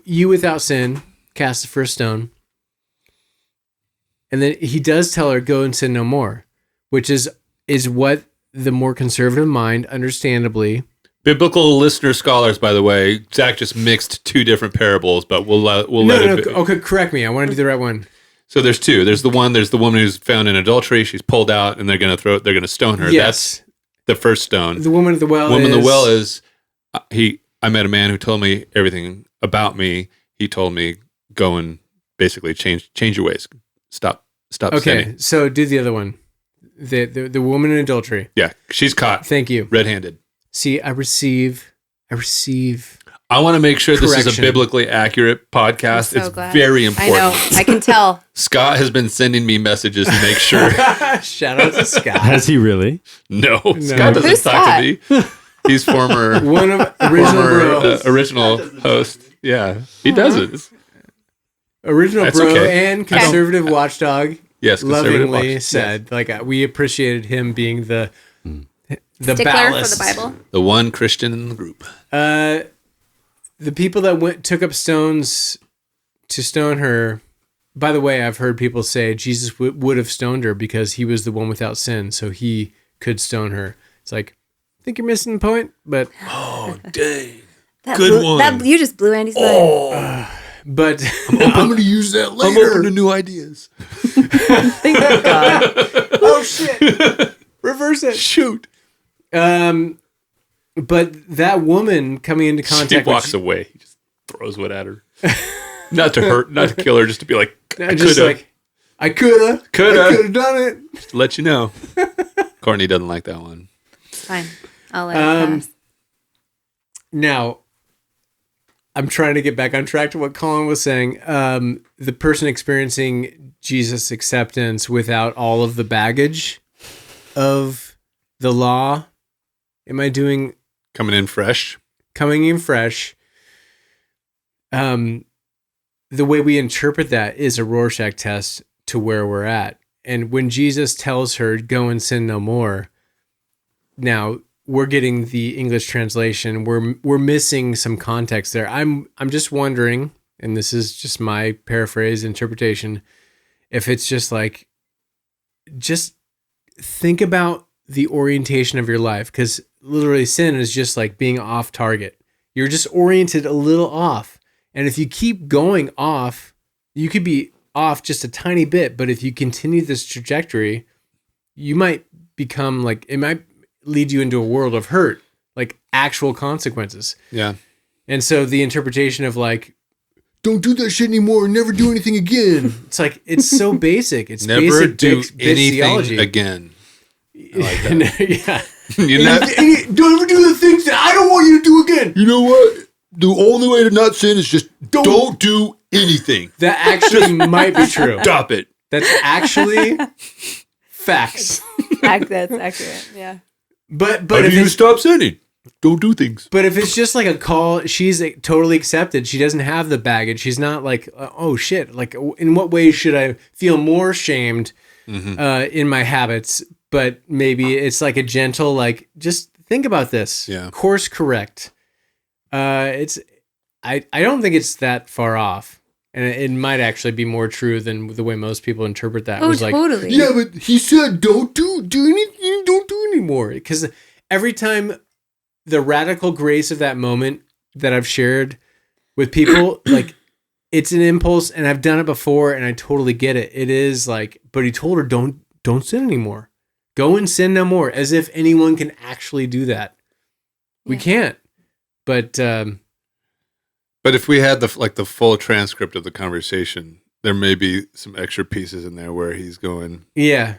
you without sin, cast the first stone. And then he does tell her, go and sin no more, which is what the more conservative mind, understandably. Biblical listener scholars, by the way, Zach just mixed two different parables, but we'll let it be. Okay, correct me. I want to do the right one. So there's two. There's the woman who's found in adultery. She's pulled out, and they're gonna stone her. Yes. That's the first stone. The woman at the well. Woman at the well is I met a man who told me everything about me. He told me go and basically change your ways. Stop Okay, sinning. so do the other one. The woman in adultery. Yeah, she's caught. Thank you. Red-handed. See, I receive. I want to make sure this is a Correction. biblically accurate podcast. I'm so It's glad. very I important. know. I can tell. Scott has been sending me messages to make sure. Shout out to Scott. Has he really? No, Scott doesn't Who's talk to me. He's former One of original host. Yeah, he does it. Original That's bro okay. and conservative watchdog. Yes, conservative Lovingly watch. said, like we appreciated him being the Stickler ballast. for the Bible. The one Christian in the group. The people that took up stones to stone her. By the way, I've heard people say Jesus would have stoned her because he was the one without sin, so he could stone her. It's like, I think you're missing the point, but Oh, dang. Good one. You just blew Andy's mind. but I'm going to use that later. I'm open to new ideas. Thank God. oh shit, reverse it. Shoot. But that woman coming into He contact, walks away. He just throws wood at her. Not to hurt, not to kill her, just to be like, I just coulda. like, I coulda done it. Just to let you know. Courtney doesn't like that one. Fine. I'll let it pass. Now, I'm trying to get back on track to what Colin was saying. The person experiencing Jesus' acceptance without all of the baggage of the law. Am I doing Coming in fresh. coming in fresh? The way we interpret that is a Rorschach test to where we're at. And when Jesus tells her, go and sin no more, now we're getting the English translation. We're missing some context there. I'm just wondering, and this is just my paraphrase interpretation, if it's just like, just think about the orientation of your life, because literally sin is just like being off target. You're just oriented a little off. And if you keep going off, you could be off just a tiny bit, but if you continue this trajectory, you might become like, it might lead you into a world of hurt, like actual consequences. Yeah. And so the interpretation of like, don't do that shit anymore and never do anything again. It's like, it's so basic. It's Never basic do bitch anything theology. again. I like that. Yeah. You know, Don't ever do the things that I don't want you to do again. You know what? The only way to not sin is just don't do anything. That actually might be true. Stop it. That's actually facts. That's accurate. Yeah. But How do if you it's, stop sinning? Don't do things. but if it's just like a call, she's totally accepted. She doesn't have the baggage. She's not like, oh shit. Like, in what ways should I feel more shamed in my habits? But maybe it's like a gentle, like, just think about this. Yeah. Course correct. I don't think it's that far off. And it might actually be more true than the way most people interpret that. Oh, It was like, totally. yeah, but he said don't do anything, don't do anymore. Because every time the radical grace of that moment that I've shared with people, like, it's an impulse, and I've done it before, and I totally get it. It is like, but he told her don't sin anymore. Go and sin no more, as if anyone can actually do that. We can't. But if we had the full transcript of the conversation, there may be some extra pieces in there where he's going, yeah,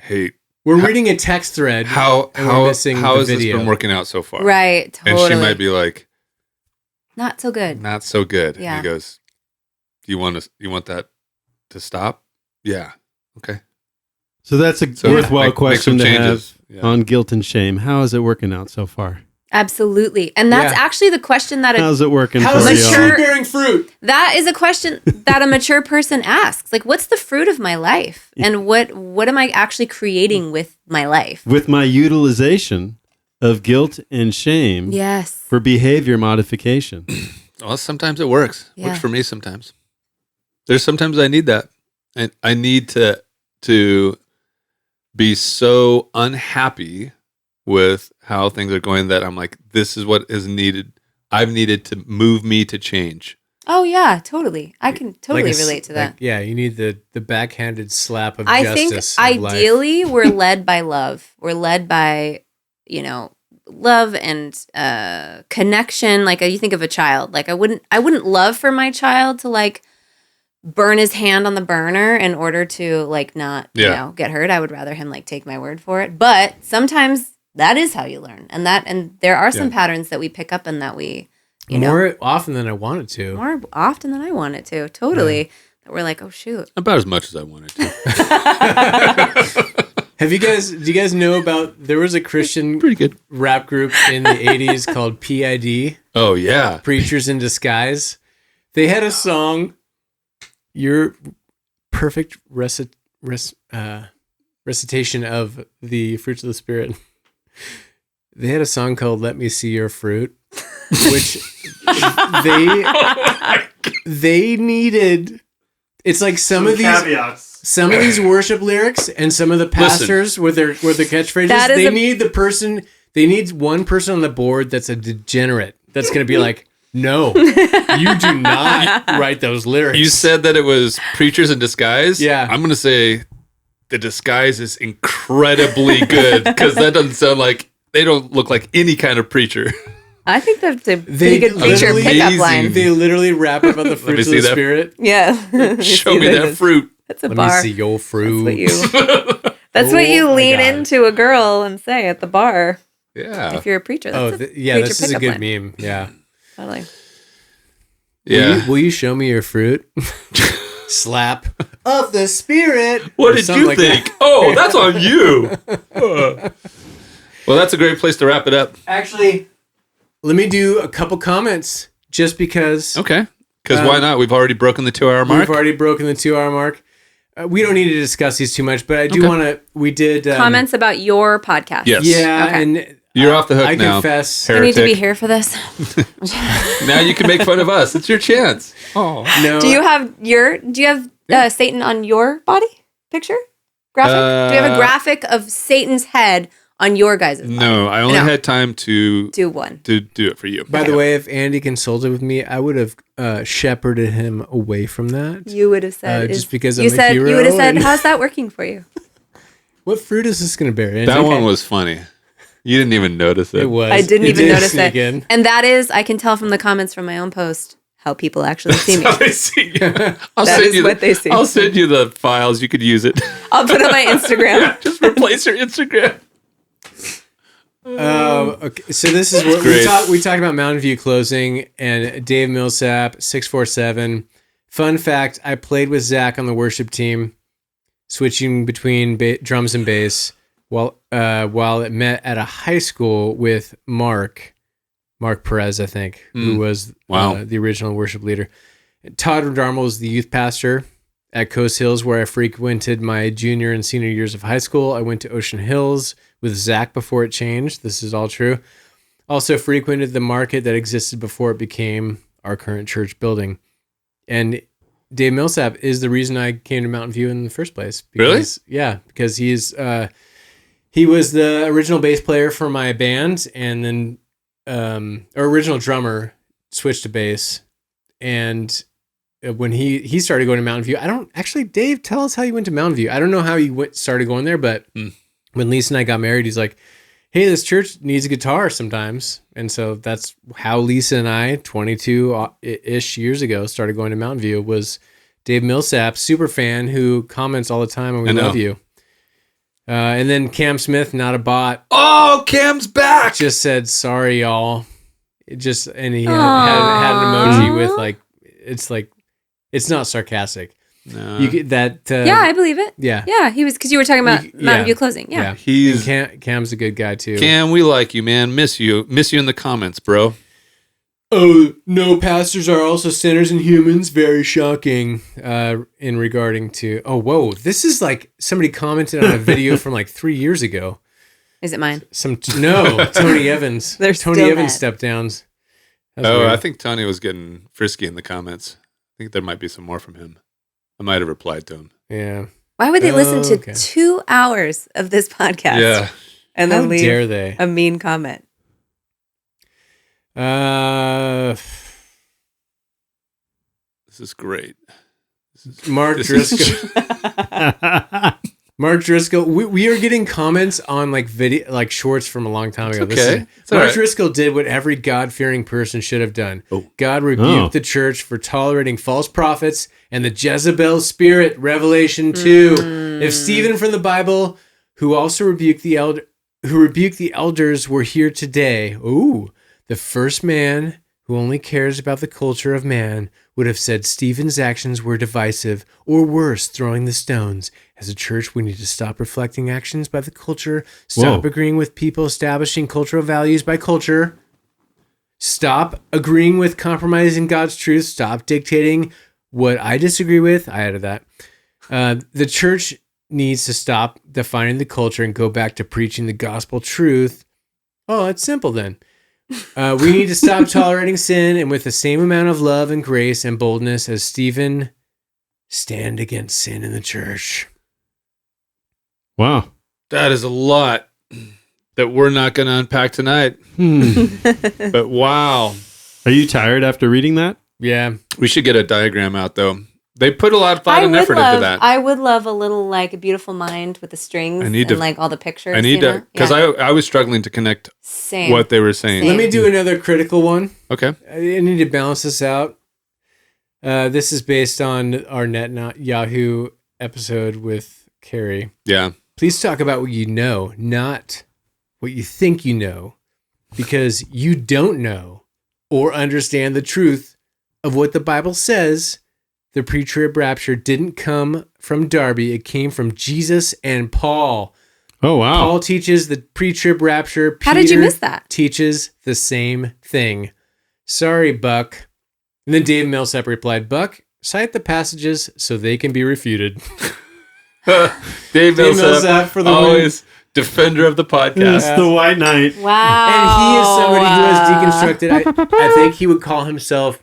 "Hey, we're reading a text thread. how and we're missing how the has this video. been working out so far?" Right. Totally. And she might be like, not so good. "Not so good." Yeah. And he goes, "You want that to stop?" Yeah. Okay. So that's a So worthwhile make question some to have changes. Yeah. on guilt and shame. How is it working out so far? Absolutely. And that's Yeah. actually the question that How's it working How for is y'all? the tree bearing fruit? that is a question that a mature person asks. Like, what's the fruit of my life? And what am I actually creating with my life? With my utilization of guilt and shame Yes. for behavior modification. Well, sometimes it works. Yeah. Works for me sometimes. There's sometimes I need that. I need to be so unhappy with how things are going that I'm like, this is what is needed. I've needed to move me to change. Oh yeah, totally. I can totally Like relate to that. Like, yeah, you need the backhanded slap of I justice. think of life. ideally we're led by love. We're led by, love and connection. Like you think of a child. Like I wouldn't love for my child to like burn his hand on the burner in order to like not get hurt. I would rather him like take my word for it. But sometimes that is how you learn, and there are some patterns that we pick up and that we. More often than I wanted to. More often than I wanted to. Totally. That we're like, oh shoot. About as much as I wanted to. Do you guys know about, there was a Christian Pretty good rap group in the 80s called PID? Oh yeah. Preachers in Disguise. They had a song, Your Perfect Recitation of the Fruits of the Spirit. They had a song called Let Me See Your Fruit, which they needed. It's like some of these worship lyrics and some of the pastors with their catchphrases. They need one person on the board that's a degenerate. That's going to be like, no, you do not write those lyrics. You said that it was Preachers in Disguise? Yeah. I'm going to say the disguise is incredibly good because that doesn't sound like, they don't look like any kind of preacher. I think that's a pretty good preacher pickup line. They literally rap about the fruits of the Spirit. Yeah. Show me that fruit. That's a Let bar. me see your fruit. That's what you Oh my lean God. into a girl and say at the bar. Yeah. If you're a preacher. That's Oh, a yeah, preacher this is a pickup good line. meme. Yeah. Totally. Yeah. Will you show me your fruit? Slap of the Spirit. What Or did something you like think? that. Oh, that's on you. Well, that's a great place to wrap it up. Actually, let me do a couple comments just because Okay. Because why not? We've already broken the 2-hour mark. we've already broken the 2-hour mark. We don't need to discuss these too much, but I do want to. We did Comments about your podcast. Yes. Yeah, Okay. and You're off the hook I now. confess. You need to be Heretic. here for this. Now you can make fun of us. It's your chance. Oh. No, Do you have Satan on your body picture? Graphic? Do you have a graphic of Satan's head on your guys' body? No, I only No. had time to Do one. do it for you. By the way, if Andy consulted with me, I would have shepherded him away from that. You would have said Just because you I'm a said hero you would have said, and- how's that working for you? What fruit is this going to bear? Andy? That one was funny. You didn't even notice it. It was. I didn't even did notice it. sneak in. And that is, I can tell from the comments from my own post how people actually see me. I see you. I'll That send is you what they see. I'll send you the files. You could use it. I'll put it on my Instagram. Just replace your Instagram. Okay, so this is what Great. we talked about Mountain View closing and Dave Millsap 647. Fun fact: I played with Zach on the worship team, switching between drums and bass while it met at a high school with Mark Perez, I think, who was Wow. the original worship leader. Todd Darmel was the youth pastor at Coast Hills, where I frequented my junior and senior years of high school. I went to Ocean Hills with Zach before it changed. This is all true. Also frequented the market that existed before it became our current church building. And Dave Millsap is the reason I came to Mountain View in the first place. Because, really? Yeah, because he was the original bass player for my band, and then our original drummer switched to bass. And when he started going to Mountain View, Dave, tell us how you went to Mountain View. I don't know how you started going there, but when Lisa and I got married, he's like, hey, this church needs a guitar sometimes. And so that's how Lisa and I, 22-ish years ago, started going to Mountain View. Was Dave Millsap, super fan, who comments all the time, and we love you. And then Cam Smith, not a bot. Oh, Cam's back. Just said, sorry, y'all. And he had an emoji with it's not sarcastic. No. You get that. Yeah, I believe it. Yeah. Yeah, he was, because you were talking about Mountain View closing. Yeah. Cam's a good guy too. Cam, we like you, man. Miss you in the comments, bro. Oh, no, pastors are also sinners and humans. Very shocking. In regarding to, whoa, this is like somebody commented on a video from like 3 years ago. Is it mine? Tony Evans. They're Tony still Evans mad. step downs. I think Tony was getting frisky in the comments. I think there might be some more from him. I might have replied to him. Yeah. Why would they listen to okay. 2 hours of this podcast? Yeah. And How then leave dare they? a mean comment? This is great. Mark Driscoll. Mark Driscoll. We are getting comments on like video, like shorts from a long time ago. okay. It's all Mark right. Driscoll did what every God-fearing person should have done. God rebuked Oh. the church for tolerating false prophets and the Jezebel spirit. Revelation 2. If Stephen from the Bible, who also rebuked the elders, were here today, the first man who only cares about the culture of man would have said Stephen's actions were divisive, or worse, throwing the stones. As a church, we need to stop reflecting actions by the culture, stop Whoa. agreeing with people establishing cultural values by culture, stop agreeing with compromising God's truth, stop dictating what I disagree with. I added that. The church needs to stop defining the culture and go back to preaching the gospel truth. Oh, it's simple then. We need to stop tolerating sin, and with the same amount of love and grace and boldness as Stephen, stand against sin in the church. Wow. That is a lot that we're not going to unpack tonight. But wow. Are you tired after reading that? Yeah. We should get a diagram out, though. They put a lot of thought and effort into that. I would love a little like a beautiful mind with the strings and like all the pictures. I need to, because I was struggling to connect Same. what they were saying. Same. Let me do another critical one. Okay. I need to balance this out. This is based on our Yahoo episode with Carrie. Yeah. Please talk about what you know, not what you think you know, because you don't know or understand the truth of what the Bible says. The pre-trib rapture didn't come from Darby. It came from Jesus and Paul. Oh, wow. Paul teaches the pre-trib rapture. How did you Peter miss that? Teaches the same thing. Sorry, Buck. And then Dave Millsap replied, Buck, cite the passages so they can be refuted. Dave Millsap, Millsap for the always defender of the podcast. It's the White Knight. Wow. And he is somebody who has deconstructed. I think he would call himself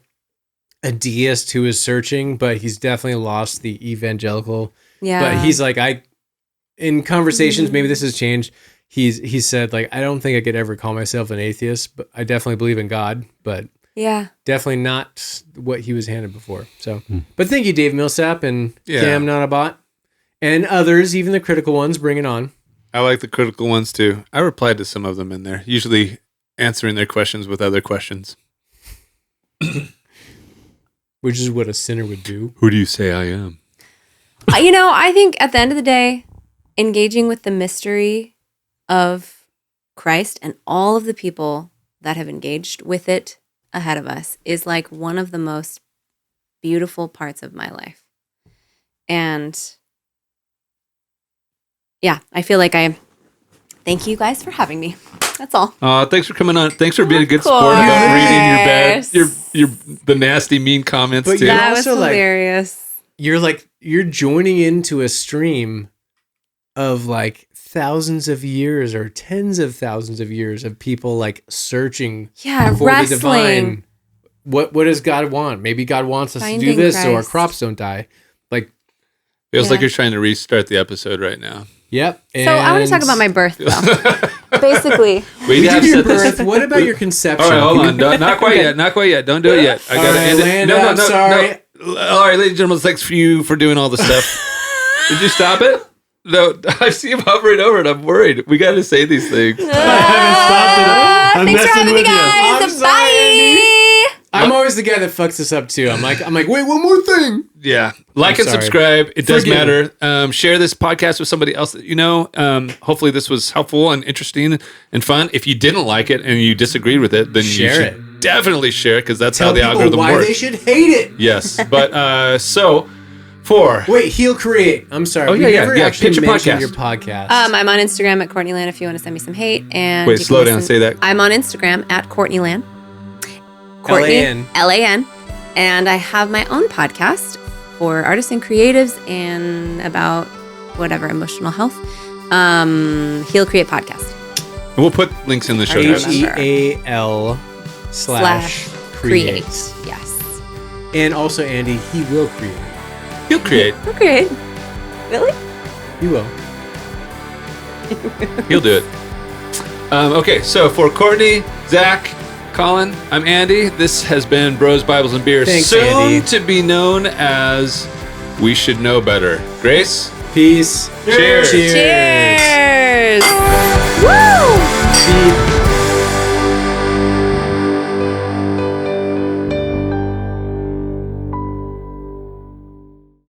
a deist who is searching, but he's definitely lost the evangelical. Yeah. But he's like, in conversations, maybe this has changed. He said, like, I don't think I could ever call myself an atheist, but I definitely believe in God, but Yeah. definitely not what he was handed before. So, but thank you, Dave Millsap and Yeah. Cam Notabot and others, even the critical ones, bring it on. I like the critical ones too. I replied to some of them in there, usually answering their questions with other questions. Which is what a sinner would do. Who do you say I am? I think at the end of the day, engaging with the mystery of Christ and all of the people that have engaged with it ahead of us is like one of the most beautiful parts of my life. And yeah, I feel like thank you guys for having me. That's all. Thanks for coming on. Thanks for being a good Of sport about reading your bad, course. your the nasty, mean comments But too. yeah. That was also, like, hilarious. You're joining into a stream of like thousands of years or tens of thousands of years of people like searching Yeah, for wrestling. the divine. What does God want? Maybe God wants us to do Finding this so our Christ. crops don't die. Like, Feels like Yeah. you're trying to restart the episode right now. yep. So I want to talk about my birth, though. Basically. We did have your set this. birth. What about your conception? All right, hold on. Not quite yet. Not quite yet. Don't do it yet. I All gotta right, end it. Lando, No, I'm sorry. no. All right, ladies and gentlemen, thanks for you for doing all the stuff. Did you stop it? No, I see him hovering over it. I'm worried. We got to say these things. I haven't stopped it. I'm Thanks for messing having me, with you. guys. I'm sorry, Bye. I'm always the guy that fucks this up too. I'm like, wait, one more thing. Yeah. Like I'm and sorry. subscribe. It does Forgive matter. Share this podcast with somebody else that you know. Hopefully this was helpful and interesting and fun. If you didn't like it and you disagreed with it, then Share you should definitely share it because that's Tell how the people algorithm why works. they should hate it. Yes. But so for Wait, Heal Create. I'm sorry. Oh, we yeah, yeah, never yeah. actually Pitch your mentioned podcast. your podcast. I'm on Instagram at Courtney Lan if you want to send me some hate. And Wait, you slow can down, say that. I'm on Instagram at Courtney Lan. L-A-N. L-A-N. And I have my own podcast for artists and creatives and about whatever, emotional health. Heal Create Podcast. we'll put links in the show notes. HEAL / create. Yes. And also, Andy, he will create. He'll create. Heal Create. Really? You will. He'll do it. Okay, so for Courtney, Zach, Colin, I'm Andy. This has been Bros, Bibles, and Beer. Thanks, soon Andy. to be known as We Should Know Better. Grace? Peace. Cheers. Cheers. Cheers.